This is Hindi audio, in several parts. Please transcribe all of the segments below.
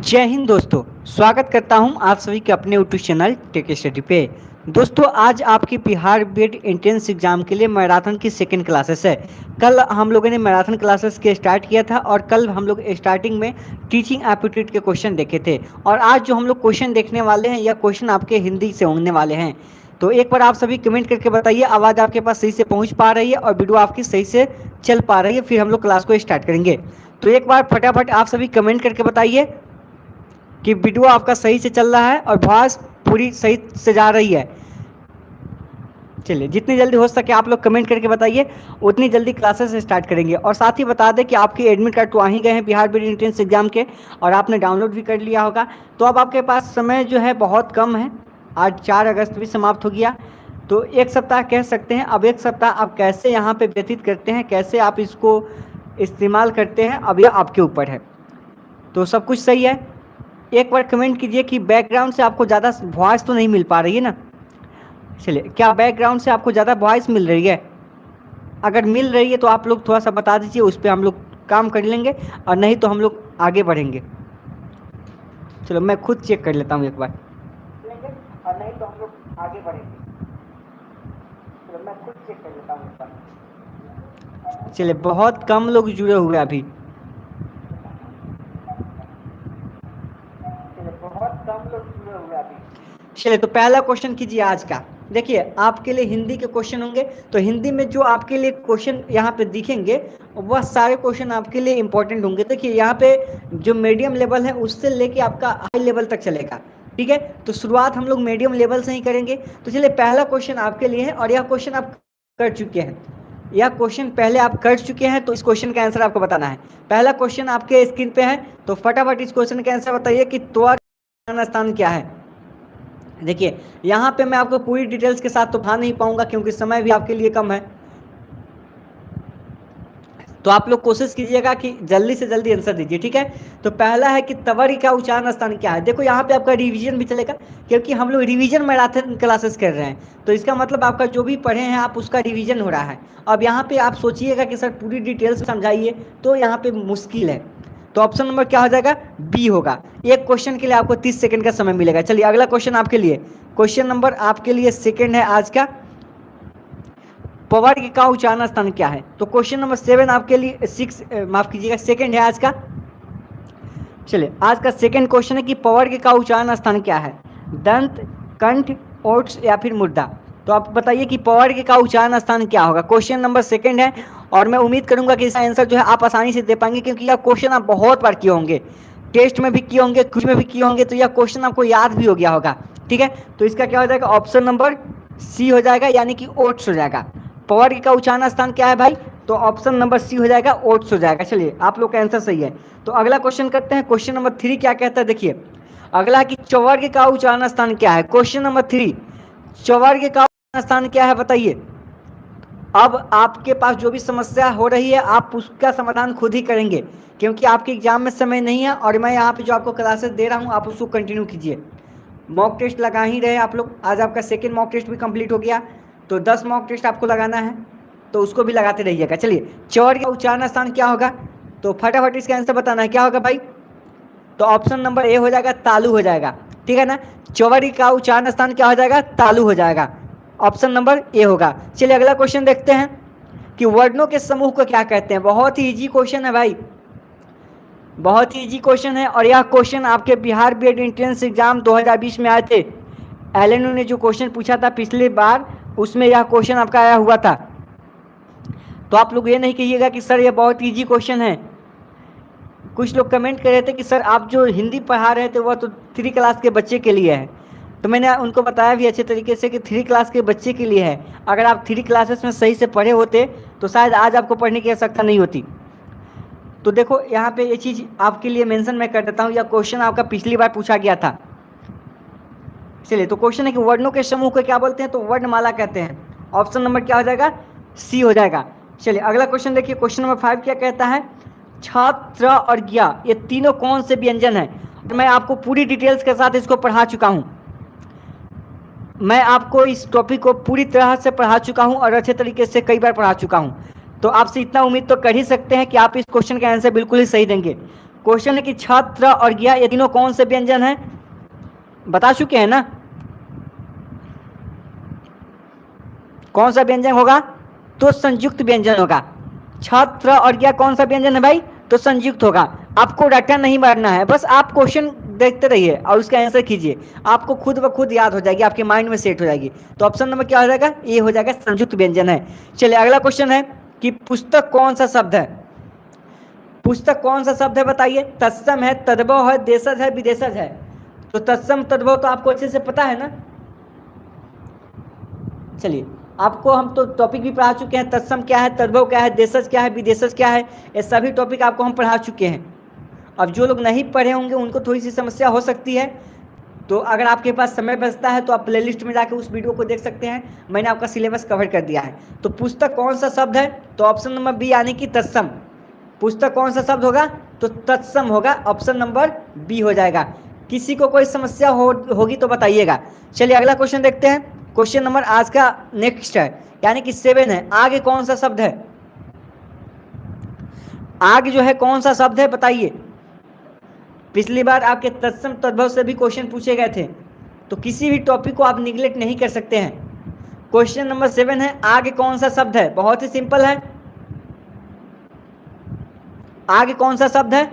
जय हिंद दोस्तों। स्वागत करता हूं आप सभी के अपने यूट्यूब चैनल टेक स्टडी पे। दोस्तों आज आपकी बिहार बीएड एंट्रेंस एग्जाम के लिए मैराथन की सेकंड क्लासेस है। कल हम लोगों ने मैराथन क्लासेस के स्टार्ट किया था और कल हम लोग स्टार्टिंग में टीचिंग एप्टीट्यूड के क्वेश्चन देखे थे और आज जो हम लोग क्वेश्चन देखने वाले हैं यह क्वेश्चन आपके हिंदी से होने वाले हैं। तो एक बार आप सभी कमेंट करके बताइए आवाज़ आपके पास सही से पहुँच पा रही है और वीडियो आपकी सही से चल पा रही है, फिर हम लोग क्लास को स्टार्ट करेंगे। तो एक बार फटाफट आप सभी कमेंट करके बताइए कि वीडियो आपका सही से चल रहा है और आवाज़ पूरी सही से जा रही है। चलिए जितनी जल्दी हो सके आप लोग कमेंट करके बताइए, उतनी जल्दी क्लासेस स्टार्ट करेंगे। और साथ ही बता दें कि आपके एडमिट कार्ड तो आ ही गए हैं बिहार बीएड एंट्रेंस एग्जाम के और आपने डाउनलोड भी कर लिया होगा। तो अब आपके पास समय जो है बहुत कम है। आज 4 अगस्त भी समाप्त हो गया, तो एक सप्ताह कह सकते हैं। अब एक सप्ताह आप कैसे यहाँ पे व्यतीत करते हैं, कैसे आप इसको इस्तेमाल करते हैं, अब यह आपके ऊपर है। तो सब कुछ सही है। एक बार कमेंट कीजिए कि बैकग्राउंड से आपको ज़्यादा वॉइस तो नहीं मिल पा रही है ना। चलिए, क्या बैकग्राउंड से आपको ज़्यादा वॉइस मिल रही है? अगर मिल रही है तो आप लोग थोड़ा सा बता दीजिए, उस पर हम लोग काम कर लेंगे, और नहीं तो हम लोग आगे बढ़ेंगे। चलो मैं खुद चेक कर लेता हूँ एक बार, और नहीं तो हम लोग आगे बढ़ेंगे। चलो मैं खुद चेक कर लेता हूँ एक बार। चलिए, बहुत कम लोग जुड़े हुए हैं अभी। चलिए, तो पहला क्वेश्चन कीजिए आज का। देखिए आपके लिए हिंदी के क्वेश्चन होंगे, तो हिंदी में जो आपके लिए क्वेश्चन यहाँ पे दिखेंगे वह सारे क्वेश्चन आपके लिए इंपॉर्टेंट होंगे। देखिए यहाँ पे जो मीडियम लेवल है उससे लेके आपका हाई लेवल तक चलेगा, ठीक है। तो शुरुआत हम लोग मीडियम लेवल से ही करेंगे। तो चलिए पहला क्वेश्चन आपके लिए है, और यह क्वेश्चन आप कर चुके हैं, यह क्वेश्चन पहले आप कर चुके हैं, तो इस क्वेश्चन का आंसर आपको बताना है। पहला क्वेश्चन आपके स्क्रीन पे है, तो फटाफट इस क्वेश्चन का आंसर बताइए कि त्वरा स्थान क्या है। देखिए यहाँ पे मैं आपको पूरी डिटेल्स के साथ तो बता नहीं पाऊंगा क्योंकि समय भी आपके लिए कम है। तो आप लोग कोशिश कीजिएगा कि जल्दी से जल्दी आंसर दीजिए, ठीक है। तो पहला है कि तवरी का उच्चारण स्थान क्या है। देखो यहाँ पे आपका रिवीजन भी चलेगा, क्योंकि हम लोग रिवीजन मैराथन क्लासेस कर रहे हैं, तो इसका मतलब आपका जो भी पढ़े हैं आप उसका रिवीजन हो रहा है। अब यहाँ पे आप सोचिएगा कि सर पूरी डिटेल्स समझाइए, तो यहाँ पे मुश्किल है। तो ऑप्शन नंबर क्या हो जाएगा? बी होगा। एक क्वेश्चन के लिए आपको 30 सेकंड का समय मिलेगा। चलिए अगला क्वेश्चन आपके लिए, क्वेश्चन नंबर आपके लिए सेकंड है आज का, पवर्ग का उच्चारण स्थान क्या है। तो क्वेश्चन नंबर 7 आपके लिए माफ कीजिएगा सेकंड है आज का। चलिए आज का सेकंड क्वेश्चन है कि पवर्ग का उच्चारण स्थान क्या है, दंत, कंठ, ओट्स या फिर मुर्दा। तो आप बताइए कि पवर्ग का उच्चारण स्थान क्या होगा। क्वेश्चन नंबर सेकंड है, और मैं उम्मीद करूंगा कि इसका आंसर जो है आप आसानी से दे पाएंगे, क्योंकि यह क्वेश्चन आप बहुत बार किए होंगे, टेस्ट में भी किए होंगे, कुछ में भी किए होंगे, तो यह क्वेश्चन आपको याद भी हो गया होगा, ठीक है। तो इसका क्या हो जाएगा? ऑप्शन नंबर सी हो जाएगा, यानी कि ओट्स हो जाएगा। पवर्ग का उच्चारण स्थान क्या है भाई? तो ऑप्शन नंबर सी हो जाएगा, ओट्स हो जाएगा। चलिए आप लोग का आंसर सही है। तो अगला क्वेश्चन करते हैं। क्वेश्चन नंबर 3 क्या कहता है, देखिए अगला कि चौवर्ग का उच्चारण स्थान क्या है। क्वेश्चन नंबर 3, चौवर्ग का उच्चारण स्थान क्या है बताइए। अब आपके पास जो भी समस्या हो रही है आप उसका समाधान खुद ही करेंगे, क्योंकि आपके एग्जाम में समय नहीं है, और मैं यहाँ पे जो आपको क्लासेस दे रहा हूँ आप उसको कंटिन्यू कीजिए। मॉक टेस्ट लगा ही रहे आप लोग। आज आपका सेकेंड मॉक टेस्ट भी कंप्लीट हो गया, तो 10 मॉक टेस्ट आपको लगाना है, तो उसको भी लगाते रहिएगा। चलिए चौवर्ग का उच्चारण स्थान क्या होगा, तो फटाफट इसका आंसर बताना है, क्या होगा भाई? तो ऑप्शन नंबर ए हो जाएगा, तालु हो जाएगा, ठीक है ना। चौवर्ग का उच्चारण स्थान क्या हो जाएगा? तालु हो जाएगा। ऑप्शन नंबर ए होगा। चलिए अगला क्वेश्चन देखते हैं कि वर्णों के समूह को क्या कहते हैं। बहुत ही इजी क्वेश्चन है भाई, बहुत ही इजी क्वेश्चन है, और यह क्वेश्चन आपके बिहार बीएड एंट्रेंस एग्जाम 2020 में आए थे। एलएनयू ने जो क्वेश्चन पूछा था पिछली बार, उसमें यह क्वेश्चन आपका आया हुआ था। तो आप लोग ये नहीं कहिएगा कि सर ये बहुत इजी क्वेश्चन है। कुछ लोग कमेंट कर रहे थे कि सर आप जो हिंदी पढ़ा रहे थे वह तो 3 क्लास के बच्चे के लिए है, तो मैंने उनको बताया भी अच्छे तरीके से कि 3 क्लास के बच्चे के लिए है। अगर आप 3 क्लासेस में सही से पढ़े होते तो शायद आज आपको पढ़ने की आवश्यकता नहीं होती। तो देखो यहाँ पे ये चीज़ आपके लिए मेंशन मैं कर देता हूँ, यह क्वेश्चन आपका पिछली बार पूछा गया था। चलिए तो क्वेश्चन है कि वर्णों के समूह को क्या बोलते हैं, तो वर्णमाला कहते हैं। ऑप्शन नंबर क्या हो जाएगा? सी हो जाएगा। चलिए अगला क्वेश्चन देखिए, क्वेश्चन नंबर 5 क्या कहता है, छ, त्र और ज्ञ ये तीनों कौन से व्यंजन है। तो मैं आपको पूरी डिटेल्स के साथ इसको पढ़ा चुका हूँ, मैं आपको इस टॉपिक को पूरी तरह से पढ़ा चुका हूं और अच्छे तरीके से कई बार पढ़ा चुका हूं। तो आपसे इतना उम्मीद तो कर ही सकते हैं कि आप इस क्वेश्चन का आंसर बिल्कुल ही सही देंगे। क्वेश्चन है कि छत्र और गिया ये तीनों कौन से व्यंजन हैं, बता चुके हैं ना। कौन सा व्यंजन होगा, तो संयुक्त व्यंजन होगा। छत्र और गिया कौन सा व्यंजन है भाई, तो संयुक्त होगा। आपको रट्टा नहीं मारना है, बस आप क्वेश्चन देखते रहिए और उसका आंसर कीजिए, आपको खुद ब खुद याद हो जाएगी, आपके माइंड में सेट हो जाएगी। तो ऑप्शन नंबर क्या हो जाएगा, ए हो जाएगा, संयुक्त व्यंजन है। चलिए अगला क्वेश्चन है कि पुस्तक कौन सा शब्द है, पुस्तक कौन सा शब्द है बताइए। तत्सम है, तद्भव है, देशज है, विदेशज है। तो तत्सम तद्भव तो आपको अच्छे से पता है ना। चलिए आपको हम तो टॉपिक भी पढ़ा चुके हैं, तत्सम क्या है, तद्भव क्या है, देशज क्या है, विदेशज क्या है, ये सभी टॉपिक आपको हम पढ़ा चुके हैं। अब जो लोग नहीं पढ़े होंगे उनको थोड़ी सी समस्या हो सकती है, तो अगर आपके पास समय बचता है तो आप प्लेलिस्ट में जाकर उस वीडियो को देख सकते हैं, मैंने आपका सिलेबस कवर कर दिया है। तो पुस्तक कौन सा शब्द है, तो ऑप्शन नंबर बी यानी कि तत्सम। पुस्तक कौन सा शब्द होगा, तो तत्सम होगा, ऑप्शन नंबर बी हो जाएगा। किसी को कोई समस्या होगी तो बताइएगा। चलिए अगला क्वेश्चन देखते हैं। क्वेश्चन नंबर आज का नेक्स्ट है, यानी कि 7 है। आगे कौन सा शब्द है, आगे जो है कौन सा शब्द है बताइए। पिछली बार आपके तत्सम तद्भव से भी क्वेश्चन पूछे गए थे, तो किसी भी टॉपिक को आप निगलेक्ट नहीं कर सकते हैं। क्वेश्चन नंबर 7 है, आगे कौन सा शब्द है, बहुत ही सिंपल है। आगे कौन सा शब्द है,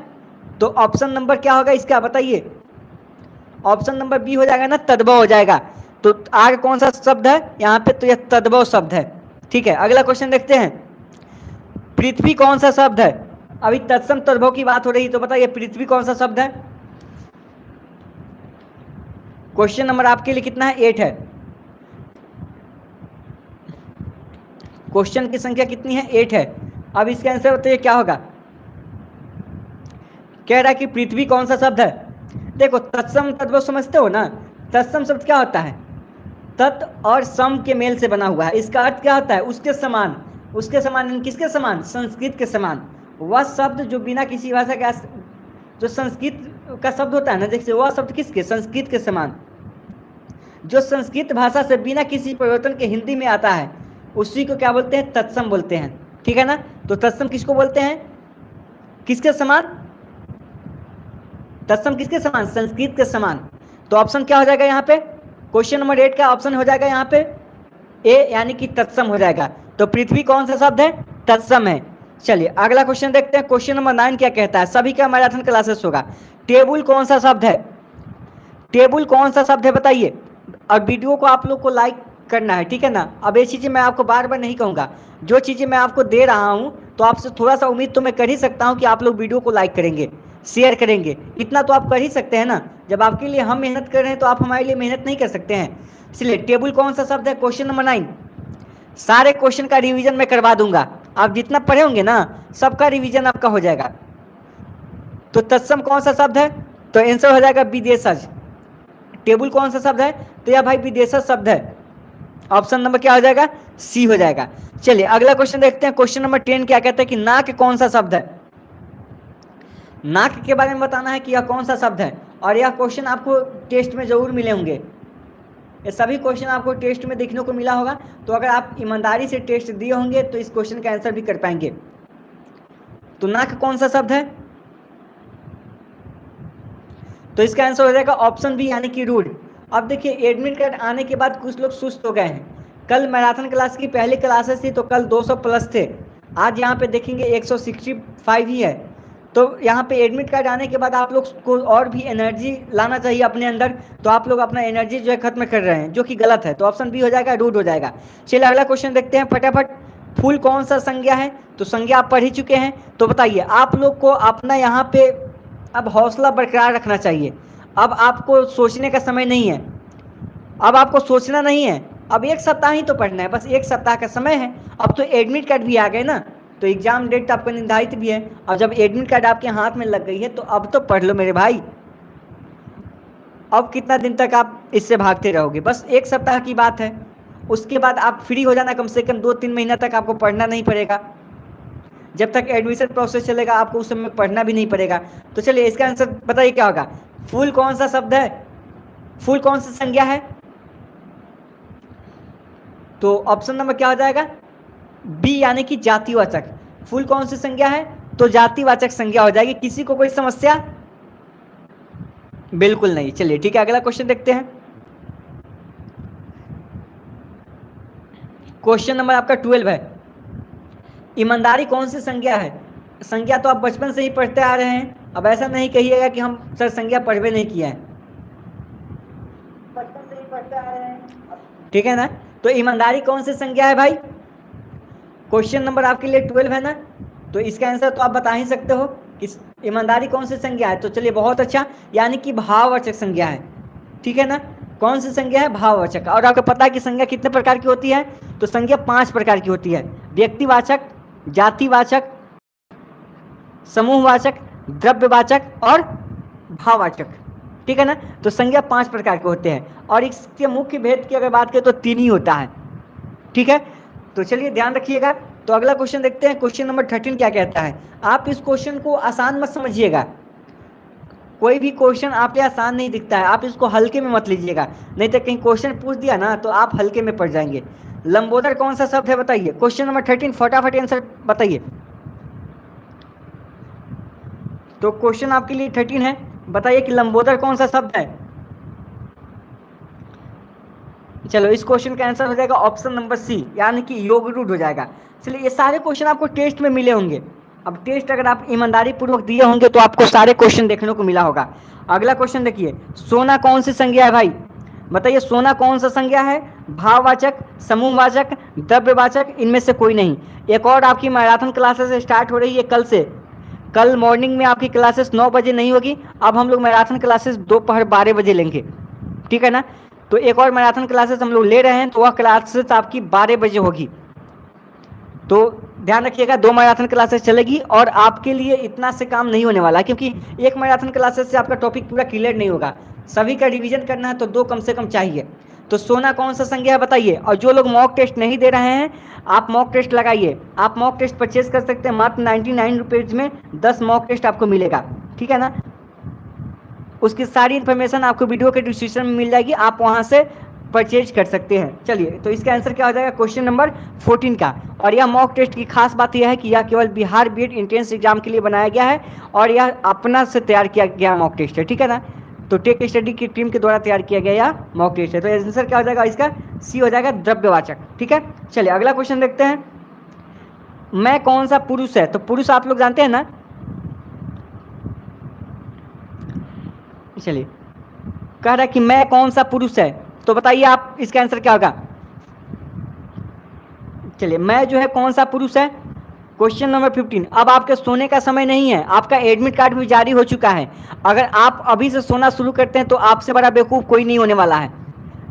तो ऑप्शन नंबर क्या होगा इसका बताइए। ऑप्शन नंबर बी हो जाएगा ना, तद्भव हो जाएगा। तो आगे कौन सा शब्द है यहाँ पे, तो यह तद्भव शब्द है। ठीक है अगला क्वेश्चन देखते हैं। पृथ्वी कौन सा शब्द है, अभी तत्सम तद्भव की बात हो रही है, तो बताइए पृथ्वी कौन सा शब्द है। क्वेश्चन नंबर आपके लिए कितना है, 8 है। क्वेश्चन की संख्या कितनी है, 8 है। अब इसका आंसर बताइए क्या होगा। कह रहा है कि पृथ्वी कौन सा शब्द है। देखो तत्सम तद्भव समझते हो ना, तत्सम शब्द क्या होता है, तत् और सम के मेल से बना हुआ है। इसका अर्थ क्या होता है, उसके समान। उसके समान किसके समान, संस्कृत के समान। वह शब्द जो बिना किसी भाषा का, जो संस्कृत का शब्द होता है ना, देखिए वह शब्द किसके, संस्कृत के समान। जो संस्कृत भाषा से बिना किसी परिवर्तन के हिंदी में आता है उसी को क्या बोलते हैं, तत्सम बोलते हैं। ठीक है ना। तो तत्सम किसको बोलते हैं, किसके समान, तत्सम किसके समान, संस्कृत के समान। तो ऑप्शन क्या हो जाएगा यहाँ पे, क्वेश्चन नंबर 8 का ऑप्शन हो जाएगा यहाँ पे ए, यानी कि तत्सम हो जाएगा। तो पृथ्वी कौन सा शब्द है, तत्सम है। चलिए अगला क्वेश्चन देखते हैं। क्वेश्चन नंबर 9 क्या कहता है, सभी का मैराथन क्लासेस होगा। टेबल कौन सा शब्द है, टेबल कौन सा शब्द है बताइए। और वीडियो को आप लोग को लाइक करना है, ठीक है ना। अब ये चीज़ें मैं आपको बार बार नहीं कहूँगा, जो चीज़ें मैं आपको दे रहा हूँ तो आपसे थोड़ा सा उम्मीद तो मैं कर ही सकता हूँ कि आप लोग वीडियो को लाइक करेंगे, शेयर करेंगे। इतना तो आप कर ही सकते हैं ना। जब आपके लिए हम मेहनत कर रहे हैं तो आप हमारे लिए मेहनत नहीं कर सकते हैं। इसलिए टेबल कौन सा शब्द है, क्वेश्चन नंबर 9। सारे क्वेश्चन का रिवीजन मैं करवा दूंगा, आप जितना पढ़े होंगे ना सबका रिवीजन आपका हो जाएगा। तो तत्सम कौन सा शब्द है, तो आंसर हो जाएगा विदेशज। टेबल कौन सा शब्द है, तो यह भाई विदेशज शब्द है। ऑप्शन नंबर क्या हो जाएगा, सी हो जाएगा। चलिए अगला क्वेश्चन देखते हैं। क्वेश्चन नंबर 10 क्या कहता है कि नाक कौन सा शब्द है। नाक के बारे में बताना है कि यह कौन सा शब्द है, और यह क्वेश्चन आपको टेस्ट में जरूर मिले होंगे। ये सभी क्वेश्चन आपको टेस्ट में देखने को मिला होगा, तो अगर आप ईमानदारी से टेस्ट दिए होंगे तो इस क्वेश्चन का आंसर भी कर पाएंगे। तो नाक कौन सा शब्द है, तो इसका आंसर हो जाएगा ऑप्शन बी यानी कि रूड। अब देखिए एडमिट कार्ड आने के बाद कुछ लोग सुस्त हो गए हैं। कल मैराथन क्लास की पहली क्लासेस थी तो कल 200 प्लस थे, आज यहाँ पे देखेंगे 165 ही है। तो यहाँ पे एडमिट कार्ड आने के बाद आप लोग को और भी एनर्जी लाना चाहिए अपने अंदर, तो आप लोग अपना एनर्जी जो है खत्म कर रहे हैं, जो कि गलत है। तो ऑप्शन बी हो जाएगा, रूड हो जाएगा। चलिए अगला क्वेश्चन देखते हैं फटाफट। फूल कौन सा संज्ञा है, तो संज्ञा आप पढ़ ही चुके हैं। तो बताइए आप लोग को अपना यहाँ पे अब हौसला बरकरार रखना चाहिए। अब आपको सोचने का समय नहीं है, अब आपको सोचना नहीं है, अब एक सप्ताह ही तो पढ़ना है, बस एक सप्ताह का समय है। अब तो एडमिट कार्ड भी आ गए ना, तो एग्जाम डेट आपका निर्धारित भी है, और जब एडमिट कार्ड आपके हाथ में लग गई है तो अब तो पढ़ लो मेरे भाई। अब कितना दिन तक आप इससे भागते रहोगे, बस एक सप्ताह की बात है। उसके बाद आप फ्री हो जाना, कम से कम 2-3 महीना तक आपको पढ़ना नहीं पड़ेगा। जब तक एडमिशन प्रोसेस चलेगा आपको उस समय पढ़ना भी नहीं पड़ेगा। तो चलिए इसका आंसर बताइए क्या होगा। फूल कौन सा शब्द है, फूल कौन सा संज्ञा है, तो ऑप्शन नंबर क्या हो जाएगा, बी यानी कि जातिवाचक। फूल कौन सी संज्ञा है, तो जातिवाचक संज्ञा हो जाएगी। किसी को कोई समस्या? बिल्कुल नहीं। चलिए ठीक है, अगला क्वेश्चन देखते हैं। क्वेश्चन नंबर आपका 12 है, ईमानदारी कौन सी संज्ञा है? संज्ञा तो आप बचपन से ही पढ़ते आ रहे हैं, अब ऐसा नहीं कहिएगा कि हम सर संज्ञा पढ़वे नहीं किया है, बचपन से ही पढ़ते आ रहे हैं, ठीक है ना। तो ईमानदारी कौन सी संज्ञा है भाई? क्वेश्चन नंबर आपके लिए 12 है ना, तो इसका आंसर तो आप बता ही सकते हो कि ईमानदारी कौन सी संज्ञा है। तो चलिए बहुत अच्छा, यानी कि भाववाचक संज्ञा है, ठीक है ना। कौन सी संज्ञा है? भाववाचक। और आपको पता है कि संज्ञा कितने प्रकार की होती है? तो संज्ञा 5 प्रकार की होती है, व्यक्तिवाचक, जातिवाचक, समूहवाचक, द्रव्यवाचक और भाववाचक, ठीक है ना। तो संज्ञा 5 प्रकार के होते हैं, और इसके मुख्य भेद की अगर बात करें तो 3 ही होता है, ठीक है। तो चलिए ध्यान रखिएगा। तो अगला क्वेश्चन देखते हैं, क्वेश्चन नंबर 13 क्या कहता है। आप इस क्वेश्चन को आसान मत समझिएगा, कोई भी क्वेश्चन आपके आसान नहीं दिखता है, आप इसको हल्के में मत लीजिएगा, नहीं तो कहीं क्वेश्चन पूछ दिया ना तो आप हल्के में पड़ जाएंगे। लंबोदर कौन सा शब्द है बताइए? क्वेश्चन नंबर 13, फटाफट आंसर बताइए। तो क्वेश्चन आपके लिए 13 है, बताइए कि लंबोदर कौन सा शब्द है? चलो इस क्वेश्चन का आंसर हो जाएगा ऑप्शन नंबर सी, यानी कि योग रूढ़ हो जाएगा। चलिए ये सारे क्वेश्चन आपको टेस्ट में मिले होंगे, अब टेस्ट अगर आप ईमानदारी पूर्वक दिए होंगे तो आपको सारे क्वेश्चन देखने को मिला होगा। अगला क्वेश्चन देखिए, सोना कौन सी संज्ञा है भाई? बताइए सोना कौन सा संज्ञा है? भाववाचक, समूहवाचक, द्रव्यवाचक, इनमें से कोई नहीं। एक और आपकी मैराथन क्लासेस स्टार्ट हो रही है कल से, कल मॉर्निंग में आपकी क्लासेस 9 बजे नहीं होगी, अब हम लोग मैराथन क्लासेस दोपहर 12 बजे लेंगे, ठीक है ना। तो एक और मैराथन क्लासेस हम लोग ले रहे हैं, तो वह क्लासेस आपकी 12 बजे होगी, तो ध्यान रखिएगा 2 मैराथन क्लासेस चलेगी, और आपके लिए इतना से काम नहीं होने वाला, क्योंकि एक मैराथन क्लासेस से आपका टॉपिक पूरा क्लियर नहीं होगा, सभी का रिवीजन करना है तो 2 कम से कम चाहिए। तो सोना कौन सा संज्ञा है बताइए। और जो लोग मॉक टेस्ट नहीं दे रहे हैं, आप मॉक टेस्ट लगाइए, आप मॉक टेस्ट परचेज कर सकते हैं मात्र 99 रुपीज़ में 10 मॉक टेस्ट आपको मिलेगा, ठीक है ना। उसकी सारी इन्फॉर्मेशन आपको वीडियो के डिस्क्रिप्शन में मिल जाएगी, आप वहाँ से परचेज कर सकते हैं। चलिए तो इसका आंसर क्या हो जाएगा क्वेश्चन नंबर 14 का। और यह मॉक टेस्ट की खास बात यह है कि यह केवल बिहार बीएड एंट्रेंस एग्जाम के लिए बनाया गया है, और यह अपना से तैयार किया गया मॉक टेस्ट है, ठीक है ना। तो टेक स्टडी की टीम के द्वारा तैयार किया गया यह मॉक टेस्ट है। तो आंसर क्या हो जाएगा इसका? सी हो जाएगा, द्रव्यवाचक, ठीक है। चलिए अगला क्वेश्चन देखते हैं, मैं कौन सा पुरुष है? तो पुरुष आप लोग जानते हैं ना। चलिए कह रहा है कि मैं कौन सा पुरुष है, तो बताइए आप इसका आंसर क्या होगा। चलिए मैं जो है कौन सा पुरुष है, क्वेश्चन नंबर 15। अब आपके सोने का समय नहीं है, आपका एडमिट कार्ड भी जारी हो चुका है, अगर आप अभी से सोना शुरू करते हैं तो आपसे बड़ा बेवकूफ़ कोई नहीं होने वाला है।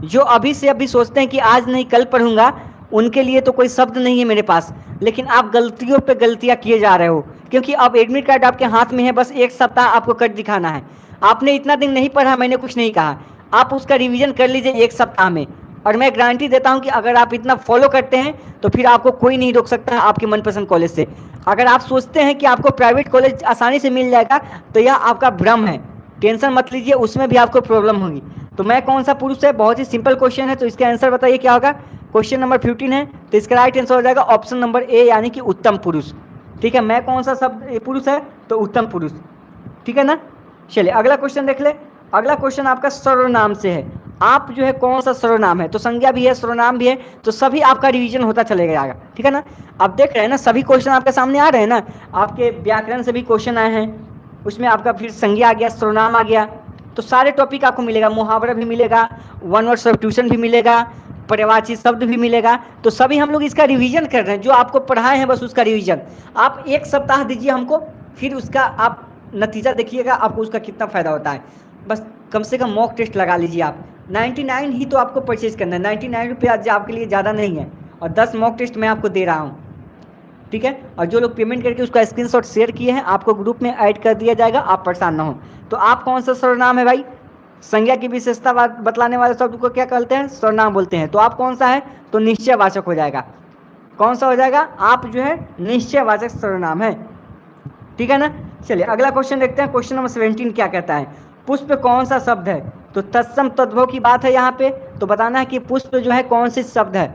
जो अभी से अभी सोचते हैं कि आज नहीं कल पढ़ूंगा, उनके लिए तो कोई शब्द नहीं है मेरे पास, लेकिन आप गलतियों पे गलतियां किए जा रहे हो, क्योंकि अब एडमिट कार्ड आपके हाथ में है, बस 1 सप्ताह आपको कर दिखाना है। आपने इतना दिन नहीं पढ़ा, मैंने कुछ नहीं कहा, आप उसका रिवीजन कर लीजिए 1 सप्ताह में, और मैं गारंटी देता हूं कि अगर आप इतना फॉलो करते हैं तो फिर आपको कोई नहीं रोक सकता है आपके मनपसंद कॉलेज से। अगर आप सोचते हैं कि आपको प्राइवेट कॉलेज आसानी से मिल जाएगा तो यह आपका भ्रम है, टेंशन मत लीजिए, उसमें भी आपको प्रॉब्लम होगी। तो मैं कौन सा पुरुष है, बहुत ही सिंपल क्वेश्चन है, तो इसका आंसर बताइए क्या होगा। क्वेश्चन नंबर 15 है, तो इसका राइट आंसर हो जाएगा ऑप्शन नंबर ए, यानी कि उत्तम पुरुष, ठीक है। मैं कौन सा शब्द पुरुष है, तो उत्तम पुरुष, ठीक है ना। चलिए अगला क्वेश्चन देख ले। अगला क्वेश्चन आपका सर्वनाम से है, आप जो है कौन सा सर्वनाम है, तो संज्ञा भी है सर्वनाम भी है, तो सभी आपका रिवीजन होता चले जाएगा, ठीक है ना। अब देख रहे हैं ना सभी क्वेश्चन आपके सामने आ रहे हैं ना, आपके व्याकरण से भी क्वेश्चन आए हैं, उसमें आपका फिर संज्ञा आ गया, सर्वनाम आ गया, तो सारे टॉपिक आपको मिलेगा, मुहावरा भी मिलेगा, वन वर्ड सब्स्टिट्यूशन भी मिलेगा, पर्यायवाची शब्द भी मिलेगा, तो सभी हम लोग इसका रिवीजन कर रहे हैं, जो आपको पढ़ाए हैं बस उसका रिवीजन। आप 1 सप्ताह दीजिए हमको, फिर उसका आप नतीजा देखिएगा आपको उसका कितना फ़ायदा होता है। बस कम से कम मॉक टेस्ट लगा लीजिए आप, 99 ही तो आपको परचेज करना है, 99 रुपये आज आपके लिए ज़्यादा नहीं है, और 10 मॉक टेस्ट मैं आपको दे रहा हूँ, ठीक है। और जो लोग पेमेंट करके उसका स्क्रीनशॉट शेयर किए हैं आपको ग्रुप में ऐड कर दिया जाएगा, आप परेशान ना हो। तो आप कौन सा सर्वनाम है भाई? संज्ञा की विशेषता बतलाने वाले शब्द को क्या कहते हैं? सर्वनाम बोलते हैं। तो आप कौन सा है, तो निश्चयवाचक हो जाएगा। कौन सा हो जाएगा? आप जो है निश्चयवाचक सर्वनाम है, ठीक है ना। चलिए अगला क्वेश्चन देखते हैं, क्वेश्चन नंबर 17 क्या कहता है, पुष्प कौन सा शब्द है? तो तत्सम तद्भव की बात है यहाँ पे, तो बताना है कि पुष्प जो है कौन सी शब्द है,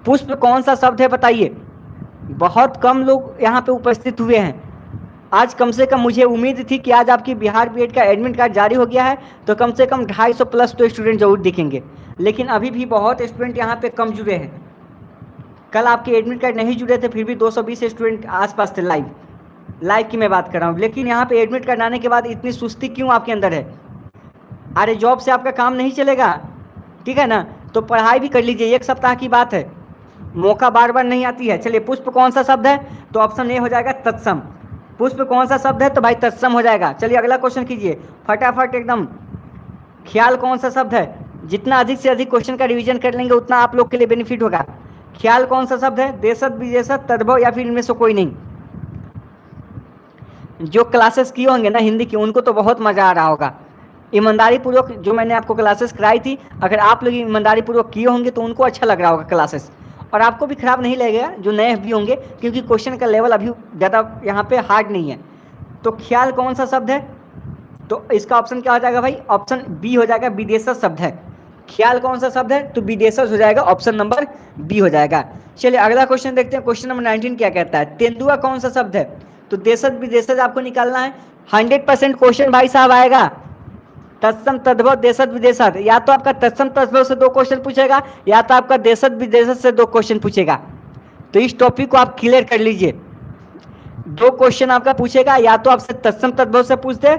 पुष्प कौन सा शब्द है बताइए। बहुत कम लोग यहाँ पे उपस्थित हुए हैं। आज कम से कम मुझे उम्मीद थी कि आज आपकी बिहार बीएड का एडमिट कार्ड जारी हो गया है तो कम से कम 250 प्लस तो स्टूडेंट जरूर दिखेंगे, लेकिन अभी भी बहुत स्टूडेंट यहाँ पे कम जुड़े हैं। कल आपके एडमिट कार्ड नहीं जुड़े थे, फिर भी 220 स्टूडेंट आसपास थे। लाइव की मैं बात कर रहा हूँ, लेकिन यहाँ पे एडमिट कार्ड आने के बाद इतनी सुस्ती क्यों आपके अंदर है? अरे जॉब से आपका काम नहीं चलेगा, ठीक है ना, तो पढ़ाई भी कर लीजिए, 1 सप्ताह की बात है, मौका बार बार नहीं आती है। चलिए, पुष्प कौन सा शब्द है? तो ऑप्शन ए हो जाएगा तत्सम। पुष्प कौन सा शब्द है? तो भाई तत्सम हो जाएगा। चलिए अगला क्वेश्चन कीजिए फटाफट एकदम। ख्याल कौन सा शब्द है? जितना अधिक से अधिक क्वेश्चन का रिवीजन कर लेंगे उतना आप लोग के लिए बेनिफिट होगा। ख्याल कौन सा शब्द है? देशत, विदेशत, तद्भव या फिर इनमें से कोई नहीं? जो क्लासेस किए होंगे ना हिंदी की, उनको तो बहुत मज़ा आ रहा होगा। ईमानदारी पूर्वक जो मैंने आपको क्लासेस कराई थी, अगर आप लोग ईमानदारी पूर्वक किए होंगे तो उनको अच्छा लग रहा होगा क्लासेस, और आपको भी खराब नहीं लगेगा जो नए भी होंगे, क्योंकि क्वेश्चन का लेवल अभी ज़्यादा यहाँ पे हार्ड नहीं है। तो ख्याल कौन सा शब्द है? तो इसका ऑप्शन क्या हो जाएगा भाई? ऑप्शन बी हो जाएगा, विदेशज शब्द है। ख्याल कौन सा शब्द है? तो विदेशज हो जाएगा, ऑप्शन नंबर बी हो जाएगा। चलिए अगला क्वेश्चन देखते हैं। क्वेश्चन नंबर 19 क्या कहता है? तेंदुआ कौन सा शब्द है? तो देशज विदेशज आपको निकालना है। 100% क्वेश्चन भाई साहब आएगा, तत्सम तद्भव देशज विदेशज। या तो आपका तत्सम तद्भव से 2 क्वेश्चन पूछेगा, या तो आपका देशज विदेशज से 2 क्वेश्चन पूछेगा। तो इस टॉपिक को आप क्लियर कर लीजिए। 2 क्वेश्चन आपका पूछेगा, या तो आपसे तत्सम तद्भव से पूछ दे,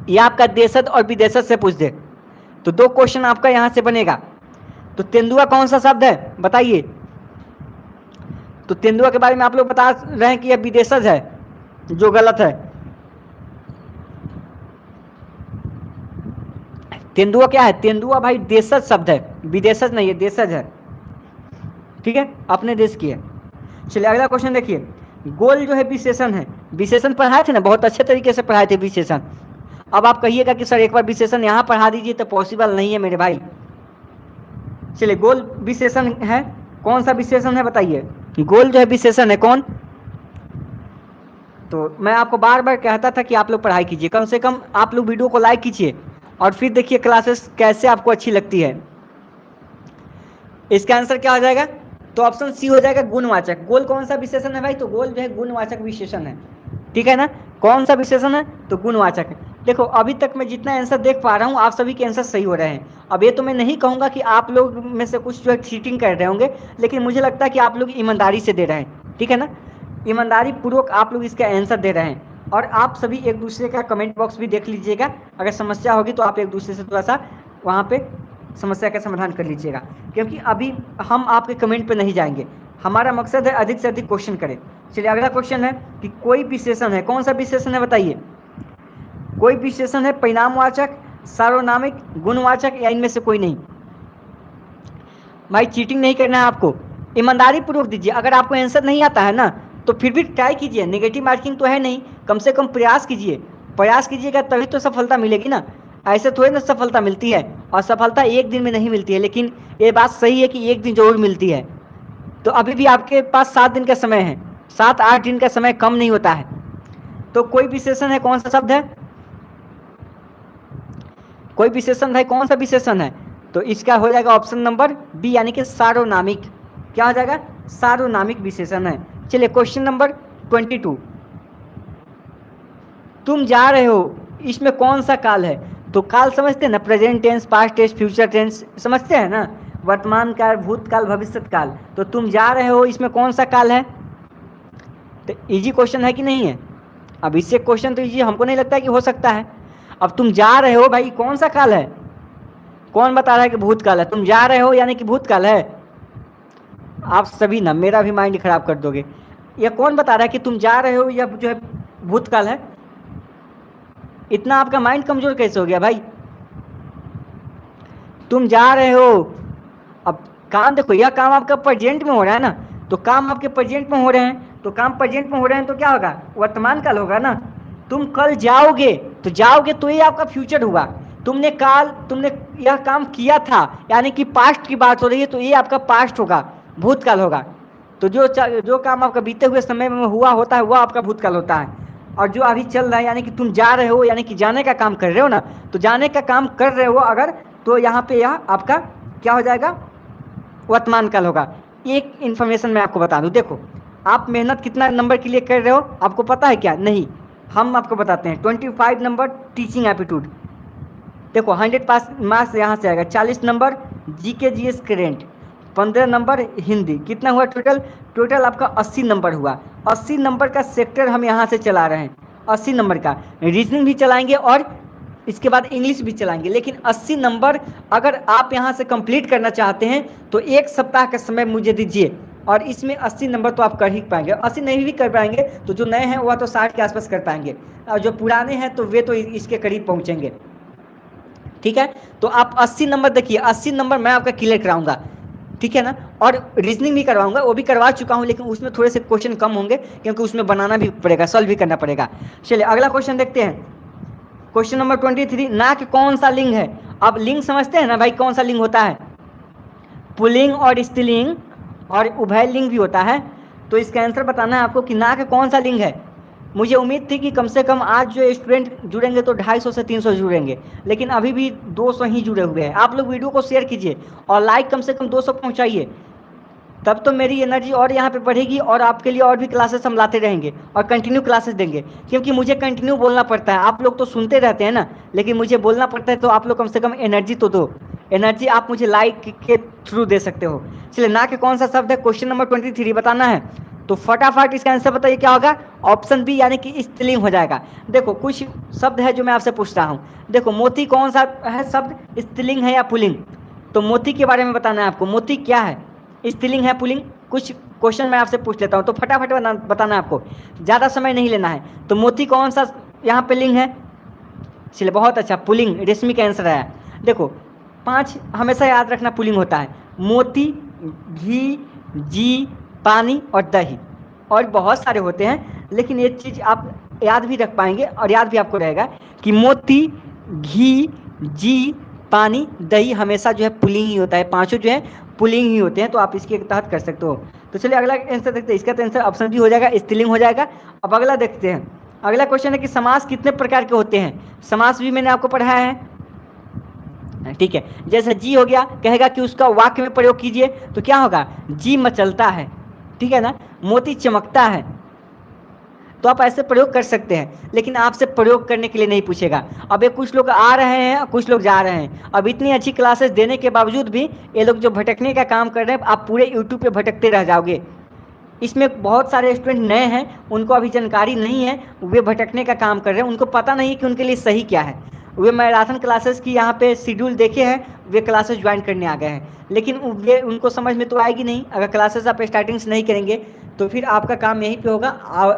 या आपका देशज और विदेशज से पूछ दे। तो 2 क्वेश्चन आपका यहां से बनेगा। तो तेंदुआ कौन सा शब्द है बताइए? तो तेंदुआ के बारे में आप लोग बता रहे हैं कि यह विदेशज है, जो गलत है। तेंदुआ क्या है? तेंदुआ भाई देशज शब्द है, विदेशज नहीं है, देशज है, ठीक है, अपने देश की है। चलिए अगला क्वेश्चन देखिए। गोल जो है विशेषण है। विशेषण पढ़ाए थे ना, बहुत अच्छे तरीके से पढ़ाए थे विशेषण। अब आप कहिएगा कि सर एक बार विशेषण यहाँ पढ़ा दीजिए, तो पॉसिबल नहीं है मेरे भाई। चलिए, गोल विशेषण है, कौन सा विशेषण है बताइए? गोल जो है विशेषण है कौन? तो मैं आपको बार बार कहता था कि आप लोग पढ़ाई कीजिए, कम से कम आप लोग वीडियो को लाइक कीजिए और फिर देखिए क्लासेस कैसे आपको अच्छी लगती है। इसका आंसर क्या हो जाएगा? तो ऑप्शन सी हो जाएगा, गुणवाचक। गोल कौन सा विशेषण है भाई? तो गोल जो है गुणवाचक विशेषण है, ठीक है ना। कौन सा विशेषण है? तो गुणवाचक है। देखो अभी तक मैं जितना आंसर देख पा रहा हूँ, आप सभी के आंसर सही हो रहे हैं। अब ये तो मैं नहीं कहूँगा कि आप लोग में से कुछ जो है चीटिंग कर रहे होंगे, लेकिन मुझे लगता है कि आप लोग ईमानदारी से दे रहे हैं, ठीक है ना। ईमानदारी पूर्वक आप लोग इसका आंसर दे रहे हैं। और आप सभी एक दूसरे का कमेंट बॉक्स भी देख लीजिएगा, अगर समस्या होगी तो आप एक दूसरे से थोड़ा सा वहाँ पे समस्या का समाधान कर लीजिएगा, क्योंकि अभी हम आपके कमेंट पे नहीं जाएंगे। हमारा मकसद है अधिक से अधिक क्वेश्चन करें। चलिए अगला क्वेश्चन है कि कोई विशेषण है, कौन सा विशेषण है बताइए? कोई विशेषण है परिणामवाचक, सार्वनामिक, गुणवाचक या इनमें से कोई नहीं? भाई चीटिंग नहीं करना है आपको, ईमानदारी पूर्वक दीजिए। अगर आपको आंसर नहीं आता है ना, तो फिर भी ट्राई कीजिए, नेगेटिव मार्किंग तो है नहीं, कम से कम प्रयास कीजिए। प्रयास कीजिएगा तभी तो सफलता मिलेगी ना, ऐसे थोड़ी ना सफलता मिलती है। और सफलता एक दिन में नहीं मिलती है, लेकिन ये बात सही है कि एक दिन जरूर मिलती है। तो अभी भी आपके पास 7 दिन का समय है, 7-8 दिन का समय कम नहीं होता है। तो कोई विशेषण है, कौन सा शब्द है? कोई विशेषण है, कौन सा विशेषण है? तो इसका हो जाएगा ऑप्शन नंबर बी, यानी कि सार्वनामिक। क्या हो जाएगा? सार्वनामिक विशेषण है। चलिए क्वेश्चन नंबर 22। तुम जा रहे हो, इसमें कौन सा काल है? तो काल समझते हैं ना, present tense, past tense, future tense समझते हैं ना, वर्तमान काल, भूतकाल, भविष्य काल। तो तुम जा रहे हो, इसमें कौन सा काल है? तो इजी क्वेश्चन है कि नहीं है? अब इससे क्वेश्चन तो इजी हमको नहीं लगता है कि हो सकता है। अब तुम जा रहे हो भाई, कौन सा काल है? कौन बता रहा है कि भूतकाल है? तुम जा रहे हो यानी कि भूतकाल है। आप सभी ना मेरा भी माइंड खराब कर दोगे। यह कौन बता रहा है कि तुम जा रहे हो या जो है भूतकाल है? इतना आपका माइंड कमजोर कैसे हो गया भाई? तुम जा रहे हो, अब काम देखो, यह काम आपका प्रेजेंट में हो रहा है ना, तो काम आपके प्रेजेंट में हो रहे हैं, तो काम प्रेजेंट में हो रहे हैं तो क्या होगा? वर्तमान काल होगा ना। तुम कल जाओगे, तो ये आपका फ्यूचर हुआ। तुमने यह काम किया था, यानी कि पास्ट की बात हो रही है, तो ये आपका पास्ट होगा, भूतकाल होगा। तो जो काम आपका बीते हुए समय में हुआ होता है, वह आपका भूतकाल होता है। और जो अभी चल रहा है, यानी कि तुम जा रहे हो, यानी कि जाने का काम कर रहे हो ना, तो जाने का काम कर रहे हो अगर, तो यहाँ पे यह आपका क्या हो जाएगा? वर्तमान काल होगा। एक इन्फॉर्मेशन मैं आपको बता दूं, देखो आप मेहनत कितना नंबर के लिए कर रहे हो आपको पता है क्या? नहीं, हम आपको बताते हैं। 25 नंबर टीचिंग एप्टीट्यूड, देखो 100 पास मार्क्स यहाँ से आएगा। 40 number GK GS current, 15 number Hindi, कितना हुआ टोटल? टोटल आपका 80 नंबर हुआ। 80 नंबर का सेक्टर हम यहाँ से चला रहे हैं, 80 नंबर का रीजनिंग भी चलाएंगे और इसके बाद इंग्लिश भी चलाएंगे। लेकिन 80 नंबर अगर आप यहाँ से कंप्लीट करना चाहते हैं तो एक सप्ताह का समय मुझे दीजिए, और इसमें 80 नंबर तो आप कर ही पाएंगे। 80 नहीं भी कर पाएंगे तो जो नए हैं वह तो 60 के आसपास कर पाएंगे, और जो पुराने हैं तो वे तो इसके करीब पहुँचेंगे। ठीक है, तो आप 80 नंबर देखिए, 80 नंबर मैं आपका क्लियर कराऊंगा, ठीक है ना। और रीजनिंग भी करवाऊंगा, वो भी करवा चुका हूं, लेकिन उसमें थोड़े से क्वेश्चन कम होंगे क्योंकि उसमें बनाना भी पड़ेगा, सॉल्व भी करना पड़ेगा। चलिए अगला क्वेश्चन देखते हैं। क्वेश्चन नंबर 23, नाक कौन सा लिंग है? अब लिंग समझते हैं ना भाई, कौन सा लिंग होता है? पुल्लिंग और स्त्रीलिंग और उभय लिंग भी होता है। तो इसका आंसर बताना है आपको कि नाक कौन सा लिंग है। मुझे उम्मीद थी कि कम से कम आज जो स्टूडेंट जुड़ेंगे तो 250 से 300 जुड़ेंगे, लेकिन अभी भी 200 ही जुड़े हुए हैं। आप लोग वीडियो को शेयर कीजिए और लाइक कम से कम 200 पहुंचाइए, तब तो मेरी एनर्जी और यहाँ पे बढ़ेगी और आपके लिए और भी क्लासेस हम लाते रहेंगे और कंटिन्यू क्लासेस देंगे, क्योंकि मुझे कंटिन्यू बोलना पड़ता है। आप लोग तो सुनते रहते हैं ना, लेकिन मुझे बोलना पड़ता है, तो आप लोग कम से कम एनर्जी तो दो। एनर्जी आप मुझे लाइक के थ्रू दे सकते हो। चलिए ना के कौन सा शब्द है? क्वेश्चन नंबर 23 बताना है, तो फटाफट इसका आंसर बताइए क्या होगा? ऑप्शन बी यानी कि स्त्रीलिंग हो जाएगा। देखो कुछ शब्द है जो मैं आपसे पूछ रहा हूँ। देखो मोती कौन सा है शब्द, स्त्रीलिंग है या पुल्लिंग? तो मोती के बारे में बताना है आपको। मोती क्या है, स्त्रीलिंग है पुल्लिंग? कुछ क्वेश्चन मैं आपसे पूछ लेता हूँ, तो फटाफट बताना है आपको, ज़्यादा समय नहीं लेना है। तो मोती कौन सा यहाँ पे लिंग है? चलिए बहुत अच्छा, पुल्लिंग, रेशमी का आंसर आया। देखो 5 हमेशा याद रखना पुल्लिंग होता है। मोती, घी, जी, पानी और दही, और बहुत सारे होते हैं, लेकिन ये चीज़ आप याद भी रख पाएंगे और याद भी आपको रहेगा कि मोती, घी, जी, पानी, दही हमेशा जो है पुल्लिंग ही होता है। पांचों जो है पुल्लिंग ही होते हैं, तो आप इसके तहत कर सकते हो। तो चलिए अगला आंसर देखते हैं। इसका तो आंसर ऑप्शन भी हो जाएगा, स्त्रीलिंग हो जाएगा। अब अगला देखते हैं। अगला क्वेश्चन है कि समास कितने प्रकार के होते हैं? समास भी मैंने आपको पढ़ाया है, ठीक है। जैसे जी हो गया, कहेगा कि उसका वाक्य में प्रयोग कीजिए, तो क्या होगा? जी मचलता है, ठीक है ना। मोती चमकता है, तो आप ऐसे प्रयोग कर सकते हैं, लेकिन आपसे प्रयोग करने के लिए नहीं पूछेगा। अब ये कुछ लोग आ रहे हैं, कुछ लोग जा रहे हैं। अब इतनी अच्छी क्लासेस देने के बावजूद भी ये लोग जो भटकने का काम कर रहे हैं, आप पूरे यूट्यूब पे भटकते रह जाओगे। इसमें बहुत सारे स्टूडेंट नए हैं, उनको अभी जानकारी नहीं है, वे भटकने का काम कर रहे हैं, उनको पता नहीं है कि उनके लिए सही क्या है। वे मैराथन क्लासेस की यहाँ पे शेड्यूल देखे हैं, वे क्लासेस ज्वाइन करने आ गए हैं, लेकिन वे उनको समझ में तो आएगी नहीं। अगर क्लासेस आप स्टार्टिंग से नहीं करेंगे तो फिर आपका काम यहीं पे होगा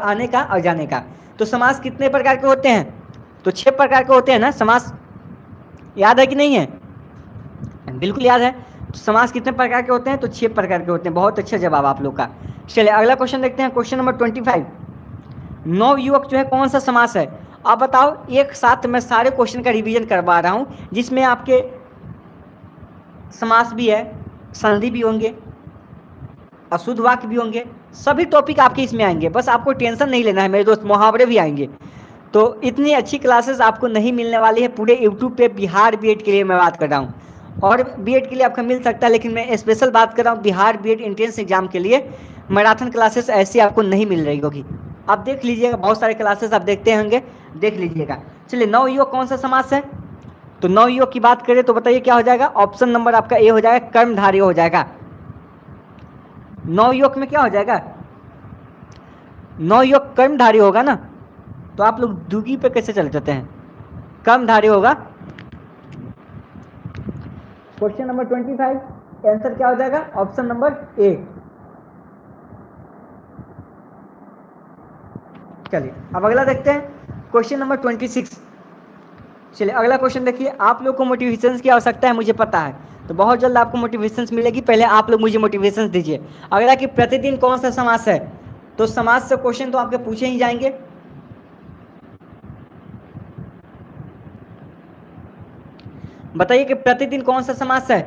आने का और जाने का। तो समास कितने प्रकार के होते हैं? तो 6 प्रकार के होते हैं ना समास, याद है कि नहीं है? बिल्कुल याद है। तो समास कितने प्रकार के होते हैं? तो 6 प्रकार के होते हैं। बहुत अच्छा जवाब आप लोग का। चलिए अगला क्वेश्चन देखते हैं, क्वेश्चन नंबर 25। नवयुवक जो है कौन सा समास है? आप बताओ। एक साथ मैं सारे क्वेश्चन का रिवीजन करवा रहा हूँ, जिसमें आपके समास भी है, संधि भी होंगे, अशुद्ध वाक्य भी होंगे, सभी टॉपिक आपके इसमें आएंगे। बस आपको टेंशन नहीं लेना है मेरे दोस्त, मुहावरे भी आएंगे। तो इतनी अच्छी क्लासेस आपको नहीं मिलने वाली है पूरे यूट्यूब पे। बिहार बीएड के लिए मैं बात कर रहा हूँ, और बीएड के लिए आपका मिल सकता है, लेकिन मैं स्पेशल बात कर रहा हूँ बिहार बीएड एंट्रेंस एग्जाम के लिए। मैराथन क्लासेस ऐसी आपको नहीं मिल रही होगी, आप देख लीजिएगा। बहुत सारे क्लासेस आप देखते होंगे, देख लीजिएगा। चलिए नवयुवक कौन सा समास है? तो नवयुवक की बात करें तो बताइए क्या हो जाएगा? ऑप्शन नंबर आपका ए हो जाएगा, कर्मधारय हो जाएगा। नवयुवक में क्या हो जाएगा? नवयुवक कर्मधारय होगा ना। तो आप लोग दुगी पे कैसे चले जाते हैं? कर्मधारय होगा। क्वेश्चन नंबर 25 आंसर क्या हो जाएगा? Option number A. चलिए अब अगला देखते हैं, क्वेश्चन नंबर 26। चलिए अगला क्वेश्चन देखिए। आप लोग को मोटिवेशन की आवश्यकता है, मुझे पता है, तो बहुत जल्द आपको मोटिवेशन मिलेगी। पहले आप लोग मुझे मोटिवेशन दीजिए। अगला कि प्रतिदिन कौन सा समास है? तो समास से क्वेश्चन तो आपके पूछे ही जाएंगे। बताइए कि प्रतिदिन कौन सा समास है?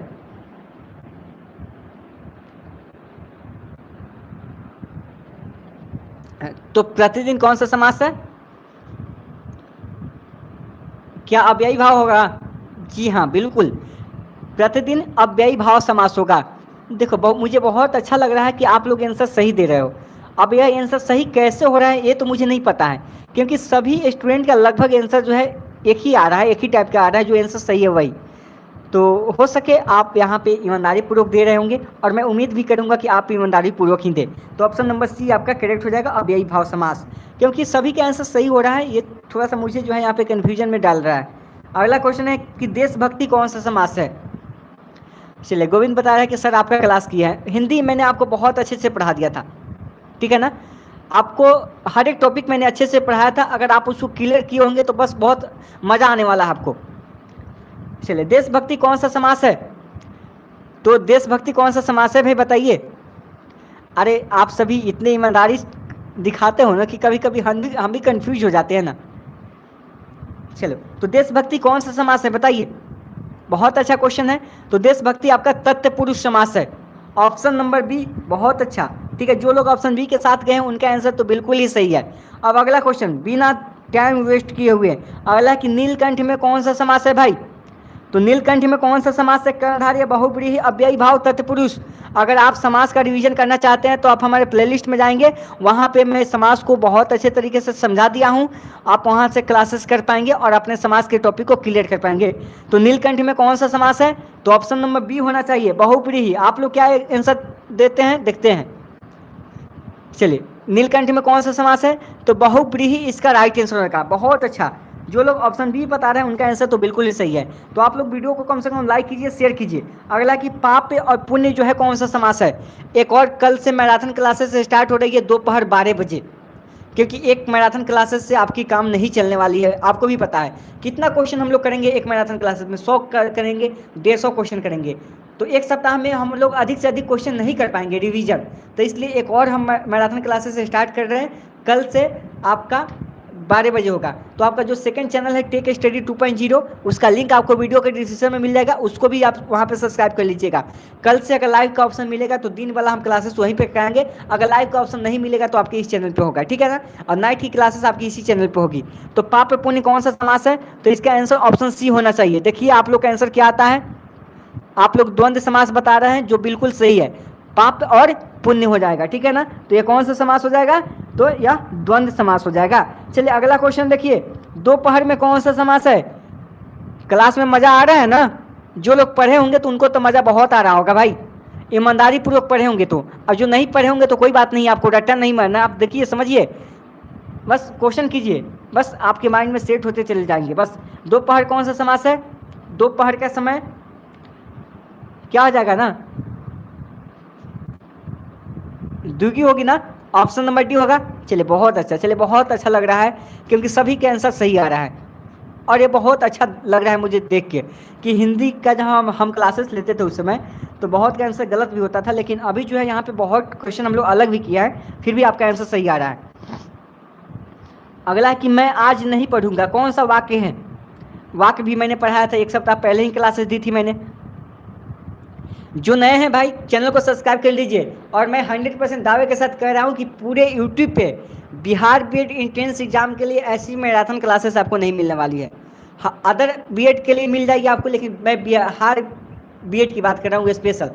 तो प्रतिदिन कौन सा समास है? क्या अव्ययी भाव होगा? जी हाँ बिल्कुल, प्रतिदिन अव्ययी भाव समास होगा। देखो मुझे बहुत अच्छा लग रहा है कि आप लोग आंसर सही दे रहे हो। अब यह आंसर सही कैसे हो रहा है ये तो मुझे नहीं पता है, क्योंकि सभी स्टूडेंट का लगभग आंसर जो है एक ही आ रहा है, एक ही टाइप का आ रहा है, जो आंसर सही है वही। तो हो सके आप यहाँ पे ईमानदारी पूर्वक दे रहे होंगे, और मैं उम्मीद भी करूँगा कि आप ईमानदारी पूर्वक ही दें। तो ऑप्शन नंबर सी आपका करेक्ट हो जाएगा, अव्ययी भाव समास, क्योंकि सभी का आंसर सही हो रहा है। ये थोड़ा सा मुझे जो है यहाँ पे कन्फ्यूजन में डाल रहा है। अगला क्वेश्चन है कि देशभक्ति कौन सा समास है। चलिए, गोविंद बता रहा है कि सर आपका क्लास किया है, हिंदी मैंने आपको बहुत अच्छे से पढ़ा दिया था, ठीक है ना। आपको हर एक टॉपिक मैंने अच्छे से पढ़ाया था, अगर आप उसको क्लियर किए होंगे तो बस बहुत मज़ा आने वाला है आपको। चलिए, देशभक्ति कौन सा समास है, तो देशभक्ति कौन सा समास है भाई बताइए। अरे आप सभी इतने ईमानदारी दिखाते हो ना कि कभी कभी हम भी कंफ्यूज हो जाते हैं ना। चलो, तो देशभक्ति कौन सा समास है बताइए। बहुत अच्छा क्वेश्चन है। तो देशभक्ति आपका तत्पुरुष समास है, ऑप्शन नंबर बी, बहुत अच्छा। ठीक है, जो लोग ऑप्शन बी के साथ गए हैं उनका आंसर तो बिल्कुल ही सही है। अब अगला क्वेश्चन बिना टाइम वेस्ट किए हुए, अगला कि नीलकंठ में कौन सा समास है भाई। तो नीलकंठ में कौन सा समास है, कर्णधारय, बहुव्रीहि, अव्ययी भाव, तत्पुरुष। अगर आप समास का रिवीजन करना चाहते हैं तो आप हमारे प्लेलिस्ट में जाएंगे, वहाँ पे मैं समास को बहुत अच्छे तरीके से समझा दिया हूँ। आप वहाँ से क्लासेस कर पाएंगे और अपने समास के टॉपिक को क्लियर कर पाएंगे। तो नीलकंठ में कौन सा समास है, तो ऑप्शन नंबर बी होना चाहिए, बहुव्रीहि। आप लोग क्या आंसर देते हैं देखते हैं। चलिए, नीलकंठ में कौन सा समास है, तो बहुव्रीहि इसका राइट आंसर होगा। बहुत अच्छा, जो लोग ऑप्शन बी बता रहे हैं उनका आंसर तो बिल्कुल ही सही है। तो आप लोग वीडियो को कम से कम लाइक कीजिए, शेयर कीजिए। अगला कि पाप और पुण्य जो है कौन सा समास है। एक और कल से मैराथन क्लासेस स्टार्ट हो रही है दोपहर 12 बजे, क्योंकि एक मैराथन क्लासेस से आपकी काम नहीं चलने वाली है। आपको भी पता है कितना क्वेश्चन हम लोग करेंगे एक मैराथन क्लासेस में, 100 करेंगे, 150 क्वेश्चन करेंगे। तो एक सप्ताह में हम लोग अधिक से अधिक क्वेश्चन नहीं कर पाएंगे रिवीजन। तो इसलिए एक और हम मैराथन क्लासेस स्टार्ट कर रहे हैं, कल से आपका 12 बजे होगा। तो आपका जो सेकंड चैनल है टेक स्टडी 2.0, उसका लिंक आपको वीडियो के डिस्क्रिप्शन में मिल जाएगा, उसको भी आप वहाँ पे सब्सक्राइब कर लीजिएगा। कल से अगर लाइव का ऑप्शन मिलेगा तो दिन वाला हम क्लासेस वहीं पे कराएंगे, अगर लाइव का ऑप्शन नहीं मिलेगा तो आपके इस चैनल पे होगा, ठीक है ना। और नाइट की क्लासेस आपकी इसी चैनल पर होगी। तो पाप पुण्य कौन सा समास है, तो इसका आंसर ऑप्शन सी होना चाहिए। देखिए आप लोग का आंसर क्या आता है, आप लोग द्वंद्व समास बता रहे हैं, जो बिल्कुल सही है, पाप और पुण्य हो जाएगा, ठीक है ना। तो ये कौन सा समास हो जाएगा, तो यह द्वंद्व समास हो जाएगा। चलिए अगला क्वेश्चन देखिए, दोपहर में कौन सा समास है। क्लास में मजा आ रहा है ना, जो लोग पढ़े होंगे तो उनको तो मजा बहुत आ रहा होगा भाई, ईमानदारी पूर्वक पढ़े होंगे तो। और जो नहीं पढ़े होंगे तो कोई बात नहीं, आपको रट्टा नहीं मारना, आप देखिए समझिए, बस क्वेश्चन कीजिए, बस आपके माइंड में सेट होते चले जाएंगे। बस दोपहर कौन सा समास है, दोपहर का समय क्या हो जाएगा ना, द्विगुणी होगी ना, ऑप्शन नंबर डी होगा। चलिए बहुत अच्छा, चलिए बहुत अच्छा लग रहा है, क्योंकि सभी के आंसर सही आ रहा है। और ये बहुत अच्छा लग रहा है मुझे देख के कि हिंदी का जहाँ हम क्लासेस लेते थे उस समय तो बहुत का आंसर गलत भी होता था, लेकिन अभी जो है यहाँ पे बहुत क्वेश्चन हम लोग अलग भी किया है, फिर भी आपका आंसर सही आ रहा है। अगला कि मैं आज नहीं पढ़ूंगा, कौन सा वाक्य है। वाक्य भी मैंने पढ़ाया था, एक सप्ताह पहले ही क्लासेस दी थी मैंने। जो नए हैं भाई चैनल को सब्सक्राइब कर लीजिए। और मैं 100% दावे के साथ कह रहा हूँ कि पूरे यूट्यूब पे बिहार बीएड इंट्रेंस एग्जाम के लिए ऐसी मैराथन क्लासेस आपको नहीं मिलने वाली है। हाँ, अदर बीएड के लिए मिल जाएगी आपको, लेकिन मैं बिहार बीएड की बात कर रहा हूँ स्पेशल।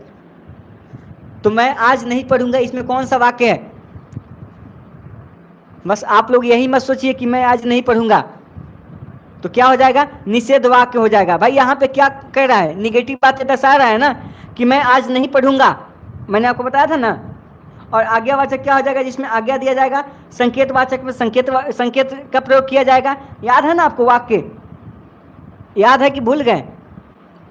तो मैं आज नहीं पढ़ूंगा, इसमें कौन सा वाक्य है। बस आप लोग यही मत सोचिए कि मैं आज नहीं पढ़ूंगा, तो क्या हो जाएगा, निषेध वाक्य हो जाएगा। भाई यहाँ पे क्या कर रहा है, निगेटिव बातें दर्शा रहा है ना कि मैं आज नहीं पढ़ूंगा, मैंने आपको बताया था ना। और आज्ञावाचक क्या हो जाएगा, जिसमें आज्ञा दिया जाएगा। संकेतवाचक में संकेत का प्रयोग किया जाएगा। याद है ना आपको वाक्य, याद है कि भूल गए।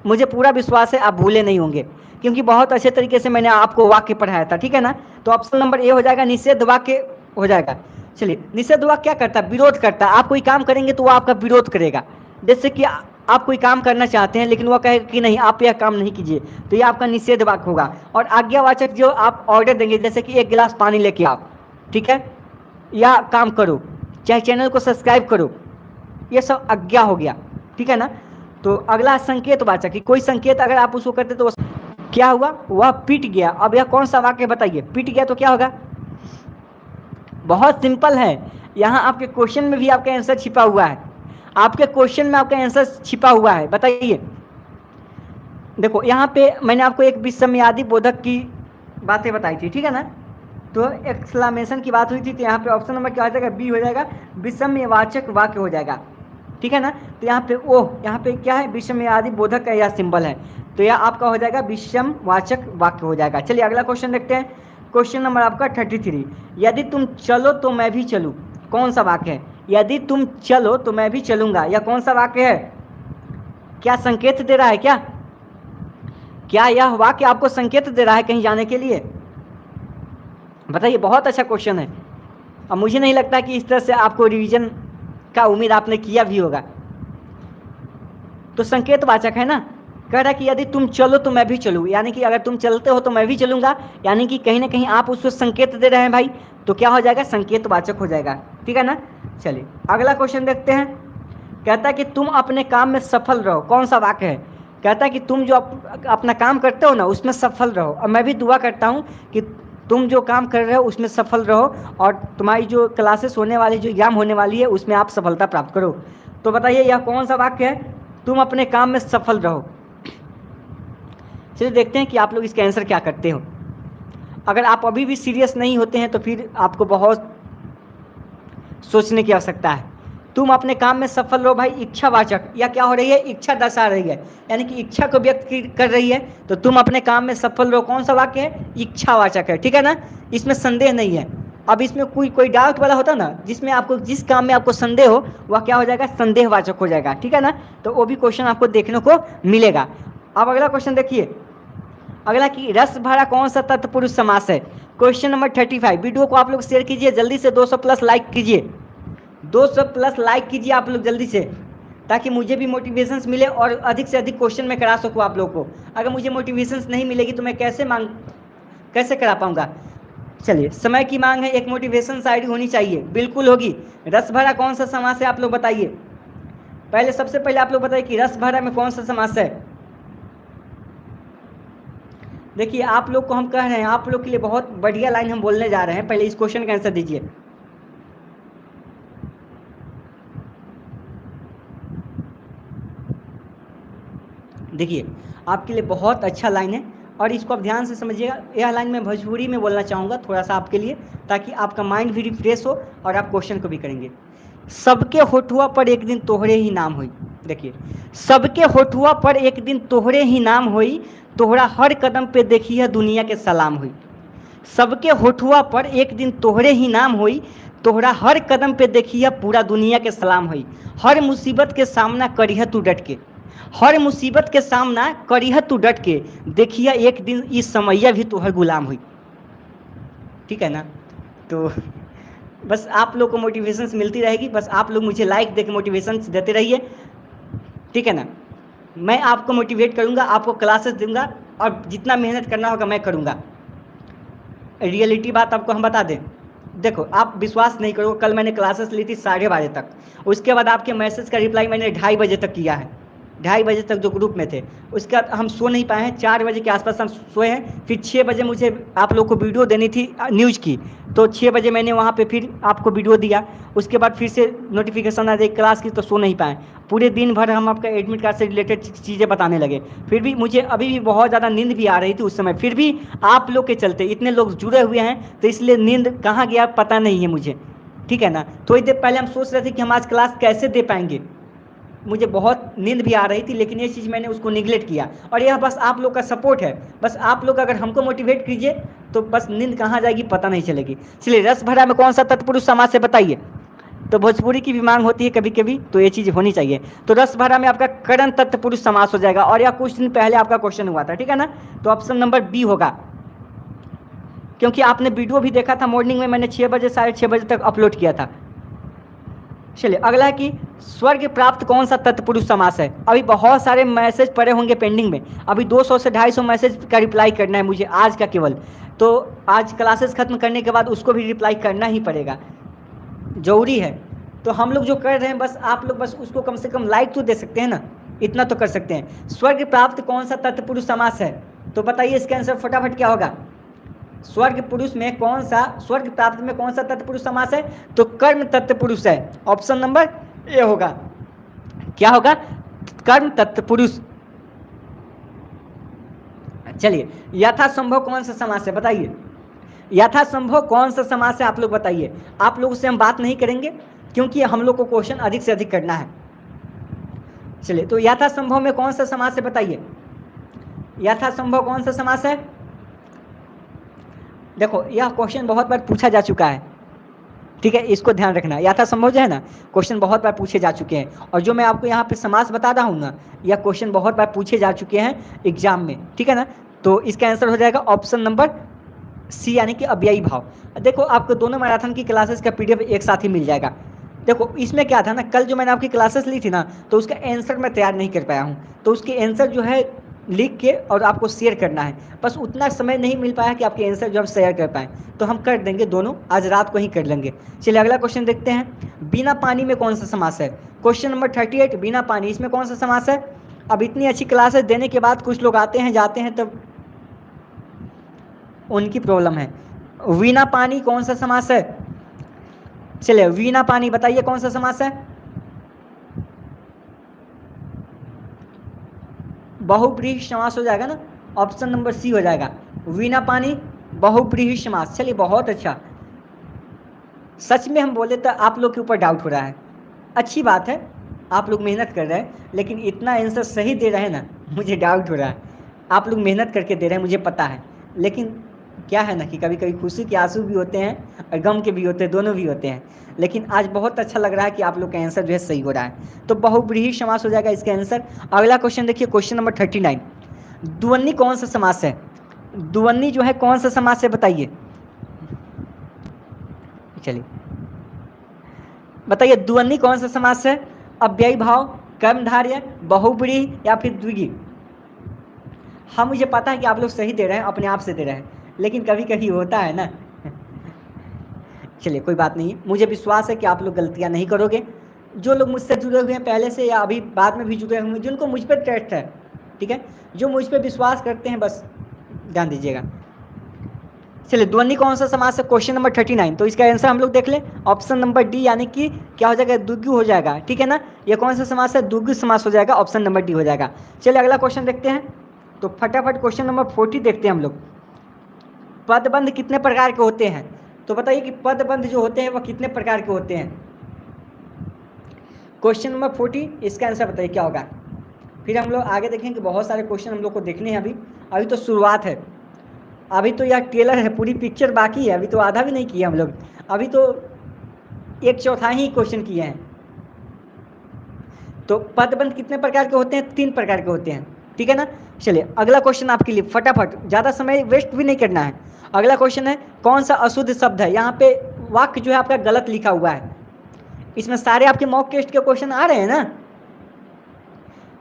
मुझे पूरा विश्वास है आप भूले नहीं होंगे, क्योंकि बहुत अच्छे तरीके से मैंने आपको वाक्य पढ़ाया था, ठीक है ना। तो ऑप्शन नंबर ए हो जाएगा, निषेध वाक्य हो जाएगा। चलिए, निषेध वाक्य क्या करता है, विरोध करता है। आप कोई काम करेंगे तो वो आपका विरोध करेगा। जैसे कि आप कोई काम करना चाहते हैं लेकिन वो कहेगा कि नहीं आप यह काम नहीं कीजिए, तो ये आपका निषेध वाक्य होगा। और आज्ञावाचक जो आप ऑर्डर देंगे, जैसे कि 1 गिलास पानी लेके आओ, ठीक है, या काम करो, चाहे चैनल को सब्सक्राइब करो, ये सब आज्ञा हो गया, ठीक है ना। तो अगला संकेतवाचक, कि कोई संकेत अगर आप उसको करते तो क्या हुआ, वह पिट गया। अब यह कौन सा वाक्य बताइए, पिट गया तो क्या होगा। बहुत सिंपल है, यहाँ आपके क्वेश्चन में भी आपका आंसर छिपा हुआ है, आपके क्वेश्चन में आपका आंसर छिपा हुआ है। बताइए, देखो यहाँ पे मैंने आपको एक विषमयादि बोधक की बातें बताई थी, ठीक है ना। तो एक्सक्लामेशन की बात हुई थी, तो यहाँ पे ऑप्शन नंबर क्या हो जाएगा, बी हो जाएगा, विषमवाचक वाक्य हो जाएगा, ठीक है ना। तो यहाँ पे यहाँ पे क्या है, विषमयादि बोधक का यह सिंबल है, तो यह आपका हो जाएगा विषमवाचक वाक्य हो जाएगा। चलिए अगला क्वेश्चन देखते हैं। क्वेश्चन नंबर आपका 33, यदि तुम चलो तो मैं भी चलूँ, कौन सा वाक्य है। यदि तुम चलो तो मैं भी चलूँगा, यह कौन सा वाक्य है। क्या संकेत दे रहा है, क्या यह वाक्य आपको संकेत दे रहा है कहीं जाने के लिए, बताइए। बहुत अच्छा क्वेश्चन है। अब मुझे नहीं लगता कि इस तरह से आपको रिवीजन का उम्मीद आपने किया भी होगा। तो संकेतवाचक है ना, कह रहा है कि यदि तुम चलो तो मैं भी चलूँ, यानी कि अगर तुम चलते हो तो मैं भी चलूँगा, यानी कि कहीं ना कहीं आप उसको संकेत दे रहे हैं भाई, तो क्या हो जाएगा, संकेतवाचक हो जाएगा, ठीक है ना। चलिए अगला क्वेश्चन देखते हैं। कहता है कि तुम अपने काम में सफल रहो, कौन सा वाक्य है। कहता है कि तुम जो अपना काम करते हो ना उसमें सफल रहो, और मैं भी दुआ करता हूँ कि तुम जो काम कर रहे हो उसमें सफल रहो, और तुम्हारी जो क्लासेस होने वाली, जो एग्जाम होने वाली है उसमें आप सफलता प्राप्त करो। तो बताइए यह कौन सा वाक्य है, तुम अपने काम में सफल रहो। चलिए देखते हैं कि आप लोग इसका आंसर क्या करते हो। अगर आप अभी भी सीरियस नहीं होते हैं तो फिर आपको बहुत सोचने की आवश्यकता है। तुम अपने काम में सफल रहो भाई, इच्छावाचक, या क्या हो रही है, इच्छा दर्शा रही है, यानी कि इच्छा को व्यक्त कर रही है। तो तुम अपने काम में सफल रहो, कौन सा वाक्य है, इच्छावाचक है, ठीक है ना, इसमें संदेह नहीं है। अब इसमें कोई डाउट वाला होता ना, जिसमें आपको जिस काम में आपको संदेह हो वह क्या हो जाएगा, संदेहवाचक हो जाएगा, ठीक है ना। तो वो भी क्वेश्चन आपको देखने को मिलेगा। अब अगला क्वेश्चन देखिए, अगला कि रस भरा कौन सा तत्पुरुष समास है। Question number 35। वीडियो को आप लोग शेयर कीजिए जल्दी से, 200+ लाइक कीजिए, 200+ लाइक कीजिए आप लोग जल्दी से, ताकि मुझे भी मोटिवेशंस मिले और अधिक से अधिक क्वेश्चन मैं करा सकूँ आप लोगों को। अगर मुझे मोटिवेशंस नहीं मिलेगी तो मैं कैसे करा पाऊँगा। चलिए, समय की मांग है, एक मोटिवेशन शायरी होनी चाहिए, बिल्कुल होगी। रस भरा कौन सा समास है आप लोग बताइए। पहले सबसे पहले आप लोग बताइए कि रस भरा में कौन सा समास है। देखिए आप लोग को हम कह रहे हैं, आप लोग के लिए बहुत बढ़िया लाइन हम बोलने जा रहे हैं, पहले इस क्वेश्चन का आंसर दीजिए। देखिए आपके लिए बहुत अच्छा लाइन है और इसको आप ध्यान से समझिएगा। यह लाइन मैं भोजपुरी में बोलना चाहूँगा थोड़ा सा आपके लिए, ताकि आपका माइंड भी रिफ्रेश हो और आप क्वेश्चन को भी करेंगे। सबके होठुआ पर एक दिन तोहरे ही नाम हुई। देखिए, सबके होठुआ पर एक दिन तोहरे ही नाम हुई, तोहरा हर कदम पे देखी है दुनिया के सलाम हुई। सबके होठुआ पर एक दिन तोहरे ही नाम हुई, तोहरा हर कदम पे देखी है पूरा दुनिया के सलाम हुई। हर मुसीबत के सामना करिह तू डट के, हर मुसीबत के सामना करिह तू डट के, देखिए एक दिन इस समैया भी तोहर गुलाम हुई। ठीक है ना। तो बस आप लोग को मोटिवेशंस मिलती रहेगी, बस आप लोग मुझे लाइक देके मोटिवेशंस देते रहिए, ठीक है ना। मैं आपको मोटिवेट करूंगा, आपको क्लासेस दूंगा और जितना मेहनत करना होगा मैं करूंगा। रियलिटी बात आपको हम बता दें, देखो आप विश्वास नहीं करोगे, कल मैंने क्लासेस ली थी 12:30 तक, उसके बाद आपके मैसेज का रिप्लाई मैंने 2:30 बजे तक किया है, 2:30 बजे तक जो ग्रुप में थे। उसके बाद हम सो नहीं पाए हैं, 4 बजे के आसपास हम सोए हैं। फिर 6 बजे मुझे आप लोग को वीडियो देनी थी न्यूज़ की, तो 6 बजे मैंने वहाँ पे फिर आपको वीडियो दिया। उसके बाद फिर से नोटिफिकेशन आ गई क्लास की, तो सो नहीं पाए। पूरे दिन भर हम आपका एडमिट कार्ड से रिलेटेड चीज़ें बताने लगे। फिर भी मुझे अभी भी बहुत ज़्यादा नींद भी आ रही थी उस समय, फिर भी आप लोग के चलते इतने लोग जुड़े हुए हैं, तो इसलिए नींद कहाँ गया पता नहीं है मुझे, ठीक है ना। थोड़ी देर पहले हम सोच रहे थे कि हम आज क्लास कैसे दे पाएंगे, मुझे बहुत नींद भी आ रही थी, लेकिन ये चीज़ मैंने उसको निगलेक्ट किया। और यह बस आप लोग का सपोर्ट है, बस आप लोग अगर हमको मोटिवेट कीजिए तो बस नींद कहाँ जाएगी पता नहीं चलेगी। चलिए, रस भरा में कौन सा तत्पुरुष समास से बताइए। तो भोजपुरी की भी मांग होती है कभी कभी, तो ये चीज़ होनी चाहिए। तो रस भरा में आपका करण तत्पुरुष समास हो जाएगा, और यह कुछ दिन पहले आपका क्वेश्चन हुआ था, ठीक है ना। तो ऑप्शन नंबर बी होगा, क्योंकि आपने वीडियो भी देखा था मॉर्निंग में, मैंने 6 बजे 6:30 बजे तक अपलोड किया था। चलिए अगला है कि स्वर्ग प्राप्त कौन सा तत्पुरुष समास है। अभी बहुत सारे मैसेज पड़े होंगे पेंडिंग में, अभी 200 से 250 मैसेज का रिप्लाई करना है मुझे आज का केवल। तो आज क्लासेस खत्म करने के बाद उसको भी रिप्लाई करना ही पड़ेगा, जरूरी है। तो हम लोग जो कर रहे हैं, बस आप लोग बस उसको कम से कम लाइक तो दे सकते हैं ना, इतना तो कर सकते हैं। स्वर्ग प्राप्त कौन सा तत्पुरुष समास है, तो बताइए इसका आंसर फटाफट क्या होगा। स्वर्ग पुरुष में कौन सा, स्वर्ग प्राप्त में कौन सा तत्पुरुष समास है, तो कर्म तत्पुरुष है। ऑप्शन नंबर ए होगा, क्या होगा, कर्म तत्पुरुष। चलिए, यथासंभव कौन सा समास है बताइए, यथासंभव कौन सा समास है आप लोग बताइए। आप लोगों से हम बात नहीं करेंगे क्योंकि हम लोग को क्वेश्चन अधिक से अधिक करना है। चलिए, तो यथासंभव में कौन सा समास है बताइए, यथासंभव कौन सा समास है। देखो, यह क्वेश्चन बहुत बार पूछा जा चुका है, ठीक है, इसको ध्यान रखना। यथासंभव जो है ना, क्वेश्चन बहुत बार पूछे जा चुके हैं, और जो मैं आपको यहाँ पे समास बता रहा हूँ ना, यह क्वेश्चन बहुत बार पूछे जा चुके हैं एग्जाम में, ठीक है ना। तो इसका आंसर हो जाएगा ऑप्शन नंबर सी, यानी कि अव्ययी भाव। देखो, आपको दोनों मैराथन की क्लासेस का PDF एक साथ ही मिल जाएगा। देखो, इसमें क्या था ना, कल जो मैंने आपकी क्लासेस ली थी ना, तो उसका आंसर मैं तैयार नहीं कर पाया हूँ, तो उसके आंसर जो है लिख के और आपको शेयर करना है, बस उतना समय नहीं मिल पाया कि आपके आंसर जो हम शेयर कर पाएँ, तो हम कर देंगे दोनों, आज रात को ही कर लेंगे। चलिए, अगला क्वेश्चन देखते हैं। बिना पानी में कौन सा समास है। क्वेश्चन नंबर 38, बिना पानी, इसमें कौन सा समास है। अब इतनी अच्छी क्लासेस देने के बाद कुछ लोग आते हैं जाते हैं, तब उनकी प्रॉब्लम है। बिना पानी कौन सा समास है। चलिए, बिना पानी बताइए कौन सा समास है। बहुब्रीहि समास हो जाएगा ना, ऑप्शन नंबर सी हो जाएगा, बिना पानी बहुब्रीहि समास। चलिए, बहुत अच्छा, सच में हम बोले तो आप लोग के ऊपर डाउट हो रहा है, अच्छी बात है, आप लोग मेहनत कर रहे हैं, लेकिन इतना आंसर सही दे रहे हैं ना, मुझे डाउट हो रहा है। आप लोग मेहनत करके दे रहे हैं, मुझे पता है, लेकिन क्या है ना कि कभी कभी खुशी के आंसू भी होते हैं और गम के भी होते हैं, दोनों भी होते हैं, लेकिन आज बहुत अच्छा लग रहा है कि आप लोग का आंसर जो है सही हो रहा है। तो बहुब्रीहि समास हो जाएगा इसका आंसर। अगला क्वेश्चन देखिए, क्वेश्चन नंबर 39, द्वंद्वी कौन सा समास है। द्वंद्वी जो है कौन सा समास है बताइए। चलिए बताइए, द्वंद्वी कौन सा समास है। अव्ययी भाव, कर्मधारय, बहुब्रीहि या फिर द्विगु। हाँ, मुझे पता है कि आप लोग सही दे रहे हैं, अपने आप से दे रहे हैं, लेकिन कभी कभी होता है ना। चलिए, कोई बात नहीं, मुझे विश्वास है कि आप लोग गलतियां नहीं करोगे। जो लोग मुझसे जुड़े हुए हैं पहले से या अभी बाद में भी जुड़े हुए हैं, जिनको मुझ पर ट्रस्ट है, ठीक है, जो मुझ पर विश्वास करते हैं, बस ध्यान दीजिएगा। चलिए, द्वंद्वी कौन सा समास है, क्वेश्चन नंबर 39, तो इसका आंसर हम लोग देख लें, ऑप्शन नंबर डी, यानी कि क्या हो जाएगा, द्विगु हो जाएगा, ठीक है ना। ये कौन सा समास है, द्विगु समास हो जाएगा, ऑप्शन नंबर डी हो जाएगा। चलिए, अगला क्वेश्चन देखते हैं, तो फटाफट क्वेश्चन नंबर 40 देखते हैं हम लोग। पदबंध कितने प्रकार के होते हैं, तो बताइए कि पदबंध जो होते हैं वह कितने प्रकार के होते हैं। क्वेश्चन नंबर 40, इसका आंसर बताइए क्या होगा। फिर हम लोग आगे देखेंगे कि बहुत सारे क्वेश्चन हम लोग को देखने हैं, अभी तो शुरुआत है, अभी तो यह ट्रेलर है, पूरी पिक्चर बाकी है, अभी तो आधा भी नहीं किया हम लोग, अभी तो 1/4 ही क्वेश्चन किए हैं। तो पदबंध कितने प्रकार के होते हैं, 3 प्रकार के होते हैं, ठीक है ना। चलिए, अगला क्वेश्चन आपके लिए, फटाफट, ज़्यादा समय वेस्ट भी नहीं करना है। अगला क्वेश्चन है, कौन सा अशुद्ध शब्द है। यहाँ पे वाक्य जो है आपका गलत लिखा हुआ है। इसमें सारे आपके मॉक टेस्ट के क्वेश्चन आ रहे हैं ना,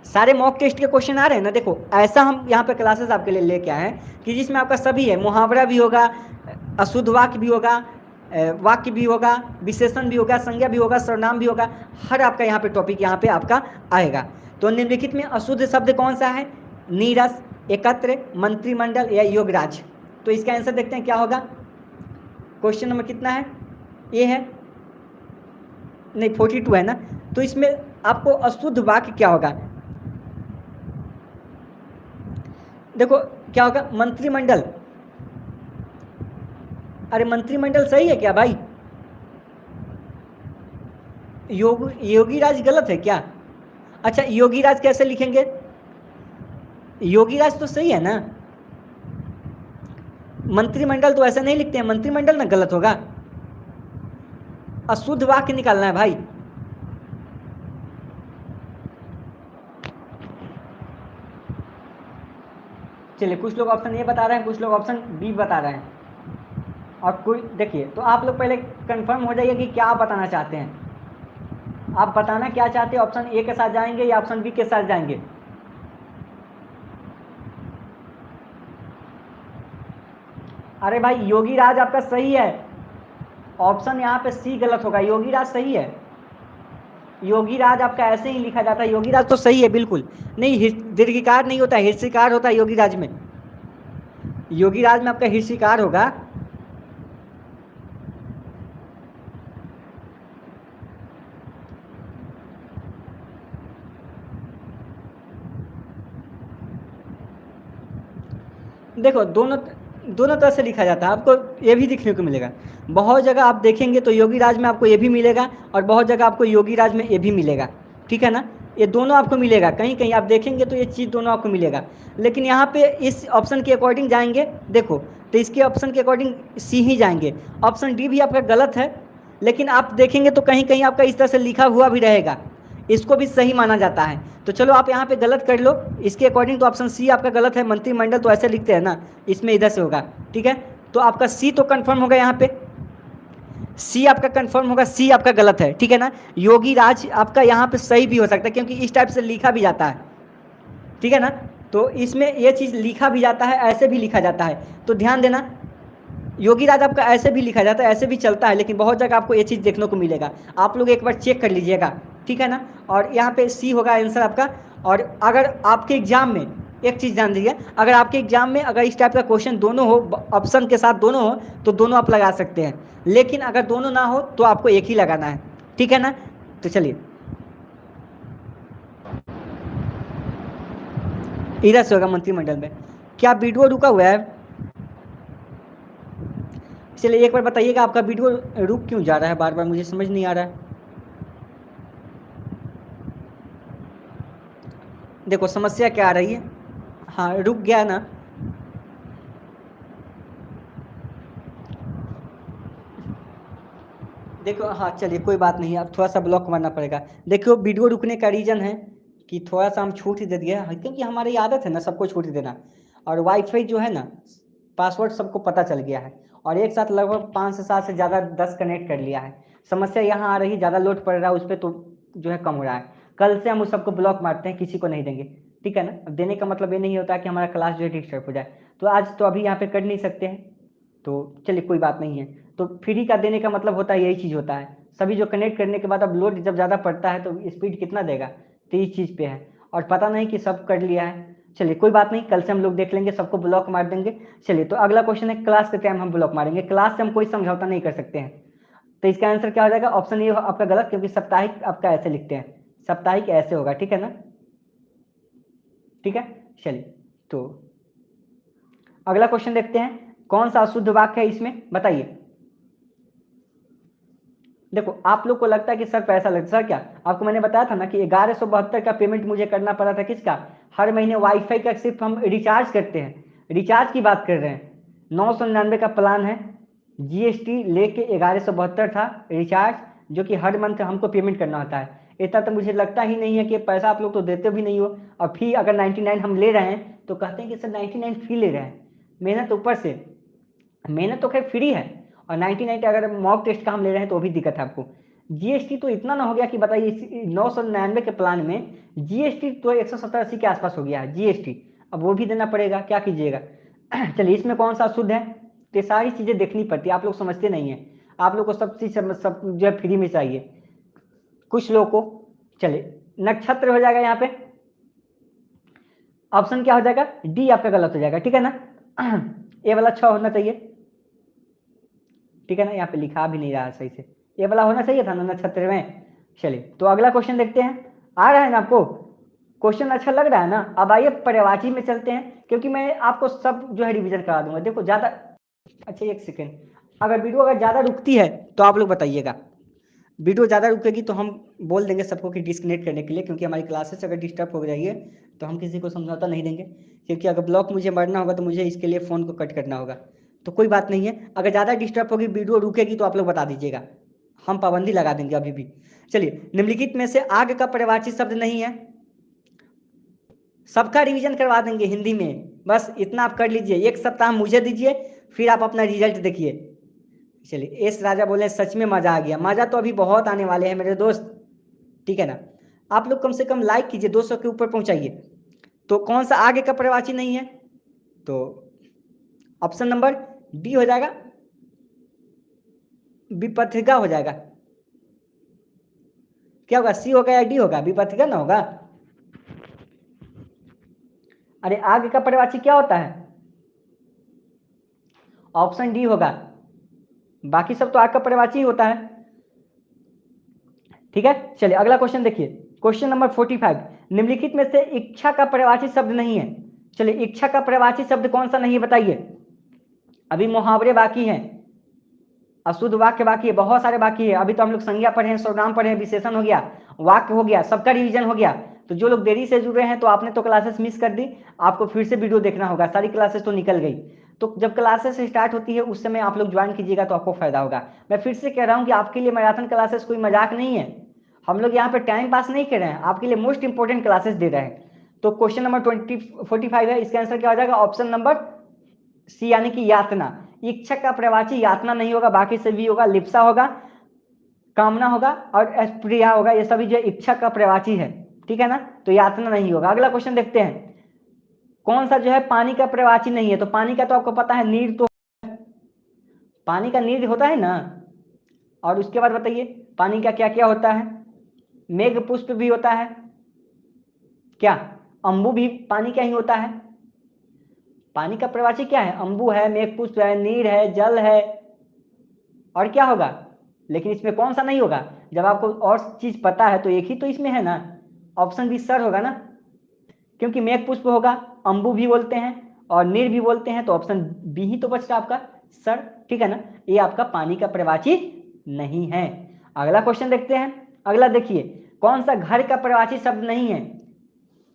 सारे मॉक टेस्ट के क्वेश्चन आ रहे हैं ना। देखो, ऐसा हम यहाँ पे क्लासेस आपके लिए लेके आए हैं कि जिसमें आपका सभी है, मुहावरा भी होगा, अशुद्ध वाक्य भी होगा, वाक्य भी होगा, विशेषण भी होगा, संज्ञा भी होगा, सर्वनाम भी होगा, हर आपका यहाँ पे टॉपिक यहाँ पे आपका आएगा। तो निम्नलिखित में अशुद्ध शब्द कौन सा है, नीरस, एकत्र, मंत्रिमंडल या योगराज। तो इसका आंसर देखते हैं क्या होगा। क्वेश्चन नंबर कितना है, ये है नहीं 42 है ना, तो इसमें आपको अशुद्ध वाक्य क्या होगा। देखो क्या होगा, मंत्रिमंडल। अरे मंत्रिमंडल सही है क्या भाई, योगीराज गलत है क्या। अच्छा, योगीराज कैसे लिखेंगे, योगीराज तो सही है ना, मंत्रिमंडल तो ऐसा नहीं लिखते हैं, मंत्रिमंडल ना गलत होगा, अशुद्ध वाक्य निकालना है भाई। चलिए, कुछ लोग ऑप्शन ए बता रहे हैं, कुछ लोग ऑप्शन बी बता रहे हैं, और कोई देखिए, तो आप लोग पहले कंफर्म हो जाइए कि क्या आप बताना चाहते हैं। आप बताना क्या चाहते हैं, ऑप्शन ए के साथ जाएंगे या ऑप्शन बी के साथ जाएंगे। अरे भाई, योगीराज आपका सही है, ऑप्शन यहाँ पे सी गलत होगा, योगीराज सही है, योगीराज आपका ऐसे ही लिखा जाता है, योगीराज तो सही है बिल्कुल। नहीं, दीर्घिकार नहीं होता है, हिर्षिकार होता है योगीराज में, योगीराज में आपका हिर्षिकार होगा। देखो दोनों दोनों तरह से लिखा जाता है, आपको ये भी दिखने को मिलेगा। बहुत जगह आप देखेंगे तो योगी राज में आपको ये भी मिलेगा और बहुत जगह आपको योगी राज में ये भी मिलेगा, ठीक है ना। ये दोनों आपको मिलेगा, कहीं कहीं आप देखेंगे तो ये चीज़ दोनों आपको मिलेगा। लेकिन यहाँ पे इस ऑप्शन के अकॉर्डिंग जाएंगे, देखो तो इसके ऑप्शन के अकॉर्डिंग सी ही जाएंगे। ऑप्शन डी भी आपका गलत है, लेकिन आप देखेंगे तो कहीं कहीं आपका इस तरह से लिखा हुआ भी रहेगा, इसको भी सही माना जाता है। तो चलो आप यहाँ पे गलत कर लो इसके अकॉर्डिंग, तो ऑप्शन सी आपका गलत है। मंत्रिमंडल तो ऐसे लिखते हैं ना, इसमें इधर से होगा, ठीक है। तो आपका सी तो कंफर्म होगा, यहाँ पे सी आपका कंफर्म होगा, सी आपका गलत है, ठीक है ना। योगी राज आपका यहाँ पे सही भी हो सकता है क्योंकि इस टाइप से लिखा भी जाता है, ठीक है ना। तो इसमें ये चीज़ लिखा भी जाता है, ऐसे भी लिखा जाता है, तो ध्यान देना। योगी राज आपका ऐसे भी लिखा जाता है, ऐसे भी चलता है, लेकिन बहुत जगह आपको ये चीज़ देखने को मिलेगा। आप लोग एक बार चेक कर लीजिएगा, ठीक है ना। और यहाँ पे सी होगा आंसर आपका। और अगर आपके एग्जाम में एक चीज़ ध्यान दीजिए, अगर आपके एग्जाम में अगर इस टाइप का क्वेश्चन दोनों हो, ऑप्शन के साथ दोनों हो, तो दोनों आप लगा सकते हैं। लेकिन अगर दोनों ना हो तो आपको एक ही लगाना है, ठीक है ना। तो चलिए इधर से होगा मंत्रिमंडल में। क्या वीडियो रुका हुआ है? चलिए एक बार बताइएगा आपका वीडियो रुक क्यों जा रहा है बार बार, मुझे समझ नहीं आ रहा है। देखो समस्या क्या आ रही है, हाँ रुक गया ना। देखो हाँ चलिए कोई बात नहीं, अब थोड़ा सा ब्लॉक मारना पड़ेगा। देखो वीडियो रुकने का रीज़न है कि थोड़ा सा हम छूट ही दे दिए, क्योंकि हमारी आदत है ना सबको छूट ही देना। और वाईफाई जो है ना, पासवर्ड सबको पता चल गया है, और एक साथ लगभग 5 से 7 से ज़्यादा 10 कनेक्ट कर लिया है। समस्या यहाँ आ रही है, ज़्यादा लोड पड़ रहा है उस पर, तो जो है कम हो रहा है। कल से हम उस सबको ब्लॉक मारते हैं, किसी को नहीं देंगे, ठीक है ना। अब देने का मतलब ये नहीं होता कि हमारा क्लास जो है डिस्टर्ब हो जाए। तो आज तो अभी यहाँ पे कर नहीं सकते हैं, तो चलिए कोई बात नहीं है। तो फ्री का देने का मतलब होता है यही चीज़ होता है। सभी जो कनेक्ट करने के बाद अब लोड जब ज़्यादा पड़ता है तो स्पीड कितना देगा, तो इस चीज़ पे है। और पता नहीं कि सब कर लिया है, चलिए कोई बात नहीं, कल से हम लोग देख लेंगे, सबको ब्लॉक मार देंगे। चलिए तो अगला क्वेश्चन है, क्लास के टाइम हम ब्लॉक मारेंगे, क्लास से हम कोई समझौता नहीं कर सकते हैं। तो इसका आंसर क्या हो जाएगा, ऑप्शन ये आपका गलत, क्योंकि साप्ताहिक आपका ऐसे लिखते हैं, साप्ताहिक ऐसे होगा, ठीक है ना। ठीक है चलिए, तो अगला क्वेश्चन देखते हैं, कौन सा अशुद्ध वाक्य है इसमें, बताइए। देखो आप लोग को लगता है कि सर पैसा लगता है, सर क्या आपको मैंने बताया था ना कि 1172 का पेमेंट मुझे करना पड़ा था, किसका, हर महीने वाईफाई का सिर्फ हम रिचार्ज करते हैं, रिचार्ज की बात कर रहे हैं। 999 का प्लान है, जीएसटी लेके 1172 था रिचार्ज, जो कि हर मंथ हमको पेमेंट करना होता है। इतना तो मुझे लगता ही नहीं है कि पैसा आप लोग तो देते भी नहीं हो, और फी अगर 99 हम ले रहे हैं तो कहते हैं कि सर 99 फी ले रहे हैं, मेहनत ऊपर से, मेहनत तो खैर फ्री है, और 99 अगर मॉक टेस्ट का हम ले रहे हैं तो भी दिक्कत है आपको। जीएसटी तो इतना ना हो गया कि बताइए, 999 के प्लान में जीएसटी तो 170-80 के आसपास हो गया है जीएसटी, अब वो भी देना पड़ेगा, क्या कीजिएगा। चलिए इसमें कौन सा शुद्ध है, तो सारी चीज़ें देखनी पड़ती है, आप लोग समझते नहीं हैं, आप लोग को सब चीज़ सब जो है फ्री में चाहिए कुछ लोगों को। चलिए नक्षत्र हो जाएगा यहाँ पे, ऑप्शन क्या हो जाएगा, डी आपका गलत हो जाएगा, ठीक है ना। ए वाला 6 होना चाहिए, ठीक है ना, यहाँ पे लिखा भी नहीं रहा है सही से, ये वाला होना चाहिए था ना नक्षत्र में। चलिए तो अगला क्वेश्चन देखते हैं, आ रहा है ना आपको क्वेश्चन, अच्छा लग रहा है ना। अब आइए पर्यायवाची में चलते हैं, क्योंकि मैं आपको सब जो है रिवीजन करा दूंगा। देखो ज़्यादा, अच्छा एक सेकेंड, अगर वीडियो अगर ज़्यादा रुकती है तो आप लोग बताइएगा, वीडियो ज़्यादा रुकेगी तो हम बोल देंगे सबको कि डिस्कनेक्ट करने के लिए, क्योंकि हमारी क्लासेस अगर डिस्टर्ब हो जाइए तो हम किसी को समझौता नहीं देंगे, क्योंकि अगर ब्लॉक मुझे मारना होगा तो मुझे इसके लिए फ़ोन को कट करना होगा। तो कोई बात नहीं है, अगर ज़्यादा डिस्टर्ब होगी, वीडियो रुकेगी, तो आप लोग बता दीजिएगा, हम पाबंदी लगा देंगे अभी भी। चलिए निम्नलिखित में से आग का पर्यायवाची शब्द नहीं है, सबका रिवीजन करवा देंगे हिंदी में, बस इतना आप कर लीजिए, एक सप्ताह मुझे दीजिए, फिर आप अपना रिजल्ट देखिए। चलिए एस राजा बोले सच में मज़ा आ गया, मज़ा तो अभी बहुत आने वाले हैं मेरे दोस्त, ठीक है ना। आप लोग कम से कम लाइक कीजिए, 200 के ऊपर पहुंचाइए। तो कौन सा आगे का पर्यायवाची नहीं है, तो ऑप्शन नंबर डी हो जाएगा, विपत्तिका हो जाएगा। क्या होगा, सी होगा या डी होगा, विपत्तिका ना होगा। अरे आगे का पर्यायवाची क्या होता है, ऑप्शन डी होगा, बाकी सब तो आग का पर्यायवाची ही होता है, ठीक है। चलिए अगला क्वेश्चन देखिए, क्वेश्चन नंबर 45, निम्नलिखित में से इच्छा का पर्यायवाची शब्द नहीं है। चलिए, इच्छा का प्रवाची शब्द कौन सा नहीं है बताइए। अभी मुहावरे बाकी हैं, अशुद्ध वाक्य बाकी है, बहुत सारे बाकी है। अभी तो हम लोग संज्ञा पढ़े हैं, सर्वनाम पढ़े हैं, विशेषण हो गया, वाक्य हो गया, सबका रिवीजन हो गया। तो जो लोग देरी से जुड़ रहे हैं तो आपने तो क्लासेस मिस कर दी, आपको फिर से वीडियो देखना होगा, सारी क्लासेस तो निकल गई। तो जब क्लासेस स्टार्ट होती है उस समय आप लोग ज्वाइन कीजिएगा तो आपको फायदा होगा। मैं फिर से कह रहा हूँ कि आपके लिए मैराथन क्लासेस कोई मजाक नहीं है, हम लोग यहाँ पे टाइम पास नहीं कर रहे हैं, आपके लिए मोस्ट इंपॉर्टेंट क्लासेस दे रहे हैं। तो क्वेश्चन नंबर 45 है, इसका आंसर क्या हो जाएगा? ऑप्शन नंबर सी, यानी कि यातना। इच्छा का प्रवाची यातना नहीं होगा, बाकी से भी होगा, लिप्सा होगा, कामना होगा और प्रिया होगा, ये सभी जो इच्छा का प्रवाची है, ठीक है ना, तो यातना नहीं होगा। अगला क्वेश्चन देखते हैं, कौन सा जो है पानी का प्रवाची नहीं है? तो पानी का तो आपको पता है, नीर, तो पानी का नीर होता है ना। और उसके बाद बताइए पानी का क्या क्या होता है? मेघ पुष्प भी होता है, क्या अंबु भी पानी का ही होता है? पानी का प्रवाची क्या है? अंबु है, मेघ पुष्प है, नीर है, जल है, और क्या होगा? लेकिन इसमें कौन सा नहीं होगा? जब आपको और चीज पता है तो एक ही तो इसमें है ना, ऑप्शन बी सर होगा ना, क्योंकि मेघ पुष्प होगा, अंबु भी बोलते हैं और नीर भी बोलते हैं, तो ऑप्शन बी ही तो बचता आपका सर, ठीक है ना, ये आपका पानी का प्रवाची नहीं है। अगला क्वेश्चन देखते हैं। अगला देखिए, कौन सा घर का प्रवाची शब्द नहीं है?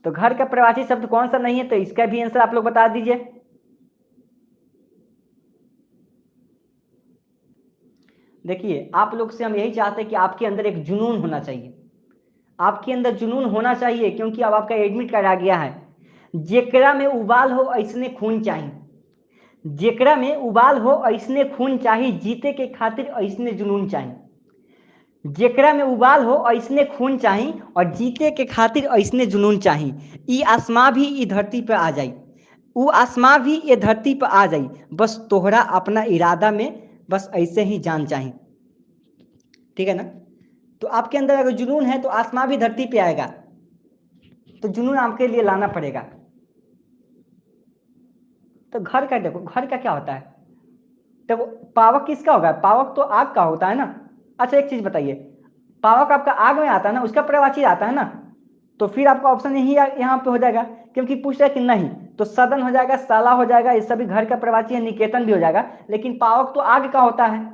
तो घर का प्रवाची शब्द कौन सा नहीं है, तो इसका भी आंसर आप लोग बता दीजिए। देखिए, आप लोग से हम यही चाहते हैं कि आपके अंदर एक जुनून होना चाहिए, आपके अंदर जुनून होना चाहिए, क्योंकि अब आपका एडमिट कार्ड आ गया है। जेकरा में उबाल हो ऐसने खून चाहिए, जेकरा में उबाल हो ऐसने खून चाहिए, जीते के खातिर ऐसने जुनून चाहिए। जेकरा में उबाल हो ऐसने खून चाहिए और जीते के खातिर ऐसने जुनून चाहिए। ई आसमां भी ई धरती पर आ जाई, ऊ आसमां भी ये धरती पर आ जाई, बस तोहरा अपना इरादा में बस ऐसे ही जान चाहिए, ठीक है ना। तो आपके अंदर अगर जुनून है तो आसमां भी धरती पे आएगा, तो जुनून आपके लिए लाना पड़ेगा। तो घर का देखो, घर का क्या होता है? देखो, पावक किसका होगा? पावक तो आग का होता है ना। अच्छा एक चीज बताइए, पावक आपका आग में आता है ना, उसका प्रवाची आता है ना, तो फिर आपका ऑप्शन यही यहाँ पे हो जाएगा, क्योंकि पूछ रहा है कि नहीं, तो सदन हो जाएगा, साला हो जाएगा, ये सभी घर का प्रवाची है, निकेतन भी हो जाएगा, लेकिन पावक तो आग का होता है,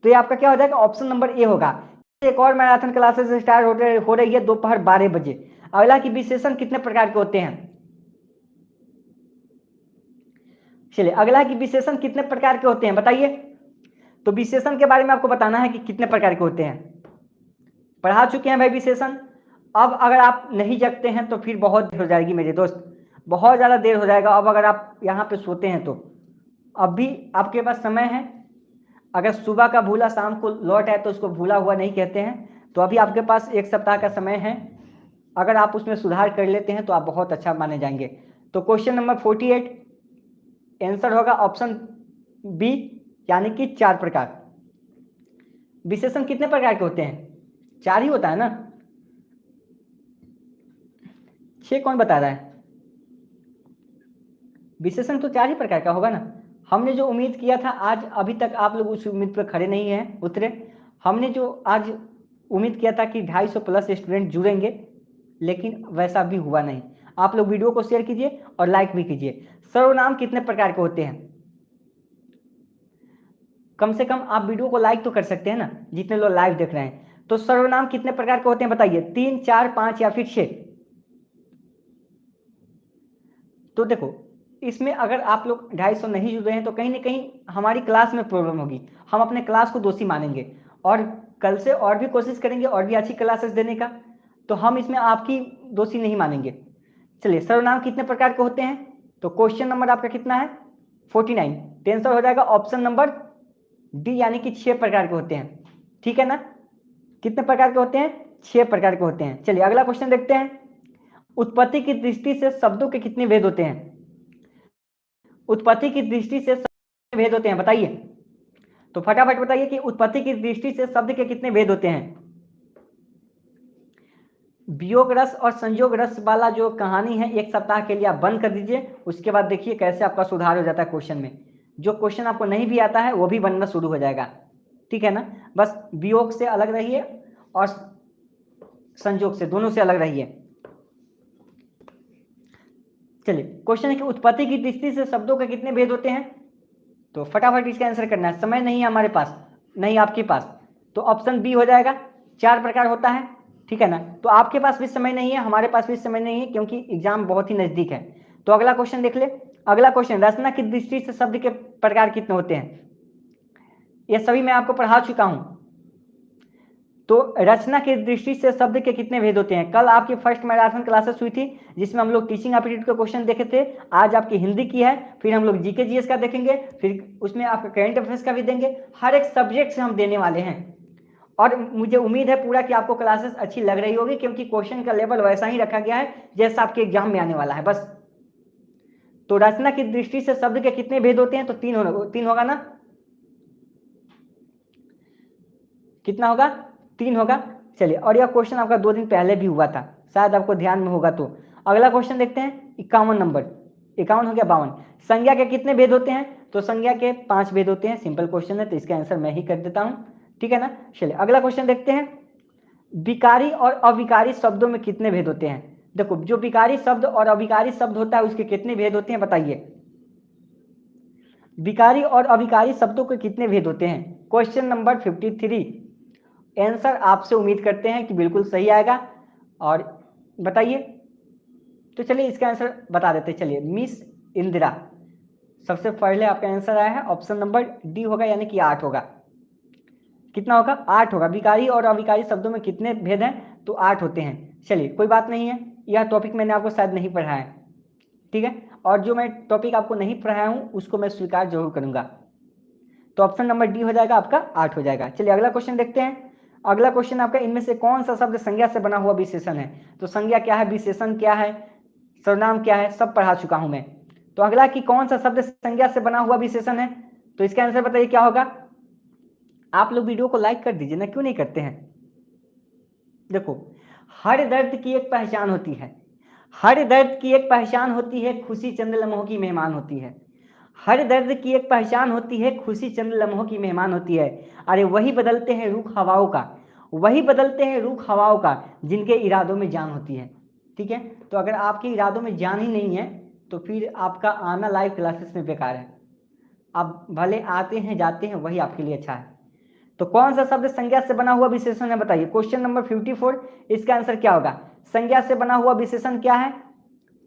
तो ये आपका क्या हो जाएगा? ऑप्शन नंबर ए होगा। एक और मैराथन क्लासेस स्टार्ट हो रही है दोपहर 12 बजे। अगला की विशेषण कितने प्रकार के होते हैं? चलिए, अगला की विशेषण कितने प्रकार के होते हैं बताइए। तो विशेषण के बारे में आपको बताना है कि कितने प्रकार के होते हैं, पढ़ा चुके हैं भाई विशेषण। अब अगर आप नहीं जगते हैं तो फिर बहुत देर हो जाएगी मेरे दोस्त, बहुत ज़्यादा देर हो जाएगा। अब अगर आप यहाँ पे सोते हैं तो अब भी आपके पास समय है। अगर सुबह का भूला शाम को लौट आए तो उसको भूला हुआ नहीं कहते हैं, तो अभी आपके पास एक सप्ताह का समय है, अगर आप उसमें सुधार कर लेते हैं तो आप बहुत अच्छा माने जाएंगे। तो क्वेश्चन नंबर 48 आंसर होगा ऑप्शन बी, यानी कि 4 प्रकार। विशेषण कितने प्रकार के होते हैं? 4 ही होता है ना, 6 कौन बता रहा है? विशेषण तो 4 ही प्रकार का होगा ना। हमने जो उम्मीद किया था आज अभी तक आप लोग उस उम्मीद पर खड़े नहीं हैं, उतरे। हमने जो आज उम्मीद किया था कि 250 प्लस स्टूडेंट जुड़ेंगे, लेकिन वैसा भी हुआ नहीं। आप लोग वीडियो को शेयर कीजिए और लाइक भी कीजिए। सर्वनाम कितने प्रकार के होते हैं? कम से कम आप वीडियो को लाइक तो कर सकते हैं ना, जितने लोग लाइव देख रहे हैं। तो सर्वनाम कितने प्रकार के होते हैं बताइए, 3, 4, 5 या फिर 6? तो देखो, इसमें अगर आप लोग 250 नहीं जुड़ रहे हैं तो कहीं ना कहीं हमारी क्लास में प्रॉब्लम होगी, हम अपने क्लास को दोषी मानेंगे और कल से और भी कोशिश करेंगे और भी अच्छी क्लासेस देने का, तो हम इसमें आपकी दोषी नहीं मानेंगे। चलिए, सर्वनाम कितने प्रकार के होते हैं? तो क्वेश्चन नंबर आपका कितना है? 49। तो आंसर हो जाएगा ऑप्शन नंबर डी, यानी कि 6 प्रकार के होते हैं, ठीक है ना। कितने प्रकार के होते हैं? 6 प्रकार के होते हैं। चलिए अगला क्वेश्चन देखते हैं। उत्पत्ति की दृष्टि से शब्दों के कितने भेद होते हैं? उत्पत्ति की दृष्टि से शब्द भेद होते हैं बताइए। तो फटाफट बताइए कि उत्पत्ति की दृष्टि से शब्द के कितने भेद होते हैं? वियोग रस और संयोग रस वाला जो कहानी है, एक सप्ताह के लिए आप बंद कर दीजिए, उसके बाद देखिए कैसे आपका सुधार हो जाता है क्वेश्चन में। जो क्वेश्चन आपको नहीं भी आता है वो भी बनना शुरू हो जाएगा, ठीक है ना। बस वियोग से अलग रहिए और संयोग से, दोनों से अलग रहिए। चलिए, क्वेश्चन है कि उत्पत्ति की दृष्टि से शब्दों के कितने भेद होते हैं, तो फटाफट इसका आंसर करना है, समय नहीं है हमारे पास, नहीं आपके पास, तो ऑप्शन बी हो जाएगा, 4 प्रकार होता है, ठीक है ना। तो आपके पास भी समय नहीं है, हमारे पास भी समय नहीं है, क्योंकि एग्जाम बहुत ही नजदीक है। तो अगला क्वेश्चन देख ले। अगला क्वेश्चन, रचना की दृष्टि से शब्द के प्रकार कितने होते हैं, ये सभी मैं आपको पढ़ा चुका हूं। तो रचना की दृष्टि से शब्द के कितने भेद होते हैं, कल आपकी फर्स्ट मैराथन क्लासेस हुई थी जिसमें हम लोग टीचिंग एप्टीट्यूड के क्वेश्चन देखे थे, आज आपकी हिंदी की है, फिर हम लोग जीके जीएस का देखेंगे, फिर उसमें आपका करंट अफेयर्स का भी देंगे, हर एक सब्जेक्ट से हम देने वाले हैं। और मुझे उम्मीद है पूरा कि आपको क्लासेस अच्छी लग रही होगी, क्योंकि क्वेश्चन का लेवल वैसा ही रखा गया है जैसा आपके एग्जाम में आने वाला है बस। तो रचना की दृष्टि से शब्द के कितने भेद होते हैं, तो 3 होगा ना, कितना होगा, 3 होगा। चलिए, और यह क्वेश्चन आपका 2 दिन पहले भी हुआ था, शायद आपको ध्यान में होगा। तो अगला क्वेश्चन देखते हैं, 51 नंबर, 51 हो गया, 52। संज्ञा के कितने भेद होते हैं, तो संज्ञा के 5 भेद होते हैं, सिंपल क्वेश्चन है तो इसका आंसर मैं ही कर देता हूं, ठीक है ना। चलिए अगला क्वेश्चन देखते हैं, विकारी और अविकारी शब्दों में कितने भेद होते हैं। देखो, जो विकारी शब्द और अविकारी शब्द होता है उसके कितने भेद होते हैं बताइए, विकारी और अविकारी शब्दों के कितने भेद होते हैं। क्वेश्चन नंबर 53, आंसर आपसे उम्मीद करते हैं कि बिल्कुल सही आएगा, और बताइए। तो चलिए इसका आंसर बता देते, चलिए मिस इंदिरा, सबसे पहले आपका आंसर आया है, ऑप्शन नंबर डी होगा, यानी कि 8 होगा। कितना होगा, 8 होगा। विकारी और अविकारी शब्दों में कितने भेद हैं, तो 8 होते हैं। चलिए कोई बात नहीं है, यह टॉपिक मैंने आपको शायद नहीं पढ़ाया है, ठीक है, और जो मैं टॉपिक आपको नहीं पढ़ाया हूँ उसको मैं स्वीकार जरूर करूंगा। तो ऑप्शन नंबर डी हो जाएगा आपका, 8 हो जाएगा। चलिए अगला क्वेश्चन देखते हैं। अगला क्वेश्चन आपका, इनमें से कौन सा शब्द संज्ञा से बना हुआ विशेषण है। तो संज्ञा क्या है, विशेषण क्या है, सर्वनाम क्या है, सब पढ़ा चुका हूं मैं। तो अगला कि कौन सा शब्द संज्ञा से बना हुआ विशेषण है, तो इसका आंसर बताइए क्या होगा। आप लोग वीडियो को लाइक कर दीजिए ना, क्यों नहीं करते हैं। देखो, हर दर्द की एक पहचान होती है, हर दर्द की एक पहचान होती है, खुशी चंद लम्हों की मेहमान होती है। हर दर्द की एक पहचान होती है, खुशी चंद लम्हों की मेहमान होती है। अरे वही बदलते हैं रुख हवाओं का, वही बदलते हैं रुख हवाओं का, जिनके इरादों में जान होती है, ठीक है। तो अगर आपके इरादों में जान ही नहीं है तो फिर आपका आना लाइव क्लासेस में बेकार है। आप भले आते हैं जाते हैं, वही आपके लिए अच्छा है। तो कौन सा शब्द संज्ञा से बना हुआ विशेषण है बताइए। क्वेश्चन नंबर 54, इसका आंसर क्या होगा, संज्ञा से बना हुआ विशेषण क्या है,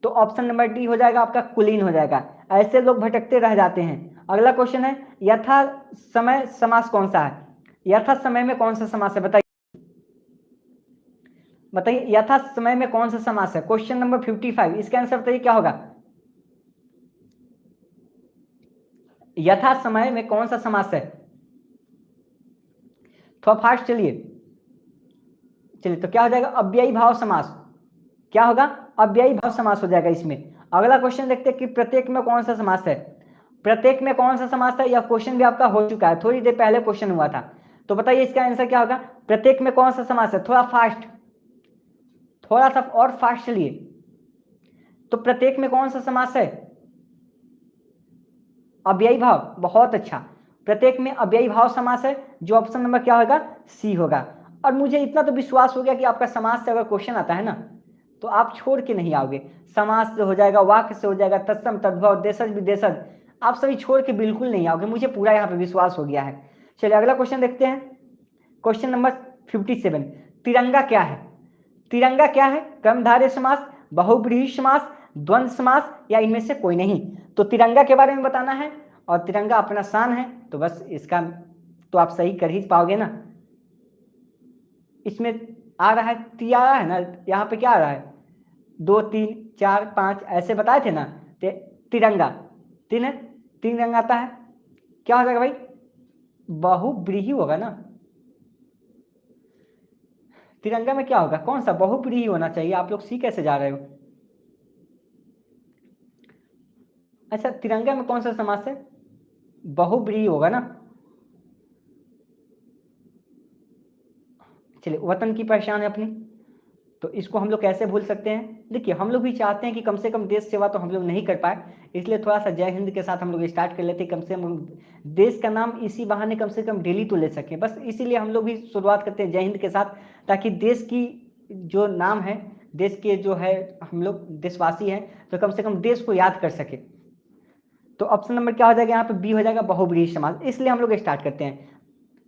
तो ऑप्शन नंबर डी हो जाएगा आपका, कुलीन हो जाएगा। ऐसे लोग भटकते रह जाते हैं। अगला क्वेश्चन है, यथा समय समास कौन सा है, यथा समय में कौन सा समास है बताइए, बताइए यथा समय में कौन सा समास है। क्वेश्चन नंबर 55, इसका आंसर बताइए क्या होगा, यथा समय में कौन सा समास है। थोड़ा फास्ट चलिए, चलिए तो क्या हो जाएगा, अव्ययी भाव समास, क्या होगा, अव्ययी भाव समास हो जाएगा इसमें। अगला क्वेश्चन देखते हैं कि प्रत्येक में कौन सा समास है, प्रत्येक में कौन सा समास है। यह क्वेश्चन भी आपका हो चुका है, थोड़ी देर पहले क्वेश्चन हुआ था। तो बताइए इसका आंसर क्या होगा, प्रत्येक में कौन सा समास है। थोड़ा फास्ट, थोड़ा सा और फास्ट चलिए। तो प्रत्येक में कौन सा समास है, अव्ययी भाव, बहुत अच्छा, प्रत्येक में अव्ययी भाव समास है, जो ऑप्शन नंबर क्या होगा, सी होगा। और मुझे इतना तो विश्वास हो गया कि आपका समास से अगर क्वेश्चन आता है ना तो आप छोड़ के नहीं आओगे। समास से हो जाएगा, वाक्य से हो जाएगा, तत्सम तद्भव देशज विदेशज, आप सभी छोड़ के बिल्कुल नहीं आओगे, मुझे पूरा यहाँ पे विश्वास हो गया है। चलिए अगला क्वेश्चन देखते हैं। क्वेश्चन नंबर 57, तिरंगा क्या है। तिरंगा क्या है, कर्मधारय समास, बहुब्रीहि समास, द्वंद्व समास, या इनमें से कोई नहीं। तो तिरंगा के बारे में बताना है, और तिरंगा अपना शान है, तो बस इसका तो आप सही कर ही पाओगे ना। इसमें आ रहा है ती, आ रहा है ना, यहाँ पे क्या आ रहा है, 2 3 4 5 ऐसे बताए थे ना, तिरंगा 3 है, 3 रंग आता है, क्या हो जाएगा भाई, बहुब्रीहि होगा ना। तिरंगा में क्या होगा, कौन सा, बहुब्रीहि होना चाहिए। आप लोग सी कैसे जा रहे हो। अच्छा, तिरंगा में कौन सा समास है, बहुब्रीहि होगा ना। चलिए, वतन की पहचान है अपनी, तो इसको हम लोग कैसे भूल सकते हैं। देखिए, हम लोग भी चाहते हैं कि कम से कम देश सेवा तो हम लोग नहीं कर पाए, इसलिए थोड़ा सा जय हिंद के साथ हम लोग स्टार्ट कर लेते हैं, कम से कम देश का नाम इसी बहाने कम से कम डेली तो ले सकें, बस इसीलिए हम लोग भी शुरुआत करते हैं जय हिंद के साथ, ताकि देश की जो नाम है, देश के जो है हम लोग देशवासी हैं, तो कम से कम देश को याद कर सके। तो ऑप्शन नंबर क्या हो जाएगा यहाँ पे, बी हो जाएगा बहुब्रीहि समास। इसलिए हम लोग स्टार्ट करते हैं,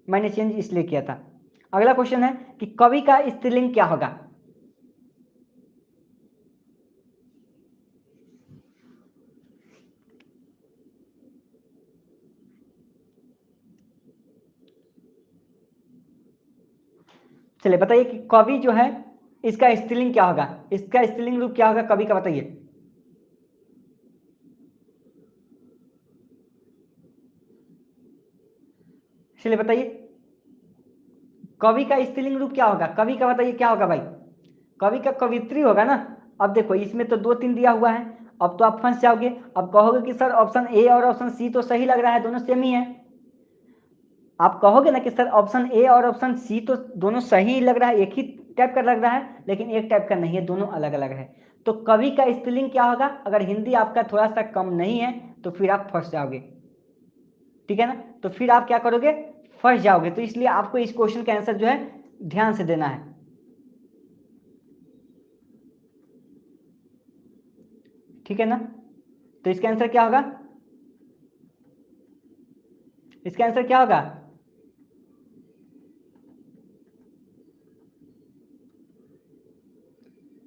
मैंने चेंज इसलिए किया था। अगला क्वेश्चन है कि कवि का स्त्रीलिंग क्या होगा। चलिए बताइए कि कवि जो है इसका स्त्रीलिंग क्या होगा, इसका स्त्रीलिंग रूप क्या होगा कवि का, बताइए। चलिए बताइए कवि का स्त्रीलिंग रूप क्या होगा, कवि का बताइए क्या होगा भाई। कवि का कवित्री होगा ना। अब देखो इसमें तो 2 3 दिया हुआ है, अब तो आप फंस जाओगे। अब कहोगे कि सर ऑप्शन ए और ऑप्शन सी तो सही लग रहा है, दोनों सेम ही है। आप कहोगे ना कि सर ऑप्शन ए और ऑप्शन सी तो दोनों सही लग रहा है, एक ही टाइप का लग रहा है, लेकिन एक टाइप का नहीं है, दोनों अलग अलग है। तो कवि का स्पेलिंग क्या होगा, अगर हिंदी आपका थोड़ा सा कम नहीं है तो फिर आप फंस जाओगे, ठीक है ना। तो फिर आप क्या करोगे, फंस जाओगे। तो इसलिए आपको इस क्वेश्चन का आंसर जो है ध्यान से देना है, ठीक है ना। तो इसका आंसर क्या होगा, इसका आंसर क्या होगा,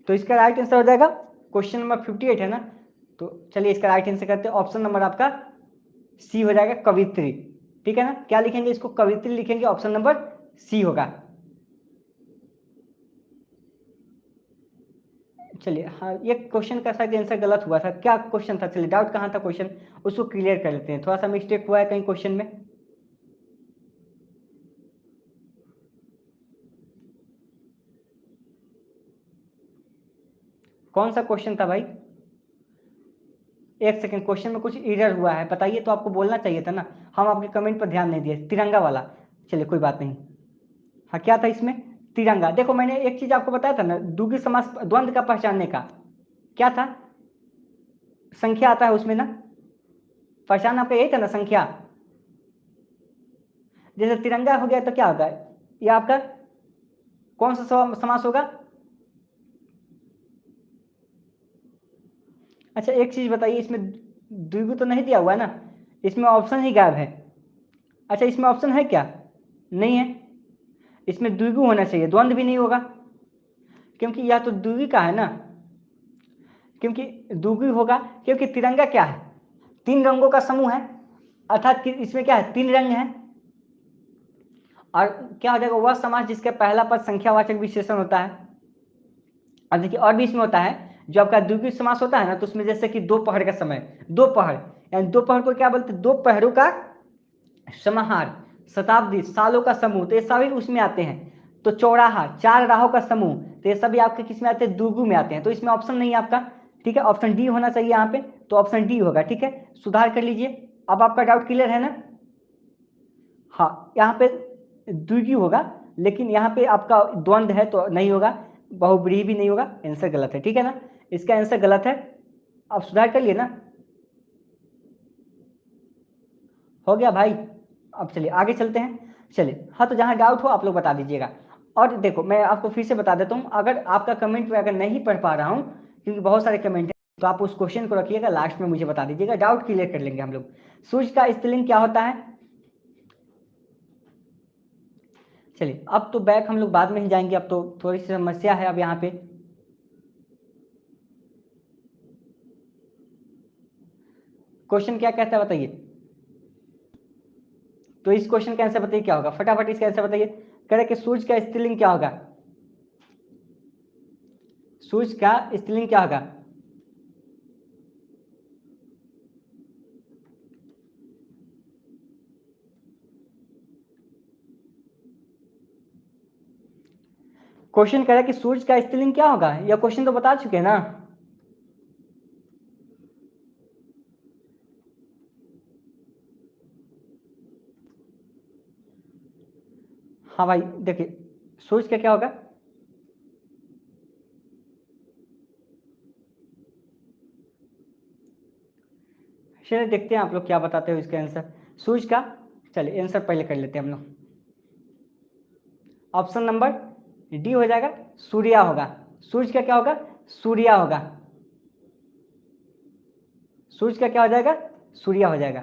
तो इसका राइट आंसर हो जाएगा क्वेश्चन नंबर 58 है ना। तो चलिए इसका राइट आंसर करते हैं, ऑप्शन नंबर आपका सी हो जाएगा कवित्री, ठीक है ना। क्या लिखेंगे इसको, कवित्री लिखेंगे, ऑप्शन नंबर सी होगा। चलिए हाँ, ये क्वेश्चन का शायद आंसर गलत हुआ था, क्या क्वेश्चन था, चलिए डाउट कहाँ था क्वेश्चन, उसको क्लियर कर लेते हैं। थोड़ा सा मिस्टेक हुआ है कहीं क्वेश्चन में। कौन सा क्वेश्चन था भाई, एक सेकंड, क्वेश्चन में कुछ एरर हुआ है बताइए, तो आपको बोलना चाहिए था ना, हम आपके कमेंट पर ध्यान नहीं दिए, तिरंगा वाला। चलिए कोई बात नहीं। हाँ क्या था इसमें, तिरंगा। देखो मैंने एक चीज आपको बताया था ना, द्विगु समास द्वंद्व का पहचानने का, क्या था, संख्या आता है उसमें ना, पहचान आपका यही था ना, संख्या। जैसे तिरंगा हो गया तो क्या होता है, ये आपका कौन सा समास होगा। अच्छा एक चीज बताइए, इसमें द्विगु तो नहीं दिया हुआ है ना, इसमें ऑप्शन ही गायब है। अच्छा इसमें ऑप्शन है क्या, नहीं है। इसमें द्विगु होना चाहिए, द्वंद्व भी नहीं होगा, क्योंकि यह तो द्विगु का है ना, क्योंकि द्विगु होगा, क्योंकि तिरंगा क्या है, 3 रंगों का समूह है, अर्थात कि इसमें क्या है, 3 रंग हैं। और क्या हो जाएगा, वह समास जिसका पहला पद संख्यावाचक विशेषण होता है। अब देखिए और भी इसमें होता है, जो आपका द्विगु समास होता है ना, तो उसमें जैसे कि दोपहर का समय, दोपहर यानी दोपहर को क्या बोलते हैं, दो पहरों का समाहार, शताब्दी सालों का समूह, तो ये सभी उसमें आते हैं। तो चौराहा 4 राहों का समूह, तो ये सभी आपके किस में आते हैं, द्विगु में आते हैं। तो इसमें ऑप्शन नहीं है आपका, ठीक है, ऑप्शन डी होना चाहिए यहाँ पे, तो ऑप्शन डी होगा, ठीक है, सुधार कर लीजिए। अब आपका डाउट क्लियर है ना। हाँ यहाँ पे द्विगु होगा, लेकिन यहाँ पे आपका द्वंद्व है तो नहीं होगा, बहुब्रीहि भी नहीं होगा, आंसर गलत है, ठीक है ना, इसका आंसर गलत है। अब सुधार कर लिए ना, हो गया भाई। अब चलिए आगे चलते हैं। चलिए हाँ, तो जहाँ डाउट हो आप लोग बता दीजिएगा। और देखो मैं आपको फिर से बता देता हूँ, अगर आपका कमेंट में अगर नहीं पढ़ पा रहा हूँ, क्योंकि बहुत सारे कमेंट हैं, तो आप उस क्वेश्चन को रखिएगा, लास्ट में मुझे बता दीजिएगा, डाउट क्लियर कर लेंगे हम लोग। सूर्य का स्त्रीलिंग क्या होता है। चलिए अब तो बैक हम लोग बाद में ही जाएंगे, अब तो थोड़ी सी समस्या है अब यहाँ पे। क्वेश्चन क्या कहता है बताइए, तो इस क्वेश्चन का आंसर बताइए क्या होगा, फटाफट इसका आंसर बताइए। कह रहे कि सूर्य का स्त्रीलिंग क्या होगा, सूर्य का स्त्रीलिंग क्या होगा। क्वेश्चन कह रहा है कि सूर्य का स्त्रीलिंग क्या होगा, यह क्वेश्चन तो बता चुके हैं ना। हाँ भाई देखिए, सूर्य का क्या होगा, चलिए देखते हैं आप लोग क्या बताते हो इसका आंसर सूर्य का। चलिए आंसर पहले कर लेते हैं हम लोग, ऑप्शन नंबर डी हो जाएगा, सूर्या होगा। सूर्य का क्या होगा? सूर्या होगा। सूर्य का क्या हो जाएगा? सूर्या हो जाएगा।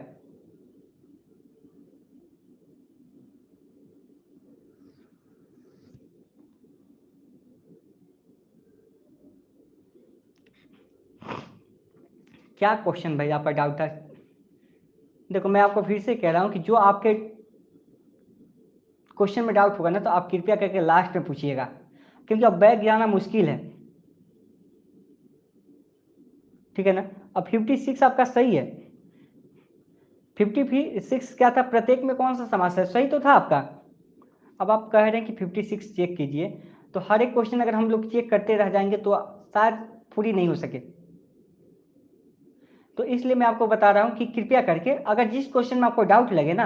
क्या क्वेश्चन भाई आपका डाउट था? देखो मैं आपको फिर से कह रहा हूं कि जो आपके क्वेश्चन में डाउट होगा ना, तो आप कृपया करके लास्ट में पूछिएगा, क्योंकि अब बैक जाना मुश्किल है। ठीक है ना? अब 56 आपका सही है। 56 क्या था? प्रत्येक में कौन सा समास है? सही तो था आपका। अब आप कह रहे हैं कि 56 चेक कीजिए, तो हर एक क्वेश्चन अगर हम लोग चेक करते रह जाएंगे तो शायद पूरी नहीं हो सके। तो इसलिए मैं आपको बता रहा हूं कि कृपया करके अगर जिस क्वेश्चन में आपको डाउट लगे ना,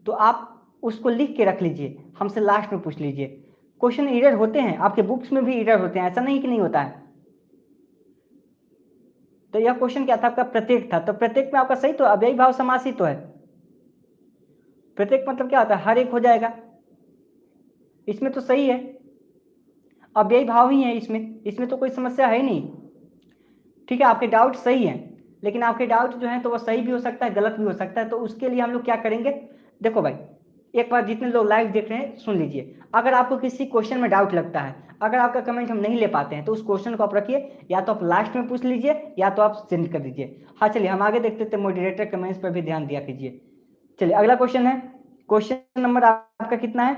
तो आप उसको लिख के रख लीजिए, हमसे लास्ट में पूछ लीजिए। क्वेश्चन एरर होते हैं, आपके बुक्स में भी एरर होते हैं, ऐसा नहीं कि नहीं होता है। तो यह क्वेश्चन क्या था? आपका प्रत्येक था, तो प्रत्येक में आपका सही तो अव्ययी भाव समास ही तो है। प्रत्येक मतलब क्या होता है? हर एक हो जाएगा। इसमें तो सही है, अव्ययी भाव ही है इसमें तो कोई समस्या है ही नहीं। ठीक है, आपके डाउट सही है, लेकिन आपके डाउट जो है तो वो सही भी हो सकता है, गलत भी हो सकता है। तो उसके लिए हम लोग क्या करेंगे? देखो भाई, एक बार जितने लोग लाइव देख रहे हैं सुन लीजिए। अगर आपको किसी क्वेश्चन में डाउट लगता है, अगर आपका कमेंट हम नहीं ले पाते हैं, तो उस क्वेश्चन को आप रखिए, या तो आप लास्ट में पूछ लीजिए या तो आप सेंड कर दीजिए। हाँ चलिए हम आगे देखते थे, मॉडरेटर कमेंट्स पर भी ध्यान दिया कीजिए। चलिए अगला क्वेश्चन है, क्वेश्चन नंबर आपका कितना है?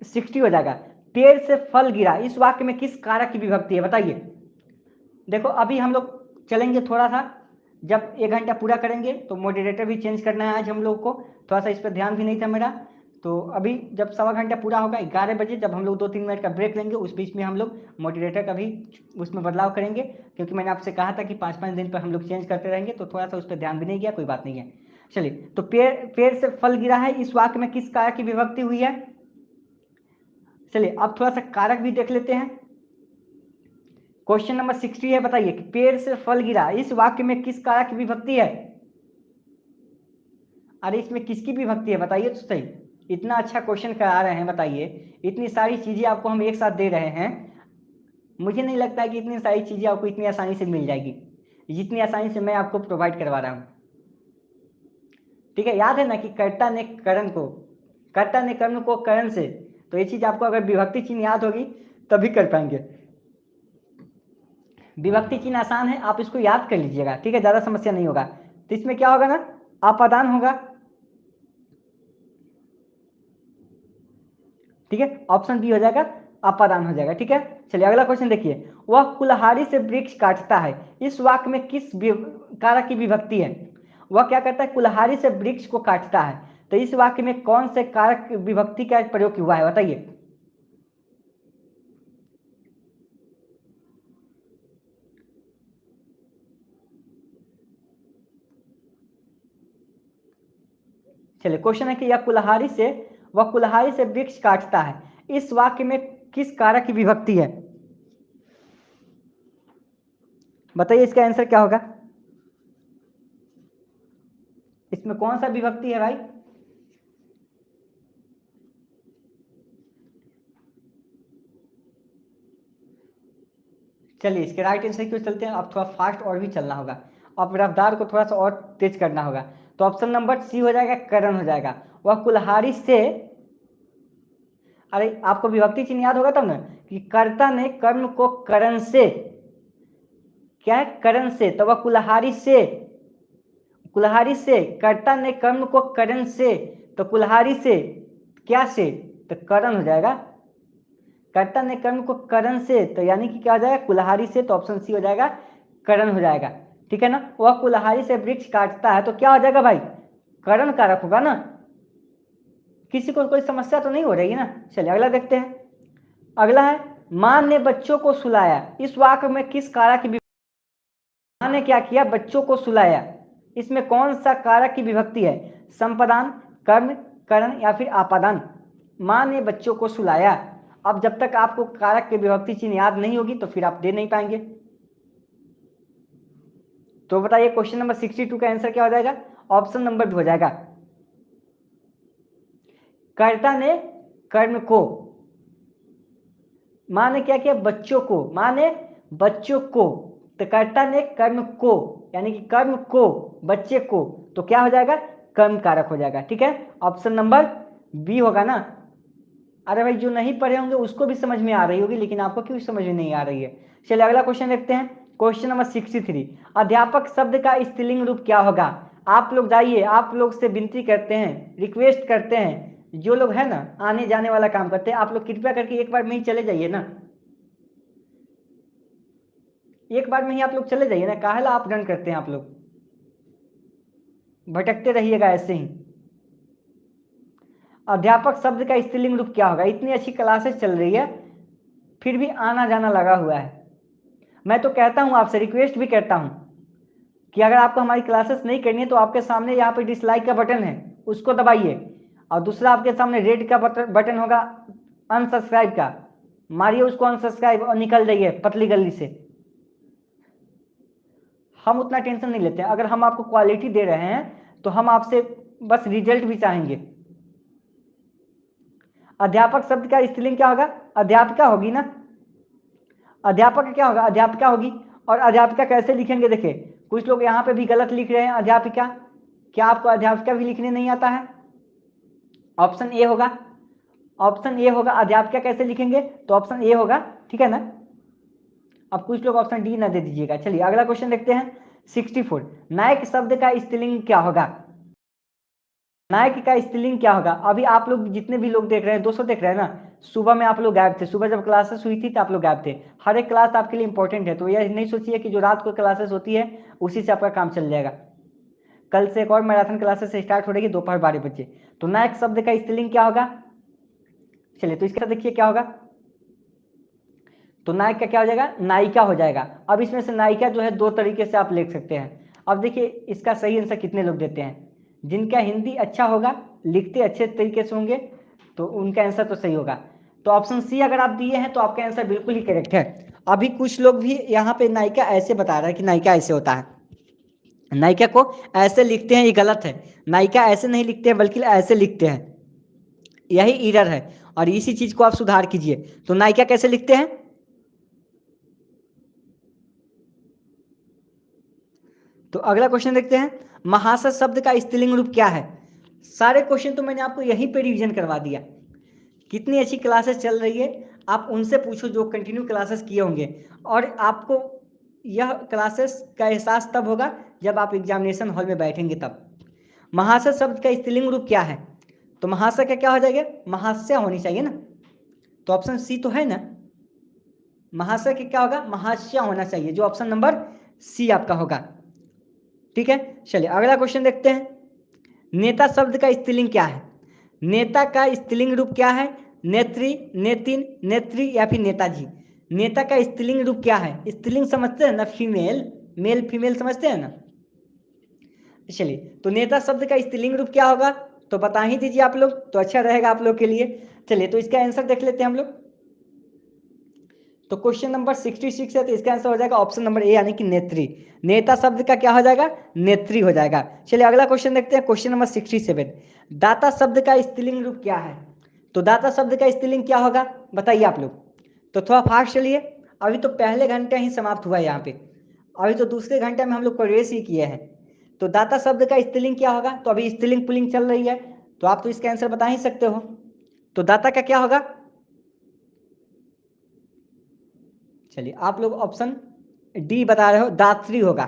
60 हो जाएगा। पेड़ से फल गिरा, इस वाक्य में किस कारक की विभक्ति है? बताइए। देखो अभी हम लोग चलेंगे थोड़ा सा, जब 1 घंटा पूरा करेंगे तो मॉडरेटर भी चेंज करना है आज हम लोग को, थोड़ा सा इस पर ध्यान भी नहीं था मेरा। तो अभी जब 1.25 घंटा पूरा होगा, 11 बजे जब हम लोग 2-3 मिनट का ब्रेक लेंगे, उस बीच में हम लोग मॉडरेटर का भी उसमें बदलाव करेंगे, क्योंकि मैंने आपसे कहा था कि 5-5 दिन पर हम लोग चेंज करते रहेंगे, तो थोड़ा सा उस पर ध्यान भी नहीं गया, कोई बात नहीं है। चलिए, तो पेड़ से फल गिरा है, इस वाक्य में किस कारक की विभक्ति हुई है? चलिए अब थोड़ा सा कारक भी देख लेते हैं। क्वेश्चन नंबर 60 है, बताइए कि पेड़ से फल गिरा, इस वाक्य में किस कारक की विभक्ति है? अरे इसमें किसकी विभक्ति है बताइए तो सही। इतना अच्छा क्वेश्चन करा रहे हैं, बताइए, इतनी सारी चीजें आपको हम एक साथ दे रहे हैं, मुझे नहीं लगता है कि इतनी सारी चीजें आपको इतनी आसानी से मिल जाएगी, जितनी आसानी से मैं आपको प्रोवाइड करवा रहा हूं। ठीक है, याद है ना कि कर्ता ने कर्म को करण से, तो ये चीज आपको अगर विभक्ति चिन्ह याद होगी तभी कर पाएंगे। विभक्ति चिन्ह आसान है, आप इसको याद कर लीजिएगा, ठीक है, ज्यादा समस्या नहीं होगा। तो इसमें क्या होगा ना, अपादान होगा। ठीक है, ऑप्शन बी हो जाएगा, अपादान हो जाएगा। ठीक है, चलिए अगला क्वेश्चन देखिए, वह कुल्हाड़ी से वृक्ष काटता है, इस वाक्य में किस कारक की विभक्ति है? वह क्या करता है? कुल्हाड़ी से वृक्ष को काटता है, तो इस वाक्य में कौन से कारक विभक्ति का प्रयोग हुआ है? बताइए। चलिए, क्वेश्चन है कि वह कुल्हाड़ी से वृक्ष काटता है, इस वाक्य में किस कारक की विभक्ति है? बताइए इसका आंसर क्या होगा? इसमें कौन सा विभक्ति है भाई? चलिए इसके राइट आंसर की ओर चलते हैं। अब थोड़ा फास्ट और भी चलना होगा, अब रफ्तार को थोड़ा सा और तेज करना होगा। तो ऑप्शन नंबर सी हो जाएगा, करण हो जाएगा। वह कुल्हाड़ी से, अरे आपको विभक्ति चिन्ह याद होगा तब ना, कि कर्ता ने कर्म को करण से, क्या है? करण से, तो वह कुल्हाड़ी से कर्ता ने कर्म को करण से, तो कुल्हाड़ी से क्या से? तो करण हो जाएगा। कर्ता ने कर्म को करण से, तो यानी कि क्या हो जाएगा? कुल्हाड़ी से, तो ऑप्शन सी हो जाएगा, करण हो जाएगा। ठीक है ना, वह कुल्हाड़ी से वृक्ष काटता है, तो क्या हो जाएगा भाई? करण कारक होगा ना। किसी को कोई समस्या तो नहीं हो रही है ना? चलिए अगला देखते हैं। अगला है, मां ने बच्चों को सुलाया, इस वाक्य में किस कारक की, मां ने क्या किया? बच्चों को सुलाया, इसमें कौन सा कारक की विभक्ति है? संपदान, कर्म, करण या फिर आपादान? मां ने बच्चों को सुलाया। अब जब तक आपको कारक की विभक्ति चिन्ह याद नहीं होगी तो फिर आप दे नहीं पाएंगे। तो बताइए क्वेश्चन नंबर 62 का आंसर क्या हो जाएगा? ऑप्शन नंबर भी हो जाएगा, कर्ता ने कर्म को, माने क्या किया, बच्चों को, माने बच्चों को, तो कर्ता ने कर्म को, यानी कि कर्म को, बच्चे को, तो क्या हो जाएगा, कर्म कारक हो जाएगा। ठीक है, ऑप्शन नंबर बी होगा ना। अरे भाई जो नहीं पढ़े होंगे उसको भी समझ में आ रही होगी, लेकिन आपको क्यों समझ में नहीं आ रही है। चलिए अगला क्वेश्चन देखते हैं, क्वेश्चन नंबर 63, अध्यापक शब्द का स्त्रीलिंग रूप क्या होगा। आप लोग जाइए, आप लोग से विनती करते हैं, रिक्वेस्ट करते हैं, जो लोग है ना आने जाने वाला काम करते हैं, आप लोग कृपया करके एक बार में ही चले जाइए ना, एक बार में ही आप लोग चले जाइए ना, काहे ला आप डन करते हैं, आप लोग भटकते रहिएगा ऐसे ही। अध्यापक शब्द का स्त्रीलिंग रूप क्या होगा, इतनी अच्छी क्लासेस चल रही है फिर भी आना जाना लगा हुआ है। मैं तो कहता हूं, आपसे रिक्वेस्ट भी करता हूं कि अगर आपको हमारी क्लासेस नहीं करनी है तो आपके सामने यहाँ पे डिसलाइक का बटन है, उसको दबाइए, और दूसरा आपके सामने रेड का बटन होगा अनसब्सक्राइब का, मारिए उसको अनसब्सक्राइब और निकल जाइए पतली गली से। हम उतना टेंशन नहीं लेते हैं, अगर हम आपको क्वालिटी दे रहे हैं तो हम आपसे बस रिजल्ट भी चाहेंगे। अध्यापक शब्द का स्त्रीलिंग क्या होगा, अध्यापिका होगी ना, अध्यापक क्या होगा, अध्यापिका होगी। और अध्यापिका कैसे लिखेंगे, देखिए कुछ लोग यहाँ पे भी गलत लिख रहे हैं अध्यापिका, क्या आपको अध्यापिका भी लिखने नहीं आता है, ऑप्शन ए होगा, ऑप्शन ए होगा, अध्यापिका कैसे लिखेंगे, तो ऑप्शन ए होगा। ठीक है ना, अब कुछ लोग ऑप्शन डी ना दे दीजिएगा। चलिए अगला क्वेश्चन देखते हैं, 64, नायक शब्द का स्त्रीलिंग क्या होगा, नायक का स्त्रीलिंग क्या होगा। अभी आप लोग जितने भी लोग देख रहे हैं, 200 देख रहे हैं ना, सुबह में आप लोग गायब थे, सुबह जब क्लासेस हुई थी तो आप लोग गायब थे। हर एक क्लास आपके लिए इंपॉर्टेंट है, तो यह नहीं सोचिए कि जो रात को क्लासेस होती है उसी से आपका काम चल जाएगा। कल से एक और मैराथन क्लासेस स्टार्ट हो रही है दोपहर 12 बजे। तो नायक शब्द का स्त्रीलिंग क्या होगा, चलिए तो इसके साथ देखिए क्या होगा, तो नायक का क्या हो जाएगा, नायिका हो जाएगा। अब इसमें से नायिका जो है दो तरीके से आप लिख सकते हैं। अब देखिए इसका सही आंसर कितने लोग देते हैं, जिनका हिंदी अच्छा होगा, लिखते अच्छे तरीके से होंगे, तो उनका आंसर तो सही होगा। तो ऑप्शन सी अगर आप दिए हैं तो आपका आंसर बिल्कुल ही करेक्ट है। अभी कुछ लोग भी यहाँ पे नायिका ऐसे बता रहा है कि नायिका ऐसे होता है, नायिका को ऐसे लिखते हैं, ये गलत है, नायिका ऐसे नहीं लिखते हैं बल्कि ऐसे लिखते हैं, यही एरर है, और इसी चीज को आप सुधार कीजिए। तो नायिका कैसे लिखते हैं, तो अगला क्वेश्चन देखते हैं, महाशय शब्द का स्त्रीलिंग रूप क्या है। सारे क्वेश्चन तो मैंने आपको यहीं पे रिवीजन करवा दिया, कितनी अच्छी क्लासेस चल रही है, आप उनसे पूछो जो कंटिन्यू क्लासेस किए होंगे, और आपको यह क्लासेस का एहसास तब होगा जब आप एग्जामिनेशन हॉल में बैठेंगे तब। महाशय शब्द का स्त्रीलिंग रूप क्या है, तो महाशय का क्या हो जाएगा, महाशय होनी चाहिए ना, तो ऑप्शन सी तो है ना, महाशय का क्या होगा, महाशय होना चाहिए, जो ऑप्शन नंबर सी आपका होगा। ठीक है, चलिए अगला क्वेश्चन देखते हैं, नेता शब्द का स्त्रीलिंग क्या है, नेता का स्त्रीलिंग रूप क्या है, नेत्री, नेतिन, नेत्री या फिर नेताजी। नेता का स्त्रीलिंग रूप क्या है, स्त्रीलिंग समझते हैं ना, फीमेल, मेल फीमेल समझते हैं ना। चलिए तो नेता शब्द का स्त्रीलिंग रूप क्या होगा, तो बता ही दीजिए आप लोग, तो अच्छा रहेगा आप लोग के लिए। चलिए तो इसका आंसर देख लेते हैं हम लोग, तो क्वेश्चन नंबर 66 है, तो इसका आंसर हो जाएगा ऑप्शन नंबर ए, यानी कि नेत्री। नेता शब्द का क्या हो जाएगा, नेत्री हो जाएगा। चलिए अगला क्वेश्चन देखते हैं, क्वेश्चन नंबर 67, दाता शब्द का स्त्रीलिंग रूप क्या है, तो दाता शब्द का स्त्रीलिंग क्या होगा बताइए आप लोग, तो थोड़ा फास्ट चलिए, अभी तो पहले घंटे ही समाप्त हुआ है यहाँ पे, अभी तो दूसरे घंटे में हम लोग को रेस ही किए हैं। तो दाता शब्द का स्त्रीलिंग क्या होगा, तो अभी स्त्रीलिंग पुल्लिंग चल रही है, तो आप तो इसका आंसर बता ही सकते हो। तो दाता का क्या होगा, चलिए आप लोग ऑप्शन डी बता रहे हो, दात्री होगा।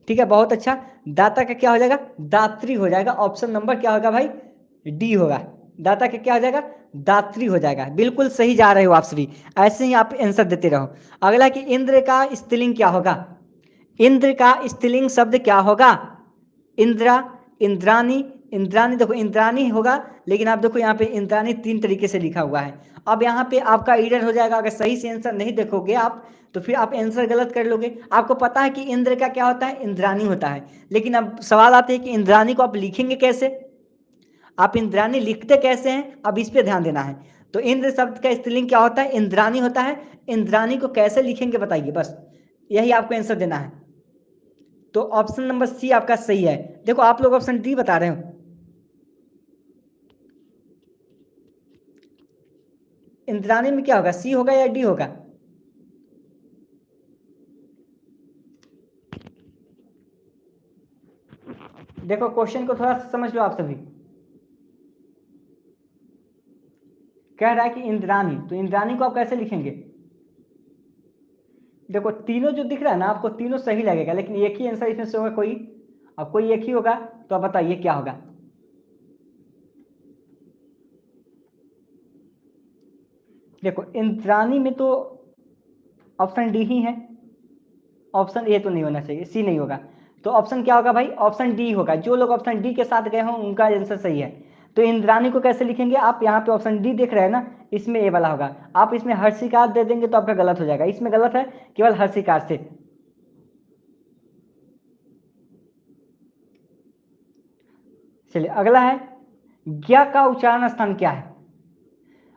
ठीक है, बहुत अच्छा, दाता का क्या हो जाएगा, दात्री हो जाएगा, ऑप्शन नंबर क्या होगा भाई, डी होगा। दाता का क्या हो जाएगा, दात्री हो जाएगा, बिल्कुल सही जा रहे हो आप सभी, ऐसे ही आप आंसर देते रहो। अगला कि इंद्र का स्त्रीलिंग क्या होगा, इंद्र का स्त्रीलिंग शब्द क्या होगा, इंद्रा, इंद्रानी, इंद्रानी, देखो इंद्रानी होगा, लेकिन आप देखो यहाँ पे इंद्रानी 3 तरीके से लिखा हुआ है। अब यहाँ पे आपका एरर हो जाएगा, अगर सही से आंसर नहीं देखोगे आप तो फिर आप आंसर गलत कर लोगे। आपको पता है कि इंद्र का क्या होता है, इंद्रानी होता है, लेकिन अब सवाल आते हैं कि इंद्रानी को आप लिखेंगे कैसे, आप इंद्रानी लिखते कैसे हैं, अब इस पे ध्यान देना है। तो इंद्र शब्द का स्त्रीलिंग क्या होता है, इंद्रानी होता है, इंद्रानी को कैसे लिखेंगे बताइए, बस यही आपको आंसर देना है। तो ऑप्शन नंबर सी आपका सही है। देखो आप लोग ऑप्शन डी बता रहे हो, इंद्राणी में क्या होगा, सी होगा या डी होगा? देखो क्वेश्चन को थोड़ा सा समझ लो आप सभी। कह रहा है कि इंद्राणी, तो इंद्राणी को आप कैसे लिखेंगे? देखो तीनों जो दिख रहा है ना आपको, तीनों सही लगेगा, लेकिन एक ही आंसर इसमें से होगा कोई। अब कोई एक ही होगा, तो आप बताइए क्या होगा। देखो इंद्राणी में तो ऑप्शन डी ही है, ऑप्शन ए तो नहीं होना चाहिए, सी नहीं होगा। तो ऑप्शन क्या होगा भाई? ऑप्शन डी होगा। जो लोग ऑप्शन डी के साथ गए हों उनका आंसर सही है। तो इंद्राणी को कैसे लिखेंगे आप? यहाँ पे ऑप्शन डी देख रहे हैं ना, इसमें ए वाला होगा। आप इसमें हर्षिकार दे देंगे तो आपका गलत हो जाएगा, इसमें गलत है केवल हर्षिकार से। चलिए अगला है, ज्ञ का उच्चारण स्थान क्या है?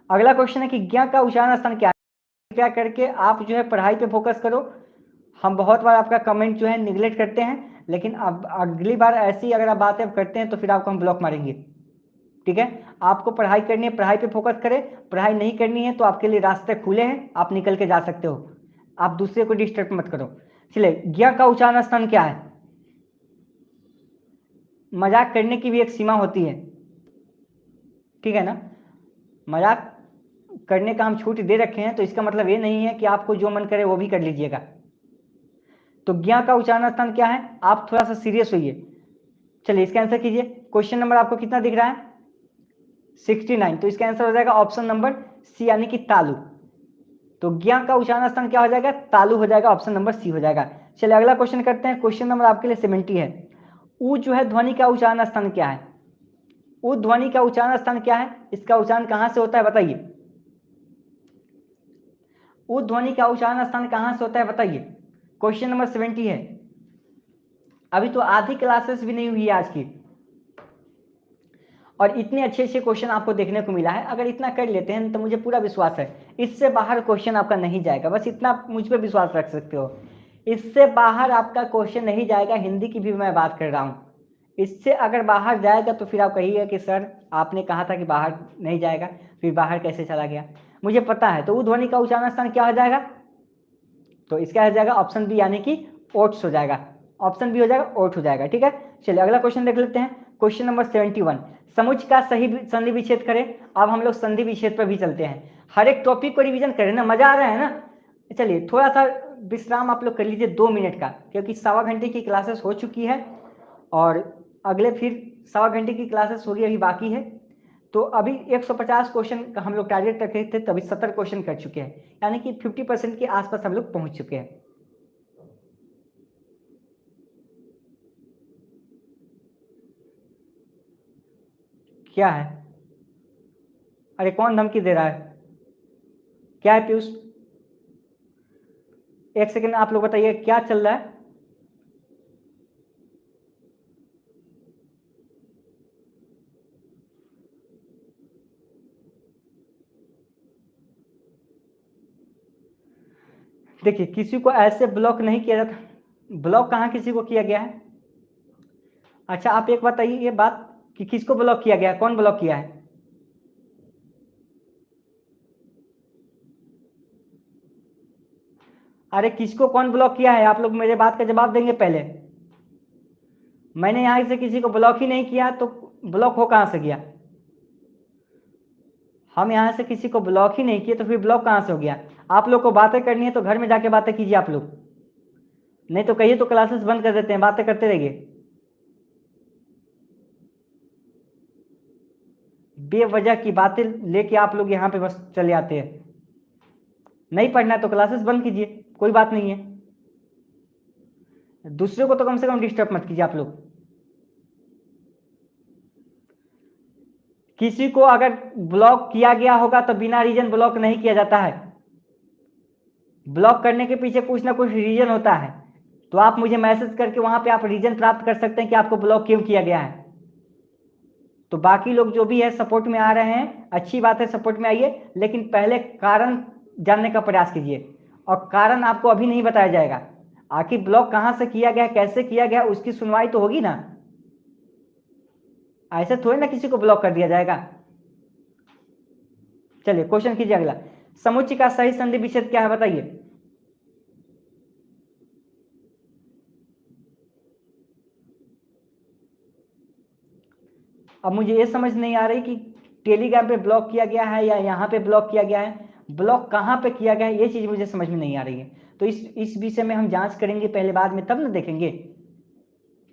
अगला क्वेश्चन है कि ज्ञ का उच्चारण स्थान क्या है। क्या करके आप जो है पढ़ाई पे फोकस करो। हम बहुत बार आपका कमेंट जो है निगलेक्ट करते हैं, लेकिन अब अगली बार ऐसी अगर आप बातें करते हैं तो फिर आपको हम ब्लॉक मारेंगे, ठीक है? आपको पढ़ाई करनी है, पढ़ाई पे फोकस करें। पढ़ाई नहीं करनी है तो आपके लिए रास्ते खुले हैं, आप निकल के जा सकते हो। आप दूसरे को डिस्टर्ब मत करो। चलिए ज्ञ का उच्चारण स्थान क्या है? मजाक करने की भी एक सीमा होती है, ठीक है ना? मजाक करने का हम छूट दे रखे हैं, तो इसका मतलब ये नहीं है कि आपको जो मन करे वो भी कर लीजिएगा। तो ज्ञ का उच्चारण स्थान क्या है? आप थोड़ा सा सीरियस होइए। चलिए इसका आंसर कीजिए। क्वेश्चन नंबर आपको कितना दिख रहा है? 69। तो इसका आंसर हो जाएगा ऑप्शन नंबर सी, यानी कि तालु। तो ज्ञ का उच्चारण स्थान क्या हो जाएगा? तालु हो जाएगा, ऑप्शन नंबर सी हो जाएगा। चलिए अगला क्वेश्चन करते हैं। क्वेश्चन नंबर आपके लिए 70 है। उ जो है ध्वनि का उच्चारण स्थान क्या है? उ ध्वनि का उच्चारण स्थान क्या है? इसका उच्चारण कहां से होता है बताइए। उ ध्वनि का उच्चारण स्थान कहां से होता है बताइए। क्वेश्चन नंबर 70 है। अभी तो आधी क्लासेस भी नहीं हुई है आज की, और इतने अच्छे अच्छे क्वेश्चन आपको देखने को मिला है। अगर इतना कर लेते हैं तो मुझे पूरा विश्वास है इससे बाहर क्वेश्चन आपका नहीं जाएगा। बस इतना मुझ पर विश्वास रख सकते हो, इससे बाहर आपका क्वेश्चन नहीं जाएगा। हिंदी की भी मैं बात कर रहा हूँ, इससे अगर बाहर जाएगा तो फिर आप कहिएगा कि सर आपने कहा था कि बाहर नहीं जाएगा, फिर बाहर कैसे चला गया। मुझे पता है। तो उ ध्वनि का उच्चारण स्थान क्या हो जाएगा? तो इसका हो जाएगा ऑप्शन बी, यानी कि ओट्स हो जाएगा। ऑप्शन बी हो जाएगा, ओट हो जाएगा, ठीक है? चलिए अगला क्वेश्चन देख लेते हैं। क्वेश्चन नंबर 71, समुच्चय का सही संधि विच्छेद करें। अब हम लोग संधि विच्छेद पर भी चलते हैं। हर एक टॉपिक को रिवीजन करें ना, मजा आ रहा है ना? चलिए थोड़ा सा विश्राम आप लोग कर लीजिए 2 मिनट का, क्योंकि 1.25 घंटे की क्लासेस हो चुकी है और अगले फिर 1.25 घंटे की क्लासेस होगी, अभी बाकी है। तो अभी 150 क्वेश्चन का हम लोग टारगेट रखे थे, तभी 70 क्वेश्चन कर चुके हैं, यानी कि 50% के आसपास हम लोग पहुंच चुके हैं। क्या है? अरे कौन धमकी दे रहा है? क्या है पीयूष? एक सेकंड आप लोग बताइए क्या चल रहा है? देखिए किसी को ऐसे ब्लॉक नहीं किया जाता। ब्लॉक कहाँ किसी को किया गया है? अच्छा आप एक बताइए ये बात कि किसको ब्लॉक किया गया है, कौन ब्लॉक किया है? अरे किसको कौन ब्लॉक किया है? आप लोग मेरे बात का जवाब देंगे पहले। मैंने यहां से किसी को ब्लॉक ही नहीं किया, तो ब्लॉक हो कहां से गया? हम यहां से किसी को ब्लॉक ही नहीं किए तो फिर ब्लॉक कहां से हो गया? आप लोग को बातें करनी है तो घर में जाके बातें कीजिए आप लोग, नहीं तो कहिए तो क्लासेस बंद कर देते हैं, बातें करते रहिए। बेवजह की बातें लेके आप लोग यहाँ पे बस चले आते हैं। नहीं पढ़ना है तो क्लासेस बंद कीजिए, कोई बात नहीं है। दूसरे को तो कम से कम डिस्टर्ब मत कीजिए आप लोग। किसी को अगर ब्लॉक किया गया होगा तो बिना रीजन ब्लॉक नहीं किया जाता है। ब्लॉक करने के पीछे कुछ ना कुछ रीजन होता है, तो आप मुझे मैसेज करके वहां पे आप रीजन प्राप्त कर सकते हैं कि आपको ब्लॉक क्यों किया गया है। तो बाकी लोग जो भी है सपोर्ट में आ रहे हैं, अच्छी बात है, सपोर्ट में आइए, लेकिन पहले कारण जानने का प्रयास कीजिए। और कारण आपको अभी नहीं बताया जाएगा। आखिर ब्लॉक कहां से किया गया, कैसे किया गया, उसकी सुनवाई तो होगी ना। ऐसे थोड़ी ना किसी को ब्लॉक कर दिया जाएगा। चलिए क्वेश्चन कीजिए अगला, समुच्चय का सही संधि विच्छेद क्या है बताइए। अब मुझे ये समझ नहीं आ रही कि टेलीग्राम पे ब्लॉक किया गया है या यहाँ पे ब्लॉक किया गया है, ब्लॉक कहाँ पे किया गया है ये चीज मुझे समझ में नहीं आ रही है। तो इस विषय में हम जांच करेंगे पहले, बाद में तब ना देखेंगे।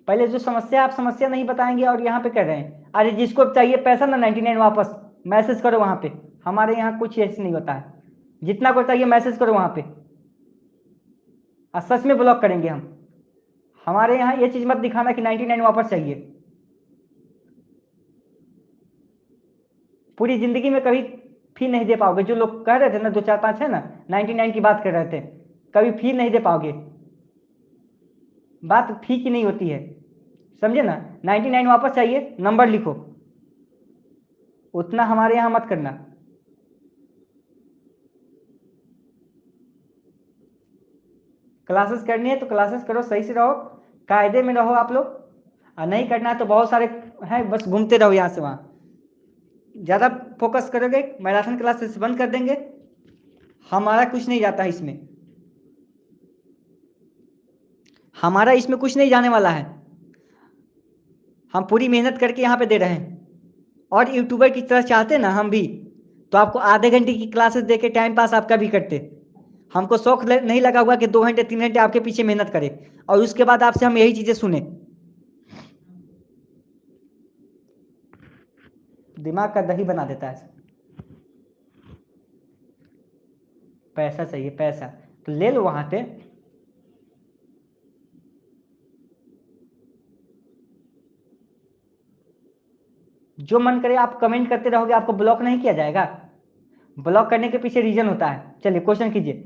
पहले जो समस्या, आप समस्या नहीं बताएंगे और यहाँ पे कर रहे हैं। अरे जिसको चाहिए पैसा ना 99 वापस मैसेज करो वहां पे, हमारे यहाँ कुछ ऐसे नहीं होता है। जितना को चाहिए मैसेज करो वहां पे, और सच में ब्लॉक करेंगे हम। हमारे यहाँ ये चीज मत दिखाना कि 99 वापस चाहिए। पूरी जिंदगी में कभी फी नहीं दे पाओगे। जो लोग कह रहे थे ना, 2 4 5 है ना 99 की बात कर रहे थे, कभी फी नहीं दे पाओगे। बात फी की नहीं होती है, समझे ना। 99 वापस चाहिए, नंबर लिखो, उतना हमारे यहाँ मत करना। क्लासेस करनी है तो क्लासेस करो, सही से रहो, कायदे में रहो आप लोग। और नहीं करना है तो बहुत सारे हैं, बस घूमते रहो यहाँ से वहाँ। ज़्यादा फोकस करोगे मैराथन क्लासेस बंद कर देंगे, हमारा कुछ नहीं जाता है इसमें, हमारा इसमें कुछ नहीं जाने वाला है। हम पूरी मेहनत करके यहाँ पे दे रहे हैं, और यूट्यूबर की तरह चाहते ना हम भी, तो आपको आधे घंटे की क्लासेस दे के टाइम पास आपका भी करते। हमको शौक नहीं लगा हुआ कि 2 घंटे 3 घंटे आपके पीछे मेहनत करें और उसके बाद आपसे हम यही चीज़ें सुने। दिमाग का दही बना देता है। पैसा चाहिए, पैसा तो ले लो वहां से। जो मन करे आप कमेंट करते रहोगे, आपको ब्लॉक नहीं किया जाएगा। ब्लॉक करने के पीछे रीजन होता है। चलिए क्वेश्चन कीजिए,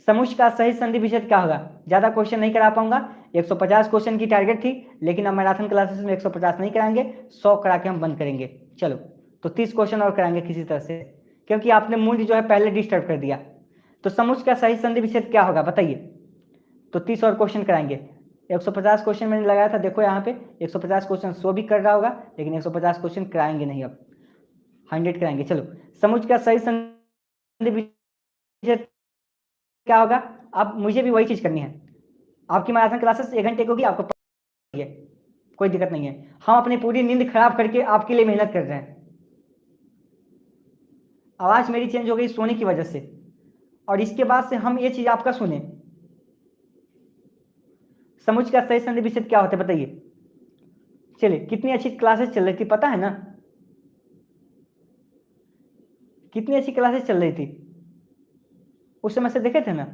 समुच्चय का सही संधि विच्छेद क्या होगा। ज़्यादा क्वेश्चन नहीं करा पाऊंगा, 150 क्वेश्चन की टारगेट थी, लेकिन अब मैराथन क्लासेस में 150 नहीं कराएंगे, 100 करा के हम बंद करेंगे। चलो तो 30 क्वेश्चन और कराएंगे किसी तरह से, क्योंकि आपने मूड जो है पहले डिस्टर्ब कर दिया। तो समुच्चय का सही संधि विच्छेद क्या होगा बताइए। तो 30 और क्वेश्चन कराएंगे। 150 क्वेश्चन मैंने लगाया था, देखो यहाँ पे 150 क्वेश्चन शो भी कर रहा होगा, लेकिन 150 क्वेश्चन कराएंगे नहीं, अब 100 कराएंगे। चलो समुच्चय का सही संधि विच्छेद क्या होगा। अब मुझे भी वही चीज करनी है। आपकी मैराथन क्लासेस 1 घंटे की होगी, आपको है, कोई दिक्कत नहीं है। हम अपनी पूरी नींद खराब करके आपके लिए मेहनत कर रहे हैं। आवाज मेरी चेंज हो गई सोने की वजह से, और इसके बाद से हम ये चीज आपका सुने। समुच्चय का सही संधि विच्छेद क्या होता है बताइए। चलिए कितनी अच्छी क्लासेस चल रही थी पता है ना, कितनी अच्छी क्लासेस चल रही थी उस समय से, देखे थे ना।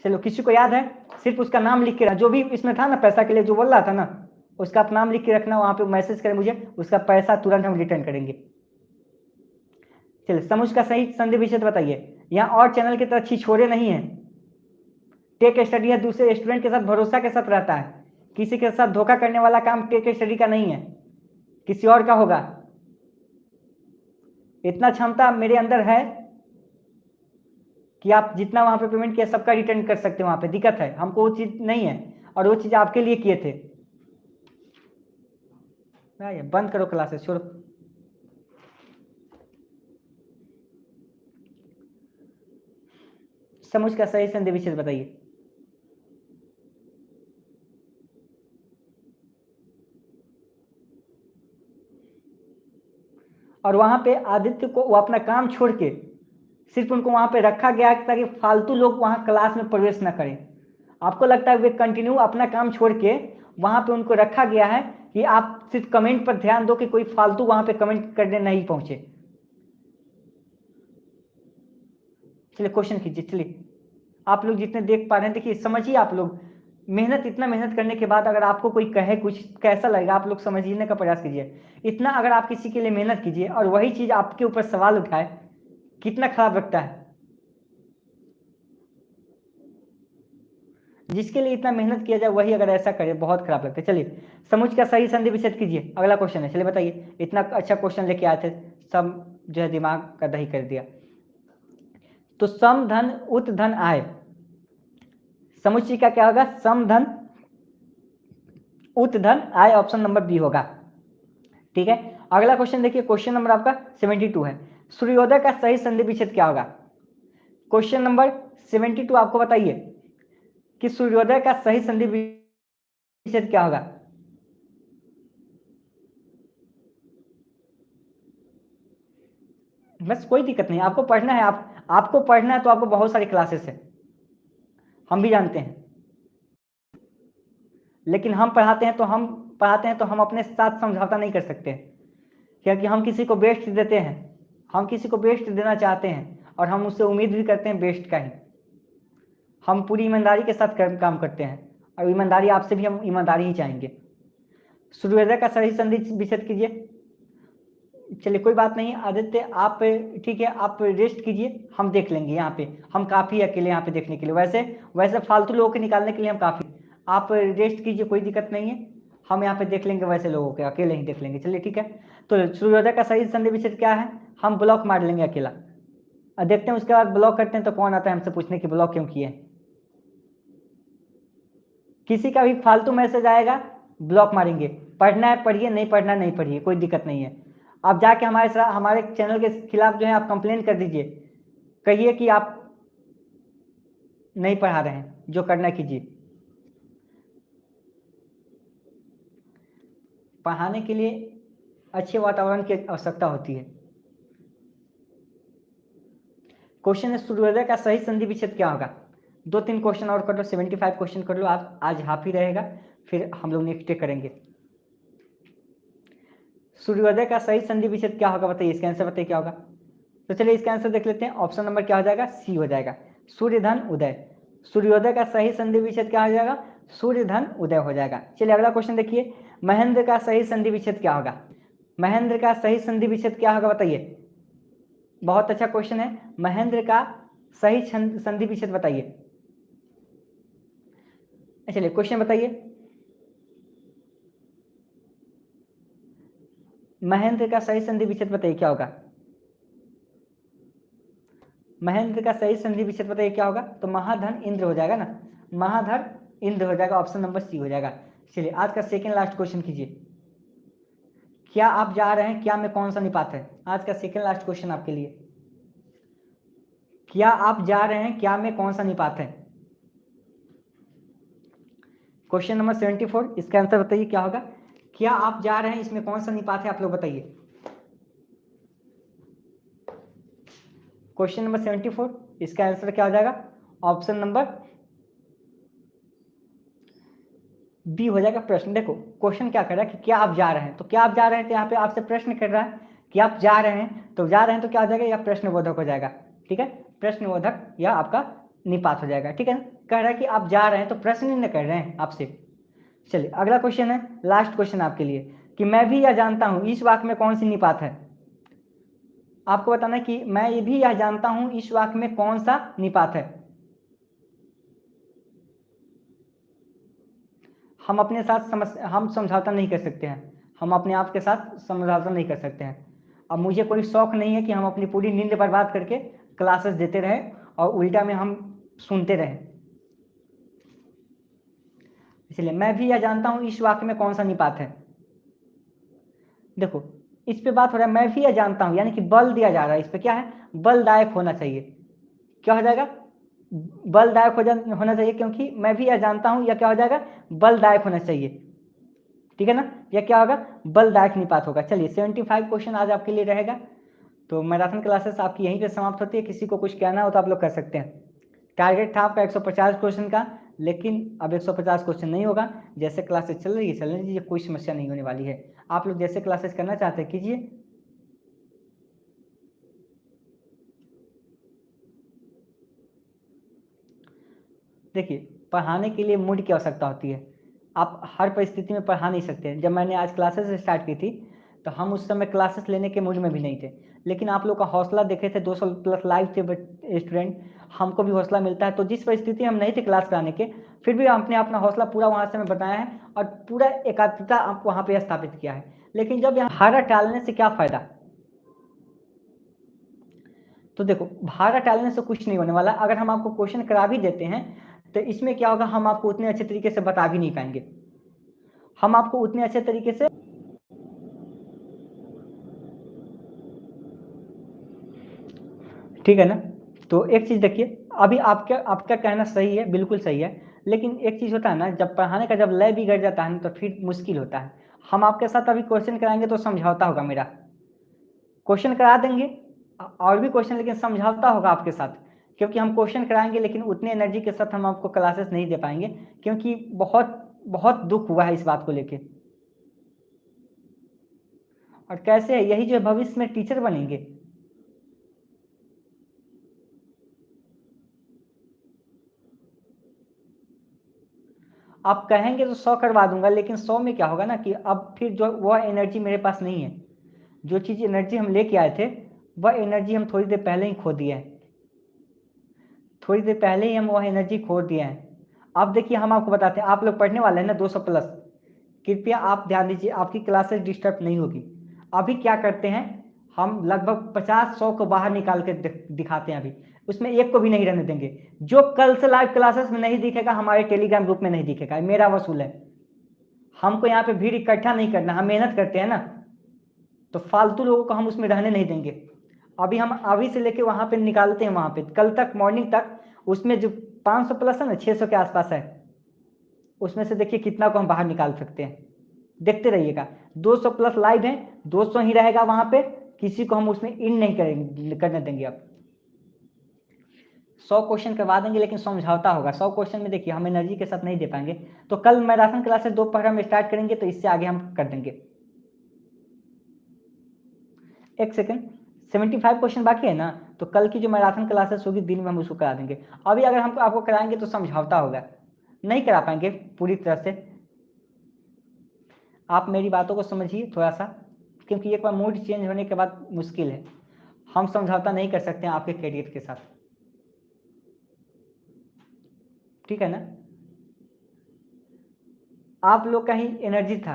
चलो किसी को याद है, सिर्फ उसका नाम लिख के रखना, जो भी इसमें था ना पैसा के लिए जो बोल रहा था ना, उसका आप नाम लिख के रखना, वहां पे मैसेज करें मुझे, उसका पैसा तुरंत हम रिटर्न करेंगे। चलिए समुच्चय का सही संधि विच्छेद बताइए। यहाँ और चैनल की तरह छिछोरे नहीं है। टेक स्टडी है, दूसरे स्टूडेंट के साथ भरोसा के साथ रहता है, किसी के साथ धोखा करने वाला काम टेक स्टडी का नहीं है, किसी और का होगा। इतना क्षमता मेरे अंदर है कि आप जितना वहां पे पेमेंट किया सबका रिटर्न कर सकते हो। वहां पे दिक्कत है, हमको वो चीज नहीं है, और वो चीज आपके लिए किए थे। बंद करो क्लासेस, छोड़ो। समुच्चय का सही संधि विच्छेद बताइए। और वहां पे आदित्य को वो अपना काम छोड़ के सिर्फ उनको वहां पे रखा गया ताकि फालतू लोग वहां क्लास में प्रवेश ना करें। आपको लगता है वे कंटिन्यू अपना काम छोड़ के वहां पे उनको रखा गया है कि आप सिर्फ कमेंट पर ध्यान दो कि कोई फालतू वहां पे कमेंट करने नहीं पहुंचे। चलिए क्वेश्चन कीजिए। चलिए आप लोग जितने देख पा रहे हैं देखिए, समझिए आप लोग मेहनत, इतना मेहनत करने के बाद अगर आपको कोई कहे कुछ, कैसा लगेगा आप लोग समझने का प्रयास कीजिए। इतना अगर आप किसी के लिए मेहनत कीजिए और वही चीज आपके ऊपर सवाल उठाए, कितना खराब लगता है। जिसके लिए इतना मेहनत किया जाए वही अगर ऐसा करे, बहुत खराब लगता है। चलिए समुच्चय का सही संधि विच्छेद कीजिए, अगला क्वेश्चन है। चलिए बताइए, इतना अच्छा क्वेश्चन लेके आए थे, सब जो है दिमाग का दही कर दिया। तो सम धन उत धन आय, समुच्चय का क्या होगा। सम धन उत धन आय, ऑप्शन नंबर बी होगा। ठीक है, अगला क्वेश्चन देखिए, क्वेश्चन नंबर आपका 72 है। सूर्योदय का सही संधि विच्छेद क्या होगा? क्वेश्चन नंबर 72 आपको बताइए कि सूर्योदय का सही संधि विच्छेद क्या होगा? बस कोई दिक्कत नहीं, आपको पढ़ना है, आपको पढ़ना है तो आपको बहुत सारी क्लासेस है, हम भी जानते हैं, लेकिन हम पढ़ाते हैं तो हम अपने साथ समझौता नहीं कर सकते, क्योंकि हम किसी को बेस्ट देते हैं, हम किसी को बेस्ट देना चाहते हैं और हम उससे उम्मीद भी करते हैं बेस्ट का ही। हम पूरी ईमानदारी के साथ काम करते हैं और ईमानदारी आपसे भी हम ईमानदारी ही चाहेंगे। सूर्योदय का सही संधि विच्छेद कीजिए। चलिए कोई बात नहीं आदित्य, आप ठीक है, आप रेस्ट कीजिए, हम देख लेंगे, यहाँ पे हम काफ़ी अकेले यहाँ पे देखने के लिए, वैसे फालतू लोगों के निकालने के लिए हम काफ़ी, आप रेस्ट कीजिए, कोई दिक्कत नहीं है, हम यहाँ पे देख लेंगे, वैसे लोगों के अकेले ही देख लेंगे। चलिए ठीक है, तो सूर्योदय का सही संधि विच्छेद क्या है? हम ब्लॉक मार लेंगे अकेला, और देखते हैं उसके बाद ब्लॉक करते हैं तो कौन आता है हमसे पूछने की ब्लॉक क्यों किए। किसी का भी फालतू मैसेज आएगा ब्लॉक मारेंगे, पढ़ना है पढ़िए, नहीं पढ़ना नहीं पढ़िए, कोई दिक्कत नहीं है। आप जाके हमारे चैनल के खिलाफ जो है आप कंप्लेन कर दीजिए, कहिए कि आप नहीं पढ़ा रहे हैं, जो करना कीजिए। पढ़ाने के लिए अच्छे वातावरण की आवश्यकता होती है। क्वेश्चन है सूर्योदय का सही संधि विच्छेद क्या होगा? 2-3 क्वेश्चन और कर लो, 75 क्वेश्चन कर लो, आज हाफ ही रहेगा, फिर हम लोग नेक्स्ट डे करेंगे। सूर्योदय का सही संधि विच्छेद क्या होगा बताइए, इसका आंसर बताइए क्या होगा। तो चलिए इसका आंसर देख लेते हैं, ऑप्शन नंबर क्या हो जाएगा? सी हो जाएगा, सूर्य धन उदय। सूर्योदय का सही संधि विच्छेद क्या हो जाएगा? सूर्य धन उदय हो जाएगा। चलिए अगला क्वेश्चन देखिए, महेंद्र का सही संधि विच्छेद क्या होगा? महेंद्र का सही संधि विच्छेद क्या होगा बताइए। बहुत अच्छा क्वेश्चन है, महेंद्र का सही संधि विच्छेद बताइए। चलिए क्वेश्चन बताइए, महेंद्र का सही संधि विच्छेद बताइए क्या होगा। महेंद्र का सही संधि विच्छेद बताइए क्या होगा। तो महाधन इंद्र हो जाएगा ना, महाधर इंद्र हो जाएगा, ऑप्शन नंबर सी हो जाएगा। चलिए आज का सेकेंड लास्ट क्वेश्चन कीजिए, क्या आप जा रहे हैं, क्या में कौन सा निपात है? आज का सेकेंड लास्ट क्वेश्चन आपके लिए, क्या आप जा रहे हैं, क्या में कौन सा निपात है? क्वेश्चन नंबर 74, इसका आंसर बताइए क्या होगा। क्या आप जा रहे हैं, इसमें कौन सा निपात है आप लोग बताइए। क्वेश्चन नंबर 74, इसका आंसर क्या हो जाएगा? ऑप्शन नंबर बी हो जाएगा। प्रश्न देखो, क्वेश्चन क्या कर रहा है कि क्या आप जा रहे हैं, तो क्या आप जा रहे हैं, तो यहाँ पे आपसे प्रश्न कर रहा है कि आप जा रहे हैं, तो जा रहे हैं तो क्या हो जाएगा, या प्रश्नबोधक हो जाएगा। ठीक है, प्रश्नबोधक या आपका निपात हो जाएगा। ठीक है, कह रहा है कि आप जा रहे हैं, तो प्रश्न ही न कर रहे हैं आपसे। चलिए अगला क्वेश्चन है, लास्ट क्वेश्चन आपके लिए, कि मैं भी यह जानता हूं इस वाक्य में कौन सी निपात है। आपको बताना है कि मैं ये भी यह जानता हूं इस वाक्य में कौन सा निपात है। हम अपने साथ हम समझौता नहीं कर सकते हैं, हम अपने आप के साथ समझौता नहीं कर सकते हैं। अब मुझे कोई शौक नहीं है कि हम अपनी पूरी नींद बर्बाद करके क्लासेस देते रहें और उल्टा में हम सुनते रहें। इसलिए मैं भी यह जानता हूं इस वाक्य में कौन सा निपात है। देखो इस पे बात हो रहा है, मैं भी यह जानता हूं, यानी कि बल दिया जा रहा है, इस पे क्या है, बलदायक होना चाहिए। क्या हो जाएगा? बलदायक होना चाहिए, क्योंकि मैं भी यह जानता हूं, या क्या हो जाएगा, बलदायक होना चाहिए। ठीक है ना, यह क्या होगा, बलदायक निपात होगा। चलिए 75 क्वेश्चन आज आपके लिए रहेगा। तो मैराथन क्लासेस आपकी यहीं पे समाप्त होती है, किसी को कुछ कहना हो तो आप लोग कर सकते हैं। टारगेट था आपका 150 क्वेश्चन का, लेकिन अब 150 क्वेश्चन नहीं होगा, जैसे क्लासेस चल रही है चलने दीजिए, कोई समस्या नहीं होने वाली है। आप लोग जैसे क्लासेस करना चाहते हैं कीजिए। देखिए पढ़ाने के लिए मूड की आवश्यकता होती है, आप हर परिस्थिति में पढ़ा नहीं सकते। जब मैंने आज क्लासेस स्टार्ट की थी तो हम उस समय क्लासेस लेने के मूड में भी नहीं थे, लेकिन आप लोग का हौसला देखे थे, 200+ लाइव थे स्टूडेंट, हमको भी हौसला मिलता है। तो जिस परिस्थिति हम नहीं थे क्लास कराने के, फिर भी हमने अपना हौसला पूरा वहाँ से बताया है और पूरा एकाग्रता आप वहाँ पर स्थापित किया है। लेकिन जब यहाँ भाड़ा टालने से क्या फ़ायदा। तो देखो भाड़ा टालने से कुछ नहीं होने वाला, अगर हम आपको क्वेश्चन करा भी देते हैं तो इसमें क्या होगा, हम आपको उतने अच्छे तरीके से बता भी नहीं पाएंगे। हम आपको उतने अच्छे तरीके से ठीक है ना। तो एक चीज़ देखिए, अभी आपका आपका कहना सही है, बिल्कुल सही है, लेकिन एक चीज़ होता है ना, जब पढ़ाने का जब लय बिगड़ जाता है ना, तो फिर मुश्किल होता है। हम आपके साथ अभी क्वेश्चन कराएंगे तो समझौता होगा मेरा, क्वेश्चन करा देंगे और भी क्वेश्चन, लेकिन समझौता होगा आपके साथ, क्योंकि हम क्वेश्चन कराएंगे लेकिन उतने एनर्जी के साथ हम आपको क्लासेस नहीं दे पाएंगे, क्योंकि बहुत बहुत दुख हुआ है इस बात को लेके। और कैसे है, यही जो है भविष्य में टीचर बनेंगे। आप कहेंगे तो 100 करवा दूंगा, लेकिन 100 में क्या होगा ना कि अब फिर जो वह एनर्जी मेरे पास नहीं है, जो चीज़ एनर्जी हम लेके आए थे वह एनर्जी हम थोड़ी देर पहले ही खो दिए हैं, थोड़ी देर पहले ही हम वह एनर्जी खो दिए हैं। अब देखिए हम आपको बताते हैं, आप लोग पढ़ने वाले हैं ना 200 प्लस, कृपया आप ध्यान दीजिए, आपकी क्लासेस डिस्टर्ब नहीं होगी। अभी क्या करते हैं, हम लगभग 50-100 को बाहर निकाल के दिखाते हैं, अभी उसमें एक को भी नहीं रहने देंगे। जो कल से लाइव क्लासेस में नहीं दिखेगा हमारे टेलीग्राम ग्रुप में नहीं दिखेगा, मेरा वसूल है। हमको यहाँ पे भीड़ इकट्ठा नहीं करना, हम मेहनत करते हैं ना, तो फालतू लोगों को हम उसमें रहने नहीं देंगे। अभी हम अभी से लेके वहाँ पे निकालते हैं, वहाँ पे कल तक मॉर्निंग तक, उसमें जो 500 प्लस है ना, 600 के आसपास है, उसमें से देखिए कितना को हम बाहर निकाल सकते हैं, देखते रहिएगा। 200 प्लस लाइव है, 200 ही रहेगा वहाँ पे, किसी को हम उसमें इन नहीं करने देंगे। अब 100 क्वेश्चन करवा देंगे, लेकिन समझौता होगा। 100 क्वेश्चन में देखिए हम एनर्जी के साथ नहीं दे पाएंगे, तो कल मैराथन क्लासेस दोपहर हम स्टार्ट करेंगे, तो इससे आगे हम कर देंगे। एक सेकंड, 75 क्वेश्चन बाकी है ना, तो कल की जो मैराथन क्लासेस होगी दिन में हम उसको करा देंगे। अभी अगर हम आपको कराएंगे तो समझौता होगा, नहीं करा पाएंगे पूरी तरह से। आप मेरी बातों को समझिए थोड़ा सा, क्योंकि एक बार मूड चेंज होने के बाद मुश्किल है, हम समझौता नहीं कर सकते हैं आपके करियर के साथ, ठीक है ना। आप लोग का ही एनर्जी था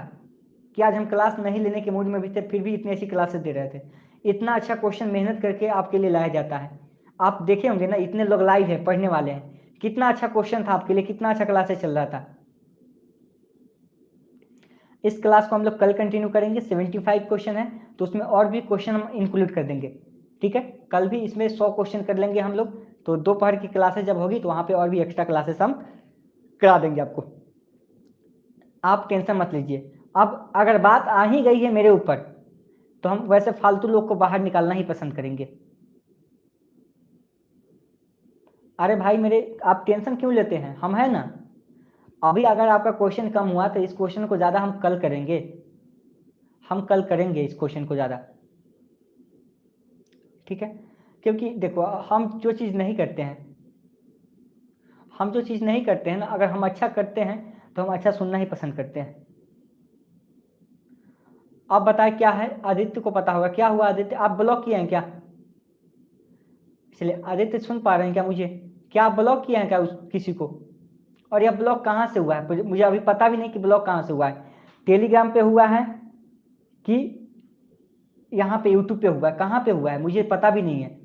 कि आज हम क्लास नहीं लेने के मूड में भी थे, फिर भी इतनी अच्छी क्लासेस दे रहे थे। इतना अच्छा क्वेश्चन मेहनत करके आपके लिए लाया जाता है। आप देखे होंगे ना, इतने लोग लाइव है पढ़ने वाले हैं, कितना अच्छा क्वेश्चन था आपके लिए, कितना अच्छा क्लासेस चल रहा था। इस क्लास को हम लोग कल कंटिन्यू करेंगे, 75 क्वेश्चन है, तो उसमें और भी क्वेश्चन हम इंक्लूड कर देंगे, ठीक है। कल भी इसमें 100 क्वेश्चन कर लेंगे हम लोग, तो दोपहर की क्लासेस जब होगी तो वहाँ पे और भी एक्स्ट्रा क्लासेस हम करा देंगे आपको, आप टेंशन मत लीजिए। अब अगर बात आ ही गई है मेरे ऊपर, तो हम वैसे फालतू लोग को बाहर निकालना ही पसंद करेंगे। अरे भाई मेरे, आप टेंशन क्यों लेते हैं, हम है ना। अभी अगर आपका क्वेश्चन कम हुआ तो इस क्वेश्चन को ज़्यादा हम कल करेंगे, हम कल करेंगे इस क्वेश्चन को ज़्यादा, ठीक है। क्योंकि देखो हम जो चीज़ नहीं करते हैं, हम जो चीज़ नहीं करते हैं ना, अगर हम अच्छा करते हैं तो हम अच्छा सुनना ही पसंद करते हैं। आप बताएं क्या है, आदित्य को पता होगा क्या हुआ। आदित्य आप ब्लॉक किए हैं क्या, इसलिए आदित्य सुन पा रहे हैं क्या मुझे, क्या आप ब्लॉक किए हैं क्या किसी को, और यह ब्लॉक कहाँ से हुआ है, मुझे अभी पता भी नहीं कि ब्लॉक कहाँ से हुआ है, टेलीग्राम पे हुआ है कि यहाँ पे यूट्यूब पे हुआ है, कहाँ पे हुआ है मुझे पता भी नहीं है,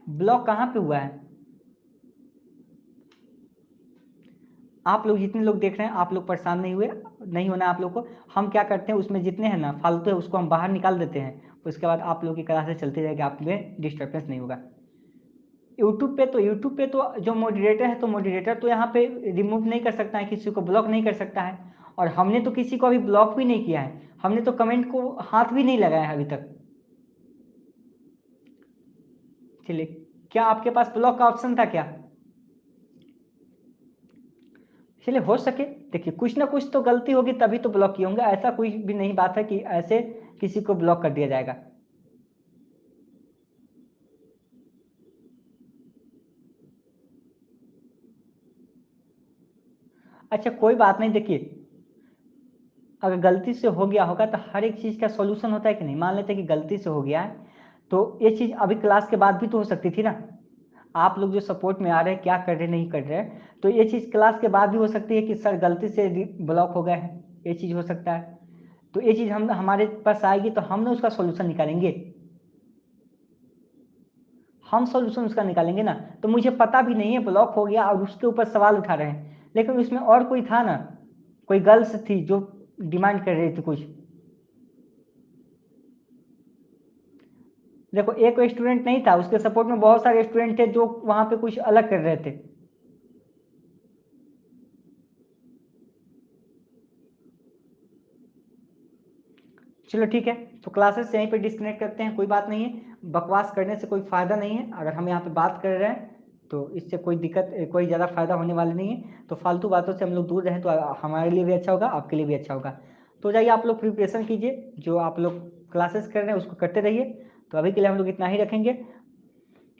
ब्लॉक कहाँ पे हुआ है। आप लोग जितने लोग देख रहे हैं, आप लोग परेशान नहीं हुए, नहीं होना आप लोग को। हम क्या करते हैं, उसमें जितने हैं ना फालतू है उसको हम बाहर निकाल देते हैं, उसके बाद आप लोग की क्लासेस चलती रहेगी, आप में डिस्टर्बेंस नहीं होगा। यूट्यूब पे तो जो मॉडरेटर है, तो मॉडरेटर तो यहाँ पे रिमूव नहीं कर सकता है, किसी को ब्लॉक नहीं कर सकता है, और हमने तो किसी को अभी ब्लॉक भी नहीं किया है, हमने तो कमेंट को हाथ भी नहीं लगाया है अभी तक। चलिए, क्या आपके पास ब्लॉक का ऑप्शन था क्या, चलिए हो सके, देखिए कुछ ना कुछ तो गलती होगी तभी तो ब्लॉक किए होंगे, ऐसा कोई भी नहीं बात है कि ऐसे किसी को ब्लॉक कर दिया जाएगा। अच्छा कोई बात नहीं, देखिए अगर गलती से हो गया होगा तो हर एक चीज़ का सॉल्यूशन होता है कि नहीं, मान लेते हैं कि गलती से हो गया है, तो ये चीज़ अभी क्लास के बाद भी तो हो सकती थी ना। आप लोग जो सपोर्ट में आ रहे हैं, क्या कर रहे नहीं कर रहे हैं, तो ये चीज़ क्लास के बाद भी हो सकती है कि सर गलती से ब्लॉक हो गए हैं, ये चीज़ हो सकता है। तो ये चीज़ हम हमारे पास आएगी तो हम ना उसका सॉल्यूशन निकालेंगे, हम सॉल्यूशन उसका निकालेंगे ना। तो मुझे पता भी नहीं है, ब्लॉक हो गया और उसके ऊपर सवाल उठा रहे हैं, लेकिन उसमें और कोई था ना, कोई गर्ल्स थी जो डिमांड कर रही थी कुछ। देखो एक स्टूडेंट नहीं था, उसके सपोर्ट में बहुत सारे स्टूडेंट थे जो वहां पे कुछ अलग कर रहे थे। चलो ठीक है, तो क्लासेस यहीं पे डिस्कनेक्ट करते हैं, कोई बात नहीं है, बकवास करने से कोई फ़ायदा नहीं है। अगर हम यहाँ पे बात कर रहे हैं तो इससे कोई दिक्कत, कोई ज़्यादा फ़ायदा होने वाला नहीं है। तो फालतू बातों से हम लोग दूर रहें तो हमारे लिए भी अच्छा होगा, आपके लिए भी अच्छा होगा। तो जाइए आप लोग प्रिपरेशन कीजिए, जो आप लोग क्लासेस कर रहे हैं उसको करते रहिए। तो अभी के लिए हम लोग इतना ही रखेंगे,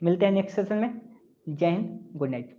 मिलते हैं नेक्स्ट सेशन में। जय हिंद, गुड नाइट।